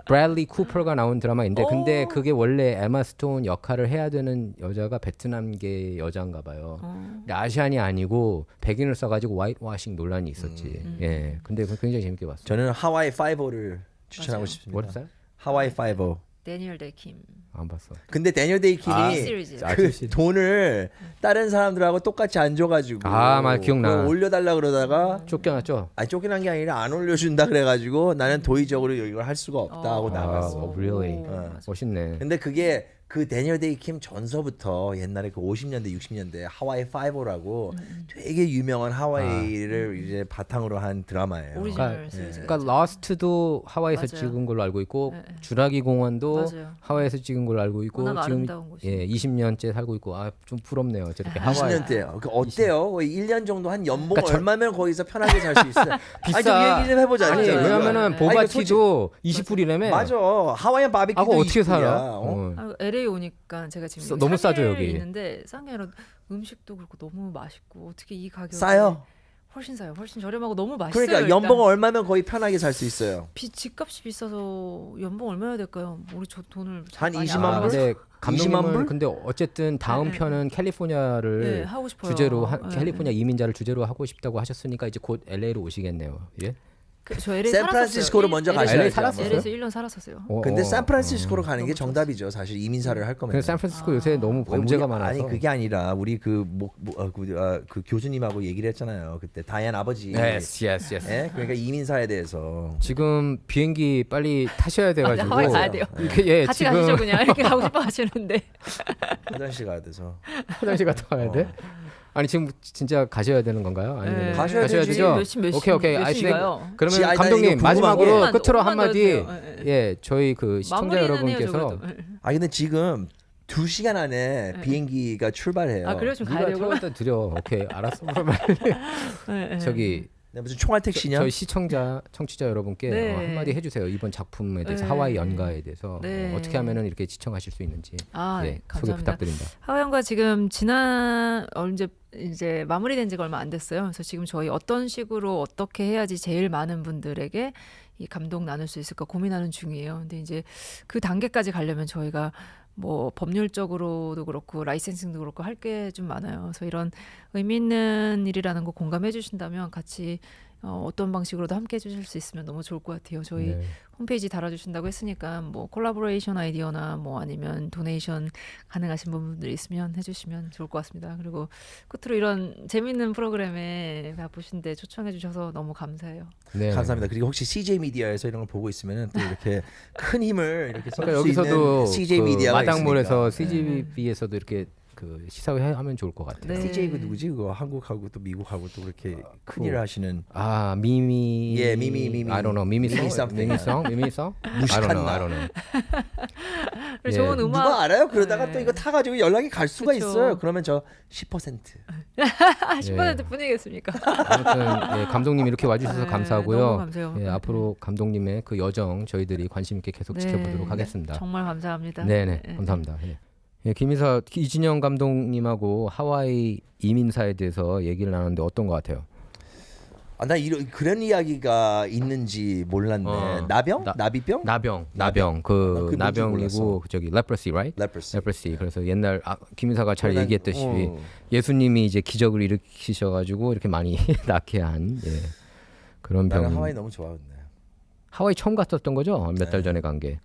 [SPEAKER 1] 브래들리 쿠퍼가 나온 드라마인데 근데
[SPEAKER 3] 오.
[SPEAKER 1] 그게 원래 에마 스톤 역할을 해야 되는 여자가 베트남계 여자인가 봐요. 근데 아시안이 아니고 백인을 써가지고 화이트워싱 논란이 있었지. 예, 근데 그거 굉장히 재밌게 봤어요.
[SPEAKER 2] 저는 하와이 5를 추천하고
[SPEAKER 3] 맞아요.
[SPEAKER 2] 싶습니다.
[SPEAKER 1] 뭐였어요?
[SPEAKER 2] 하와이 5.
[SPEAKER 3] 데니얼 데이킴.
[SPEAKER 1] 안 봤어.
[SPEAKER 2] 근데 데니얼 데이킴이
[SPEAKER 3] 시리즈.
[SPEAKER 2] 그 돈을 다른 사람들하고 똑같이 안 줘가지고
[SPEAKER 1] 아, 맞아. 기억나.
[SPEAKER 2] 그걸 올려달라 그러다가
[SPEAKER 1] 쫓겨났죠?
[SPEAKER 2] 아니 쫓겨난 게 아니라 안 올려준다 그래가지고 나는 도의적으로 이걸 할 수가 없다 하고 나갔어.
[SPEAKER 1] really?
[SPEAKER 3] 맞아.
[SPEAKER 1] 멋있네.
[SPEAKER 2] 근데 그게 그 데니얼 데이킴 전서부터 옛날에 그 50년대 60년대 하와이 5라고 되게 유명한 하와이를 이제 바탕으로 한 드라마예요.
[SPEAKER 3] 오리지널
[SPEAKER 1] 그러니까-
[SPEAKER 3] 시리즈.
[SPEAKER 1] 그러니까 러스트도 하와이에서
[SPEAKER 3] 맞아요.
[SPEAKER 1] 찍은 걸로 알고 있고
[SPEAKER 3] 네, 네.
[SPEAKER 1] 주라기 공원도
[SPEAKER 3] 맞아요.
[SPEAKER 1] 하와이에서 찍은 걸로 알고 있고
[SPEAKER 3] 워낙
[SPEAKER 1] 지금
[SPEAKER 3] 아름다운 곳이.
[SPEAKER 1] 예 20년째 살고 있고 아 좀 부럽네요. 저렇게 하와이
[SPEAKER 2] 20년대요. 그 어때요? 거의 1년 정도 한 연봉
[SPEAKER 1] 그러니까
[SPEAKER 2] 얼마면 거기서 편하게 살 수 있어요?
[SPEAKER 1] 비싸.
[SPEAKER 2] 아니 좀 얘기 좀 해보자.
[SPEAKER 1] 아니
[SPEAKER 2] 진짜.
[SPEAKER 1] 왜냐면은
[SPEAKER 2] 아니, 이거
[SPEAKER 1] 보바티도 20불이라며.
[SPEAKER 2] 맞아. 하와이안 바비큐도
[SPEAKER 1] 하고 어떻게
[SPEAKER 2] 20불이야.
[SPEAKER 1] 살아?
[SPEAKER 2] 어?
[SPEAKER 3] 아, LA 오니까 제가 지금
[SPEAKER 1] 너무 싸죠,
[SPEAKER 3] 상해에
[SPEAKER 1] 여기.
[SPEAKER 3] 있는데 싼 게 아니라 음식도 그렇고 너무 맛있고 어떻게 이 가격에
[SPEAKER 2] 싸요.
[SPEAKER 3] 훨씬 싸요. 훨씬 저렴하고 너무 맛있어요.
[SPEAKER 2] 그러니까
[SPEAKER 3] 일단.
[SPEAKER 2] 연봉 얼마면 거의 편하게 살 수 있어요.
[SPEAKER 3] 집값이 비싸서 연봉 얼마나 될까요? 우리 저 돈을
[SPEAKER 2] 한
[SPEAKER 3] 많이
[SPEAKER 2] 20만
[SPEAKER 3] 안
[SPEAKER 2] 불?
[SPEAKER 1] 근데
[SPEAKER 2] 20만
[SPEAKER 1] 감독님은
[SPEAKER 2] 불?
[SPEAKER 1] 근데 어쨌든 다음
[SPEAKER 3] 네,
[SPEAKER 1] 편은 캘리포니아를
[SPEAKER 3] 네, 하고 싶어요.
[SPEAKER 1] 주제로
[SPEAKER 3] 네,
[SPEAKER 1] 캘리포니아 이민자를 주제로 하고 싶다고 하셨으니까 이제 곧 LA로 오시겠네요. 예?
[SPEAKER 3] 저 LA
[SPEAKER 2] 샌프란시스코로 먼저 가셔야죠.
[SPEAKER 1] LA 살았어요?
[SPEAKER 3] LA에서 1년 살았었어요.
[SPEAKER 2] 근데 샌프란시스코로 가는 게
[SPEAKER 3] 너무
[SPEAKER 2] 정답이죠. 사실 이민사를 할 거면.
[SPEAKER 1] 근데 샌프란시스코 요새 너무 범죄가
[SPEAKER 2] 우리-
[SPEAKER 1] 많아서.
[SPEAKER 2] 아니 그게 아니라 우리 그 교수님하고 얘기를 했잖아요. 그때 다이안 아버지.
[SPEAKER 1] yes, yes, yes.
[SPEAKER 2] 예? 그러니까 이민사에 대해서.
[SPEAKER 1] 지금 비행기 빨리 타셔야 돼가지고.
[SPEAKER 3] 하와이 가야 돼요.
[SPEAKER 1] 예,
[SPEAKER 3] 같이
[SPEAKER 1] 지금
[SPEAKER 3] 가시죠 그냥 이렇게 가고 싶어 하시는데
[SPEAKER 2] 화장실 가야 돼서.
[SPEAKER 1] 화장실 갔다 와야 돼. 아니 지금 진짜 가셔야 되는 건가요? 아니면
[SPEAKER 3] 네.
[SPEAKER 2] 가셔야 되지.
[SPEAKER 1] 되죠?
[SPEAKER 3] 몇
[SPEAKER 1] 오케이.
[SPEAKER 3] 몇 시인가요?
[SPEAKER 1] 그러면
[SPEAKER 2] 아니, 나 이거
[SPEAKER 1] 감독님
[SPEAKER 2] 궁금한
[SPEAKER 1] 마지막으로
[SPEAKER 3] 게-
[SPEAKER 1] 끝으로
[SPEAKER 3] 오만
[SPEAKER 1] 한마디
[SPEAKER 3] 더 해주세요.
[SPEAKER 1] 예 저희 그 시청자
[SPEAKER 3] 마무리는 해요,
[SPEAKER 1] 여러분께서
[SPEAKER 3] 적어도.
[SPEAKER 2] 아 근데 지금 2시간 안에 비행기가 출발해요.
[SPEAKER 3] 아 그래요? 좀 가야
[SPEAKER 1] 누가
[SPEAKER 3] 되고.
[SPEAKER 1] 태워다 드려. 오케이 알았어. 그러면 저기
[SPEAKER 2] 네, 무슨 총알 택시냐?
[SPEAKER 1] 저희 청취자 여러분께
[SPEAKER 3] 네.
[SPEAKER 1] 한마디 해주세요. 이번 작품에 대해서
[SPEAKER 3] 네.
[SPEAKER 1] 하와이 연가에 대해서
[SPEAKER 3] 네.
[SPEAKER 1] 어떻게 하면은 이렇게 시청하실 수 있는지
[SPEAKER 3] 아,
[SPEAKER 1] 예,
[SPEAKER 3] 네,
[SPEAKER 1] 소개
[SPEAKER 3] 감사합니다.
[SPEAKER 1] 부탁드립니다.
[SPEAKER 3] 하와이안과 지금 지난 이제 마무리된 지가 얼마 안 됐어요. 그래서 지금 저희 어떤 식으로 어떻게 해야지 제일 많은 분들에게 이 감동 나눌 수 있을까 고민하는 중이에요. 근데 이제 그 단계까지 가려면 저희가 뭐 법률적으로도 그렇고 라이센싱도 그렇고 할 게 좀 많아요. 그래서 이런 의미 있는 일이라는 거 공감해 주신다면 같이 어떤 방식으로도 함께 해주실 수 있으면 너무 좋을 것 같아요. 저희
[SPEAKER 1] 네.
[SPEAKER 3] 홈페이지 달아주신다고 했으니까 뭐 콜라보레이션 아이디어나 뭐 아니면 도네이션 가능하신 분들 있으면 해주시면 좋을 것 같습니다. 그리고 끝으로 이런 재밌는 프로그램에 바쁘신데 초청해 주셔서 너무 감사해요.
[SPEAKER 1] 네.
[SPEAKER 2] 감사합니다. 그리고 혹시 CJ 미디어에서 이런 걸 보고 있으면 또 이렇게 큰 힘을 이렇게 쏠
[SPEAKER 1] 그러니까
[SPEAKER 2] 수
[SPEAKER 1] 여기서도
[SPEAKER 2] 있는 CJ
[SPEAKER 1] 그
[SPEAKER 2] 미디어가
[SPEAKER 1] 마당몰에서
[SPEAKER 2] 있으니까.
[SPEAKER 1] CGV에서도 이렇게 그 시사회 하면 좋을 것 같아요.
[SPEAKER 3] 네.
[SPEAKER 2] CJ 그 누구지? 그거 한국하고 또 미국하고 또 그렇게 큰 일을 하시는
[SPEAKER 1] 아 미미
[SPEAKER 2] 예, 미미.
[SPEAKER 1] I don't know 미미송 미미송
[SPEAKER 2] 무식한
[SPEAKER 1] I don't know
[SPEAKER 3] 그리고
[SPEAKER 1] 예.
[SPEAKER 3] 좋은 음악
[SPEAKER 2] 누가 알아요? 그러다가
[SPEAKER 3] 네.
[SPEAKER 2] 또 이거 타가지고 연락이 갈 수가
[SPEAKER 3] 그쵸.
[SPEAKER 2] 있어요. 그러면 저 10%.
[SPEAKER 3] 10% 뿐이겠습니까?
[SPEAKER 1] 아무튼 예, 감독님 이렇게 와주셔서
[SPEAKER 3] 네,
[SPEAKER 1] 감사하고요.
[SPEAKER 3] 너무 감사해요.
[SPEAKER 1] 예,
[SPEAKER 3] 네.
[SPEAKER 1] 앞으로 감독님의 그 여정 저희들이 관심 있게 계속
[SPEAKER 3] 네.
[SPEAKER 1] 지켜보도록 하겠습니다.
[SPEAKER 3] 정말 감사합니다.
[SPEAKER 1] 네네
[SPEAKER 3] 네.
[SPEAKER 1] 감사합니다. 예. 예, 김희사 이진영 감독님하고 하와이 이민사에 대해서 얘기를 나눴는데 어떤 것 같아요?
[SPEAKER 2] 나 이런 그런 이야기가 있는지 몰랐네. 나병? 나비병?
[SPEAKER 1] 나병 그
[SPEAKER 2] 그게 뭔지
[SPEAKER 1] 나병이고
[SPEAKER 2] 몰랐어.
[SPEAKER 1] 저기 leprosy, right?
[SPEAKER 2] 레프러시.
[SPEAKER 1] leprosy. 그래서 옛날 김희사가 잘
[SPEAKER 2] 난-
[SPEAKER 1] 얘기했듯이 예수님이 이제 기적을 일으키셔가지고 이렇게 많이 낫게 한 예, 그런 병.
[SPEAKER 2] 나는 하와이 너무 좋아했네.
[SPEAKER 1] 하와이 처음 갔었던 거죠? 몇 달 전에 간 게.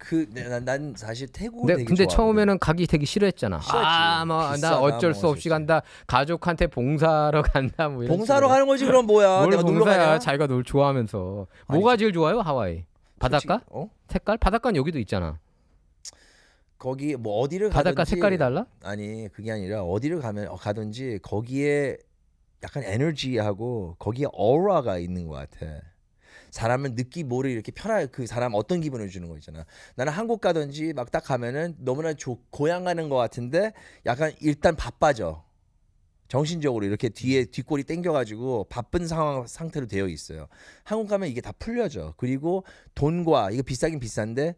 [SPEAKER 2] 난 사실 태국
[SPEAKER 1] 근데,
[SPEAKER 2] 되게
[SPEAKER 1] 근데
[SPEAKER 2] 좋아하거든.
[SPEAKER 1] 처음에는 가기 되게 싫어했잖아.
[SPEAKER 2] 싫었지.
[SPEAKER 1] 뭐
[SPEAKER 2] 비싸다,
[SPEAKER 1] 나 어쩔 수
[SPEAKER 2] 뭐
[SPEAKER 1] 없이
[SPEAKER 2] 어쩌지.
[SPEAKER 1] 간다. 가족한테 봉사하러 간다. 뭐 이런
[SPEAKER 2] 봉사로
[SPEAKER 1] 식으로.
[SPEAKER 2] 가는 거지 그럼 뭐야?
[SPEAKER 1] 뭘
[SPEAKER 2] 내가 놀러
[SPEAKER 1] 봉사야?
[SPEAKER 2] 가냐?
[SPEAKER 1] 자기가 놀 좋아하면서.
[SPEAKER 2] 아니,
[SPEAKER 1] 뭐가 제일 좋아요? 하와이. 바닷가?
[SPEAKER 2] 솔직히, 어?
[SPEAKER 1] 색깔? 바닷가는 여기도 있잖아.
[SPEAKER 2] 거기 뭐 어디를
[SPEAKER 1] 바닷가
[SPEAKER 2] 가든지
[SPEAKER 1] 색깔이 달라?
[SPEAKER 2] 아니 그게 아니라 어디를 가든지 거기에 약간 에너지하고 거기에 어라가 있는 것 같아. 사람을 느끼 모를 이렇게 편하게 그 사람 어떤 기분을 주는 거 있잖아. 나는 한국 가든지 막 딱 가면은 너무나 고향 가는 것 같은데 약간 일단 바빠져. 정신적으로 이렇게 뒤에 뒷골이 땡겨가지고 바쁜 상태로 되어 있어요. 한국 가면 이게 다 풀려져. 그리고 돈과 이거 비싸긴 비싼데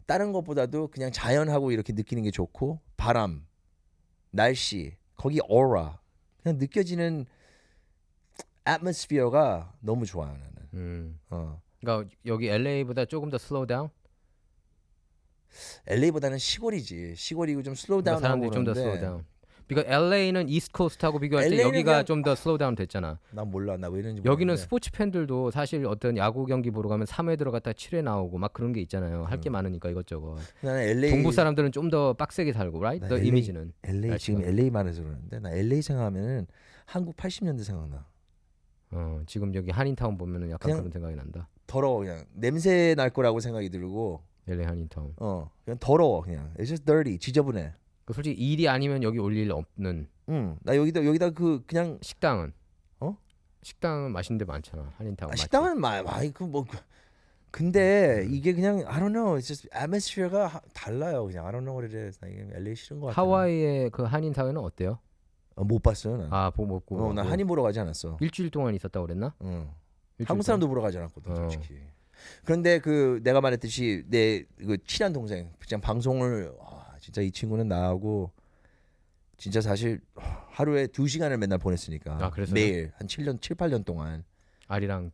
[SPEAKER 2] 다른 것보다도 그냥 자연하고 이렇게 느끼는 게 좋고 바람, 날씨, 거기 어라 그냥 느껴지는 atmosphere가 너무 좋아요 나는.
[SPEAKER 1] 그러니까 여기 LA보다 조금 더 슬로우 다운?
[SPEAKER 2] LA보다는 시골이지. 시골이고 좀 슬로우
[SPEAKER 1] 그러니까
[SPEAKER 2] 다운하고
[SPEAKER 1] 사람들이 좀 더 슬로우
[SPEAKER 2] 그러는데
[SPEAKER 1] 다운. 그러니까 LA는 이스트 코스트하고 비교할 때
[SPEAKER 2] LA 는
[SPEAKER 1] 여기가
[SPEAKER 2] 그냥-
[SPEAKER 1] 좀 더 슬로우 다운 됐잖아.
[SPEAKER 2] 난 몰라. 나 왜 이런지
[SPEAKER 1] 여기는
[SPEAKER 2] 모르겠는데.
[SPEAKER 1] 스포츠 팬들도 사실 어떤 야구 경기 보러 가면 3회 들어갔다 7회 나오고 막 그런 게 있잖아요. 할 게 많으니까 이것저것.
[SPEAKER 2] 나는 LA
[SPEAKER 1] 동부 사람들은 좀 더 빡세게 살고, right?
[SPEAKER 2] 나
[SPEAKER 1] 더
[SPEAKER 2] LA
[SPEAKER 1] 이미지는.
[SPEAKER 2] LA 지금
[SPEAKER 1] 날씨가.
[SPEAKER 2] LA 말해서 그러는데 나 LA 생각하면은 한국 80년대 생각나.
[SPEAKER 1] 지금 여기 한인타운 보면은 약간
[SPEAKER 2] 그냥-
[SPEAKER 1] 그런 생각이 난다.
[SPEAKER 2] 더러워 그냥 냄새 날 거라고 생각이 들고
[SPEAKER 1] LA 한인타운.
[SPEAKER 2] 그냥 더러워 그냥. It's just dirty. 지저분해.
[SPEAKER 1] 그 솔직히 일이 아니면 여기 올 일 없는
[SPEAKER 2] 나 여기다 그냥
[SPEAKER 1] 식당은.
[SPEAKER 2] 어?
[SPEAKER 1] 식당은 맛있는 데 많잖아. 한인타운. 맞지?
[SPEAKER 2] 식당은 많이 근데 이게 그냥 I don't know. It's just atmosphere가 달라요. 그냥 I don't know what it is. 나 이게 LA 싫은 거 같아.
[SPEAKER 1] 하와이의 그 한인타운은 어때요?
[SPEAKER 2] 못 봤어요. 난.
[SPEAKER 1] 보고 먹고.
[SPEAKER 2] 나 한인 보러 가지 않았어.
[SPEAKER 1] 일주일 동안 있었다고 그랬나? 일주일
[SPEAKER 2] 한국 사람도 보러 가지 않았거든 솔직히. 그런데 그 내가 말했듯이 내 그 친한 동생 그냥 방송을 진짜 이 친구는 나하고 진짜 사실 하루에 2시간을 맨날 보냈으니까
[SPEAKER 1] 그랬어요?
[SPEAKER 2] 매일 한 7, 8년 동안
[SPEAKER 1] 아리랑.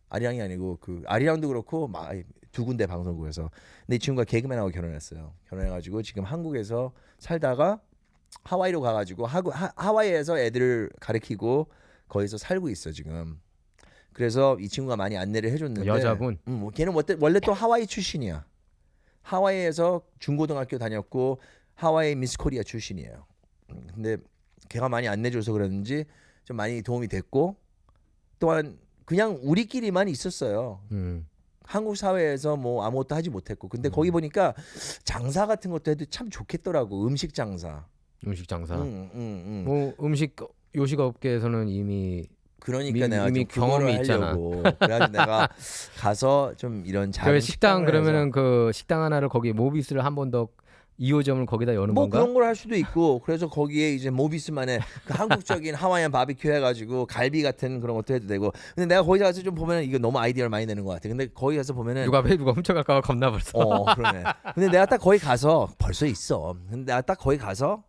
[SPEAKER 2] 아리랑이 아니고 그 아리랑도 그렇고 막 두 군데 방송국에서. 근데 이 친구가 개그맨하고 결혼했어요. 결혼해가지고 지금 한국에서 살다가 하와이로 가가지고 하와이에서 애들을 가르치고 거기서 살고 있어 지금. 그래서 이 친구가 많이 안내를 해줬는데
[SPEAKER 1] 여자분.
[SPEAKER 2] 걔는 원래 또 하와이 출신이야. 하와이에서 중고등학교 다녔고 하와이 미스 코리아 출신이에요. 근데 걔가 많이 안내줘서 그랬는지 좀 많이 도움이 됐고 또한 그냥 우리끼리만 있었어요. 한국 사회에서 뭐 아무것도 하지 못했고 근데 거기 보니까 장사 같은 것도 해도 참 좋겠더라고. 음식 장사.
[SPEAKER 1] 음식 장사.
[SPEAKER 2] 응.
[SPEAKER 1] 뭐 음식 요식 업계에서는 이미
[SPEAKER 2] 그러니까 내가
[SPEAKER 1] 이미
[SPEAKER 2] 좀 그거를
[SPEAKER 1] 경험이 있잖아.
[SPEAKER 2] 하려고 그래가지고 내가 가서 좀 이런 작은
[SPEAKER 1] 그 식당
[SPEAKER 2] 식당을
[SPEAKER 1] 그러면은
[SPEAKER 2] 해서
[SPEAKER 1] 그 식당 하나를 거기 모비스를 한 번 더 2호점을 거기다 여는
[SPEAKER 2] 뭐
[SPEAKER 1] 건가?
[SPEAKER 2] 그런 걸 할 수도 있고 그래서 거기에 이제 모비스만의 그 한국적인 하와이안 바비큐 해가지고 갈비 같은 그런 것도 해도 되고. 근데 내가 거기 가서 좀 보면 이거 너무 아이디어를 많이 내는 것 같아. 근데 거기 가서 보면은
[SPEAKER 1] 누가 훔쳐갈까 봐 겁나 벌써.
[SPEAKER 2] 그러네. 근데 내가 딱 거기 가서 벌써 있어. 근데 내가 딱 거기 가서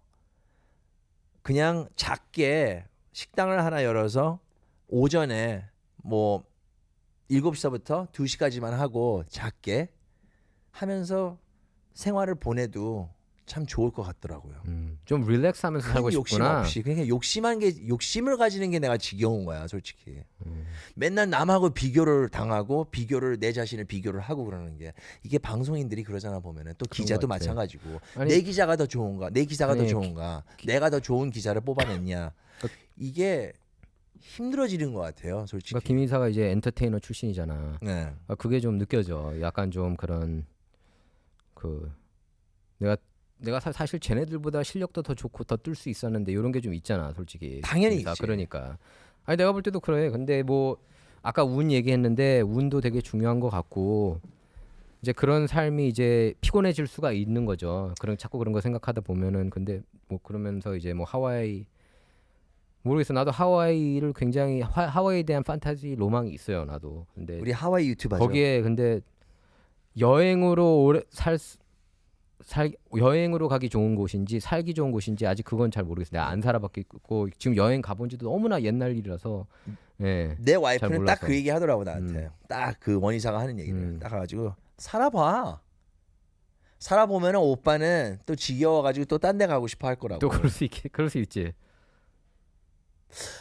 [SPEAKER 2] 그냥 작게 식당을 하나 열어서 오전에 뭐 7시부터 2시까지만 하고 작게 하면서 생활을 보내도 참 좋을 것 같더라고요.
[SPEAKER 1] 좀 릴렉스하면서 살고
[SPEAKER 2] 큰 욕심
[SPEAKER 1] 싶구나.
[SPEAKER 2] 없이 그냥 욕심을 가지는 게 내가 지겨운 거야, 솔직히. 맨날 남하고 비교를 당하고 내 자신을 비교를 하고 그러는 게 이게 방송인들이 그러잖아 보면은 또 기자도
[SPEAKER 1] 것 같아.
[SPEAKER 2] 마찬가지고
[SPEAKER 1] 아니,
[SPEAKER 2] 내 기자가 더 좋은가, 내 기사가 더
[SPEAKER 1] 아니,
[SPEAKER 2] 좋은가, 내가 더 좋은 기자를 뽑아냈냐 이게 힘들어지는 것 같아요, 솔직히.
[SPEAKER 1] 그러니까 김인사가 이제 엔터테이너 출신이잖아.
[SPEAKER 2] 네.
[SPEAKER 1] 그게 좀 느껴져. 약간 좀 그런 그 내가 사실 쟤네들보다 실력도 더 좋고 더 뜰 수 있었는데 이런 게 좀 있잖아, 솔직히.
[SPEAKER 2] 당연히
[SPEAKER 1] 김인사.
[SPEAKER 2] 있지.
[SPEAKER 1] 그러니까. 아니 내가 볼 때도 그래. 근데 뭐 아까 운 얘기했는데 운도 되게 중요한 것 같고 이제 그런 삶이 이제 피곤해질 수가 있는 거죠. 자꾸 그런 거 생각하다 보면은 근데 뭐 그러면서 이제 뭐 하와이 모르겠어. 나도 하와이를 굉장히 하와이에 대한 판타지 로망이 있어요. 나도. 근데
[SPEAKER 2] 우리 하와이 유튜브 하죠.
[SPEAKER 1] 거기에 근데 여행으로 오래 여행으로 가기 좋은 곳인지 살기 좋은 곳인지 아직 그건 잘 모르겠어요. 내가 안 살아봤고 지금 여행 가본지도 너무나 옛날 일이라서 예.
[SPEAKER 2] 내 와이프는
[SPEAKER 1] 몰라서.
[SPEAKER 2] 딱 그 얘기 하더라고 나한테. 딱 그 원의사가 하는 얘기를 딱 가지고 살아봐. 살아보면은 오빠는 또 지겨워가지고 또 딴 데 가고 싶어 할 거라고.
[SPEAKER 1] 또 그럴 수 있지.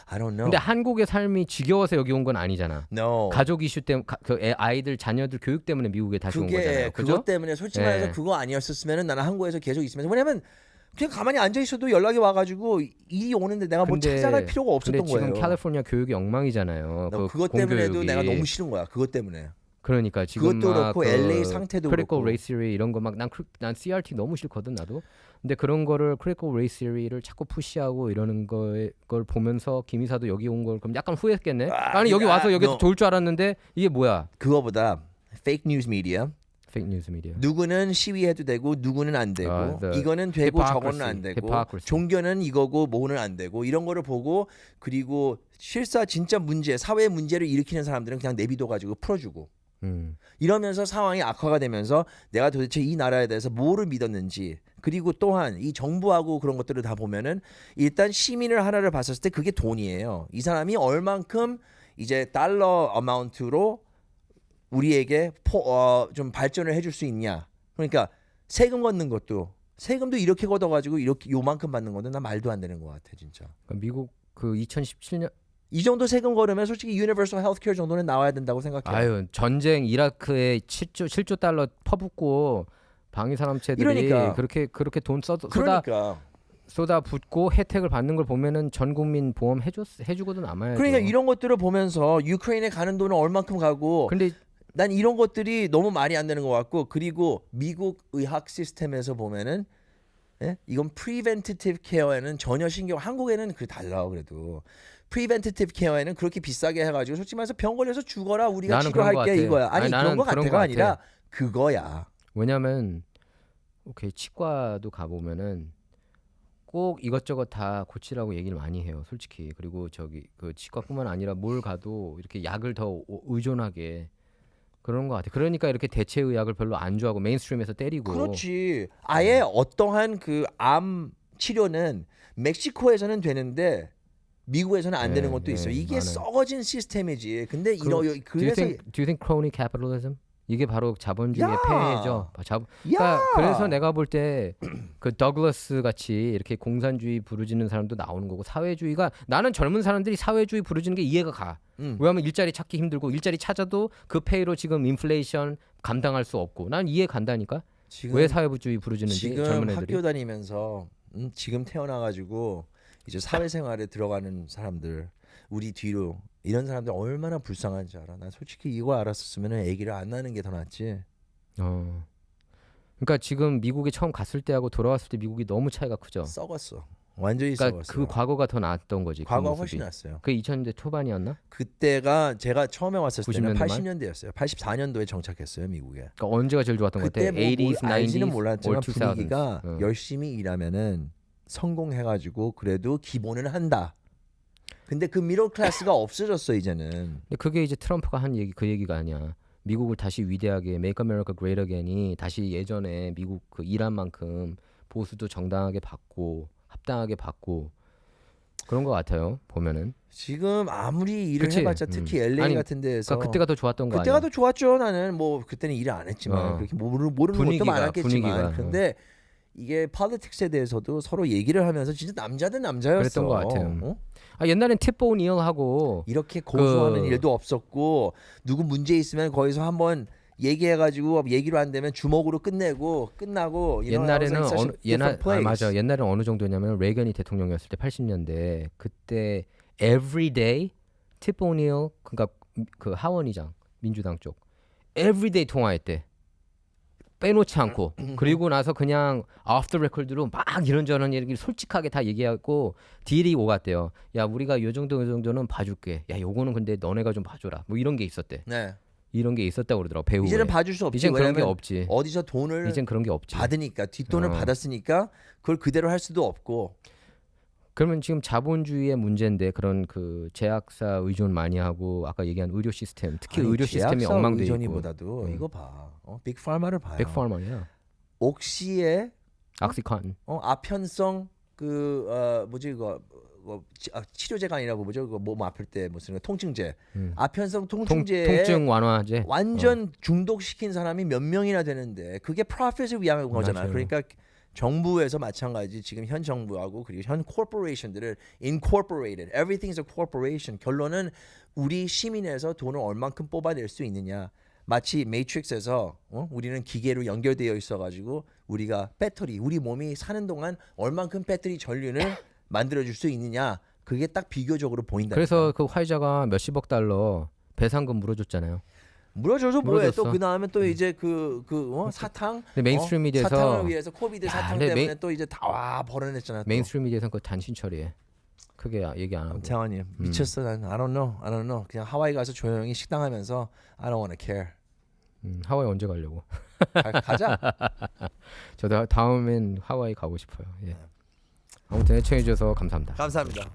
[SPEAKER 2] I don't know.
[SPEAKER 1] 근데 한국의 삶이 지겨워서 여기 온 건 아니잖아.
[SPEAKER 2] No.
[SPEAKER 1] 가족 이슈 때문에 아이들 자녀들 교육 때문에 미국에 다시 온 거잖아요. 그죠?
[SPEAKER 2] 그것 때문에 솔직히
[SPEAKER 1] 예.
[SPEAKER 2] 말해서 그거 아니었으면은 나는 한국에서 계속 있으면서 왜냐면 그냥 가만히 앉아 있어도 연락이 와가지고 일이 오는데 내가 뭐 찾아갈 필요가 없었던
[SPEAKER 1] 근데 지금
[SPEAKER 2] 거예요.
[SPEAKER 1] 캘리포니아 교육이 엉망이잖아요.
[SPEAKER 2] 나
[SPEAKER 1] 그
[SPEAKER 2] 그것 때문에도
[SPEAKER 1] 공교육이.
[SPEAKER 2] 내가 너무 싫은 거야. 그것 때문에.
[SPEAKER 1] 그러니까 지금
[SPEAKER 2] 그것도
[SPEAKER 1] 막
[SPEAKER 2] 그렇고 LA 상태도
[SPEAKER 1] 크리티컬
[SPEAKER 2] 그렇고.
[SPEAKER 1] 레이스 시리 이런 거 막 난 CRT 너무 싫거든 나도. 근데 그런 거를 크리티컬 레이스 시리를 자꾸 푸시하고 이러는 걸 보면서 김이사도 여기 온 걸 그럼 약간 후회했겠네. 아니 여기 와서 여기서 좋을 줄 알았는데 이게 뭐야?
[SPEAKER 2] 그거보다 페이크 뉴스 미디어.
[SPEAKER 1] 페이크 뉴스 미디어.
[SPEAKER 2] 누구는 시위해도 되고 누구는 안 되고
[SPEAKER 1] the
[SPEAKER 2] 이거는 되고
[SPEAKER 1] hypocrisy,
[SPEAKER 2] 저거는 안 되고
[SPEAKER 1] hypocrisy.
[SPEAKER 2] 종교는 이거고 뭐는 안 되고 이런 거를 보고 그리고 실사 진짜 문제 사회 문제를 일으키는 사람들은 그냥 내비둬 가지고 풀어주고 이러면서 상황이 악화가 되면서 내가 도대체 이 나라에 대해서 뭐를 믿었는지 그리고 또한 이 정부하고 그런 것들을 다 보면은 일단 시민을 하나를 봤을 때 그게 돈이에요. 이 사람이 얼만큼 이제 달러 어마운트로 우리에게 좀 발전을 해줄 수 있냐. 그러니까 세금 걷는 것도 세금도 이렇게 걷어가지고 이렇게 요만큼 받는 거는 나 말도 안 되는 것 같아 진짜.
[SPEAKER 1] 그러니까 미국 그 2017년
[SPEAKER 2] 이 정도 세금 걸으면 솔직히 유니버설 헬스케어 정도는 나와야 된다고 생각해요.
[SPEAKER 1] 아유 전쟁 이라크에 7조 달러 퍼붓고 방위 사람체들이
[SPEAKER 2] 이러니까.
[SPEAKER 1] 그렇게 돈
[SPEAKER 2] 그러니까
[SPEAKER 1] 쏟아붓고 혜택을 받는 걸 보면은 전 국민 보험 해주고도 남아야죠.
[SPEAKER 2] 그러니까 이런 것들을 보면서 유크레인에 가는 돈은 얼만큼 가고
[SPEAKER 1] 근데
[SPEAKER 2] 난 이런 것들이 너무 말이 안 되는 것 같고 그리고 미국 의학 시스템에서 보면은 예? 이건 프리벤티티브 케어에는 전혀 신경 한국에는 그 달라 그래도 프리벤티티브 케어에는 그렇게 비싸게 해가지고 솔직히 말해서 병 걸려서 죽어라 우리가
[SPEAKER 1] 나는 그런 것
[SPEAKER 2] 치료할게
[SPEAKER 1] 같아.
[SPEAKER 2] 이거야. 아니
[SPEAKER 1] 나는
[SPEAKER 2] 그런 거
[SPEAKER 1] 그런
[SPEAKER 2] 같아가
[SPEAKER 1] 것
[SPEAKER 2] 아니라
[SPEAKER 1] 같아.
[SPEAKER 2] 그거야.
[SPEAKER 1] 왜냐면 오케이 치과도 가보면은 꼭 이것저것 다 고치라고 얘기를 많이 해요 솔직히. 그리고 저기 그 치과뿐만 아니라 뭘 가도 이렇게 약을 더 의존하게 그런 것 같아. 그러니까 이렇게 대체 의학을 별로 안 좋아하고 메인스트림에서 때리고.
[SPEAKER 2] 그렇지. 아예 어떠한 그 암 치료는 멕시코에서는 되는데 미국에서는 안 되는 것도 있어. 이게
[SPEAKER 1] 많아요.
[SPEAKER 2] 썩어진 시스템이지. 근데
[SPEAKER 1] Do you
[SPEAKER 2] 그래서
[SPEAKER 1] think crony capitalism? 이게 바로 자본주의의
[SPEAKER 2] 야!
[SPEAKER 1] 폐해죠. 그러니까
[SPEAKER 2] 야!
[SPEAKER 1] 그래서 내가 볼 때 그 더글라스 같이 이렇게 공산주의 부르짖는 사람도 나오는 거고 사회주의가 나는 젊은 사람들이 사회주의 부르짖는 게 이해가 가. 왜냐하면 일자리 찾기 힘들고 일자리 찾아도 그 페이로 지금 인플레이션 감당할 수 없고 난 이해 간다니까. 왜 사회주의 부르짖는지
[SPEAKER 2] 지금
[SPEAKER 1] 젊은 애들이.
[SPEAKER 2] 학교 다니면서 지금 태어나가지고 이제 사회생활에 들어가는 사람들 우리 뒤로 이런 사람들 얼마나 불쌍한지 알아. 난 솔직히 이거 알았었으면 아기를 안 낳는 게 더 낫지.
[SPEAKER 1] 그러니까 지금 미국에 처음 갔을 때하고 돌아왔을 때 미국이 너무 차이가 크죠.
[SPEAKER 2] 썩었어. 완전히
[SPEAKER 1] 그러니까
[SPEAKER 2] 썩었어.
[SPEAKER 1] 그 과거가 더 나았던 거지.
[SPEAKER 2] 과거가
[SPEAKER 1] 그
[SPEAKER 2] 훨씬
[SPEAKER 1] 모습이.
[SPEAKER 2] 낫어요.
[SPEAKER 1] 그 2000년대 초반이었나?
[SPEAKER 2] 그때가 제가 처음에 왔을 때는
[SPEAKER 1] 90년대 말?
[SPEAKER 2] 80년대였어요. 84년도에 정착했어요 미국에.
[SPEAKER 1] 그러니까 언제가 제일 좋았던 것
[SPEAKER 2] 그때
[SPEAKER 1] 같아?
[SPEAKER 2] 뭐
[SPEAKER 1] 80s, 90s,
[SPEAKER 2] 알지는
[SPEAKER 1] or
[SPEAKER 2] 몰랐지만
[SPEAKER 1] 2000s.
[SPEAKER 2] 분위기가 열심히 일하면은 성공해가지고 그래도 기본은 한다. 근데 그 미들 클래스가 없어졌어 이제는.
[SPEAKER 1] 근데 그게 이제 트럼프가 한 얘기 그 얘기가 아니야. 미국을 다시 위대하게 Make America Great Again이 다시 예전에 미국 그 일한 만큼 보수도 정당하게 받고 합당하게 받고 그런 것 같아요. 보면은.
[SPEAKER 2] 지금 아무리 일을
[SPEAKER 1] 그치?
[SPEAKER 2] 해봤자 특히 LA
[SPEAKER 1] 아니,
[SPEAKER 2] 같은 데에서
[SPEAKER 1] 그러니까 그때가 더 좋았던 거
[SPEAKER 2] 그때가
[SPEAKER 1] 아니야?
[SPEAKER 2] 더 좋았죠. 나는 뭐 그때는 일을 안 했지만 그렇게 모르는 것도
[SPEAKER 1] 분위기가,
[SPEAKER 2] 많았겠지만
[SPEAKER 1] 분위기가.
[SPEAKER 2] 근데 이게 politics에 대해서도 서로 얘기를 하면서 진짜 남자 대 남자였어.
[SPEAKER 1] 그랬던 것 같아요.
[SPEAKER 2] 어?
[SPEAKER 1] 옛날엔 팁 오니얼하고
[SPEAKER 2] 이렇게 고소하는
[SPEAKER 1] 그-
[SPEAKER 2] 일도 없었고 누구 문제 있으면 거기서 한번 얘기해가지고 얘기로 안 되면 주먹으로 끝내고 끝나고 you know, I was
[SPEAKER 1] 옛날에는
[SPEAKER 2] like such a different place.
[SPEAKER 1] 맞아. 옛날에는 어느 정도냐면 레이건이 대통령이었을 때 80년대 그때 everyday 팁 오니얼 그러니까 그 하원의장 민주당 쪽 everyday 통화했대. 빼놓지 않고 그리고 나서 그냥 off the record로 막 이런저런 얘기를 솔직하게 다 얘기하고 딜이 오갔대요. 야 우리가 요 정도는 봐줄게. 야 요거는 근데 너네가 좀 봐줘라. 뭐 이런 게 있었대.
[SPEAKER 2] 네.
[SPEAKER 1] 이런 게 있었다고 그러더라고 배우에.
[SPEAKER 2] 이제는 봐줄 수 없지.
[SPEAKER 1] 이젠 그런 게
[SPEAKER 2] 왜냐면
[SPEAKER 1] 없지.
[SPEAKER 2] 어디서 돈을
[SPEAKER 1] 이젠 그런 게 없지.
[SPEAKER 2] 받으니까 뒷돈을 받았으니까 그걸 그대로 할 수도 없고.
[SPEAKER 1] 그러면 지금 자본주의의 문제인데 그런 그 제약사 의존 많이 하고 아까 얘기한 의료 시스템 특히
[SPEAKER 2] 아니,
[SPEAKER 1] 의료 시스템이
[SPEAKER 2] 제약사
[SPEAKER 1] 엉망돼 있고
[SPEAKER 2] 의존이보다도 이거 봐. 빅파마를 봐요.
[SPEAKER 1] 백파머야.
[SPEAKER 2] 옥시의
[SPEAKER 1] 악시콘.
[SPEAKER 2] 아편성 뭐지 그거 치료제가 아니라고 뭐죠? 그거 몸 아플 때 무슨 통증제. 아편성 통증제에
[SPEAKER 1] 통증 완화제.
[SPEAKER 2] 완전 중독시킨 사람이 몇 명이나 되는데 그게 프로핏을 위한 거잖아요.
[SPEAKER 1] 맞아요.
[SPEAKER 2] 그러니까 정부에서 마찬가지 지금 현 정부하고 그리고 현 코퍼레이션들을 incorporated, everything's a corporation. 결론은 우리 시민에서 돈을 얼만큼 뽑아낼 수 있느냐. 마치 매트릭스에서 우리는 기계로 연결되어 있어가지고 우리가 배터리, 우리 몸이 사는 동안 얼만큼 배터리 전류를 만들어줄 수 있느냐. 그게 딱 비교적으로 보인다.
[SPEAKER 1] 그래서 그 화이자가 몇십억 달러 배상금 물어줬잖아요.
[SPEAKER 2] 물어줘서 뭐해?
[SPEAKER 1] 물어줬어.
[SPEAKER 2] 또 그 다음에 또 이제 사탕.
[SPEAKER 1] 근데 메인스트림 미디어에서
[SPEAKER 2] 사탕을 위해서 코비드
[SPEAKER 1] 야,
[SPEAKER 2] 사탕
[SPEAKER 1] 근데
[SPEAKER 2] 때문에 또 이제 다 벌어냈잖아. 또.
[SPEAKER 1] 메인스트림 미디어에서는 그거 단신 처리해. 크게 얘기 안 하고.
[SPEAKER 2] 태환이 미쳤어. 난 I don't know. 그냥 하와이 가서 조용히 식당하면서 I don't wanna care.
[SPEAKER 1] 하와이 언제 가려고?
[SPEAKER 2] 가자.
[SPEAKER 1] 저도 다음엔 하와이 가고 싶어요. 예. 아무튼 애청해 주셔서 감사합니다.
[SPEAKER 2] 감사합니다.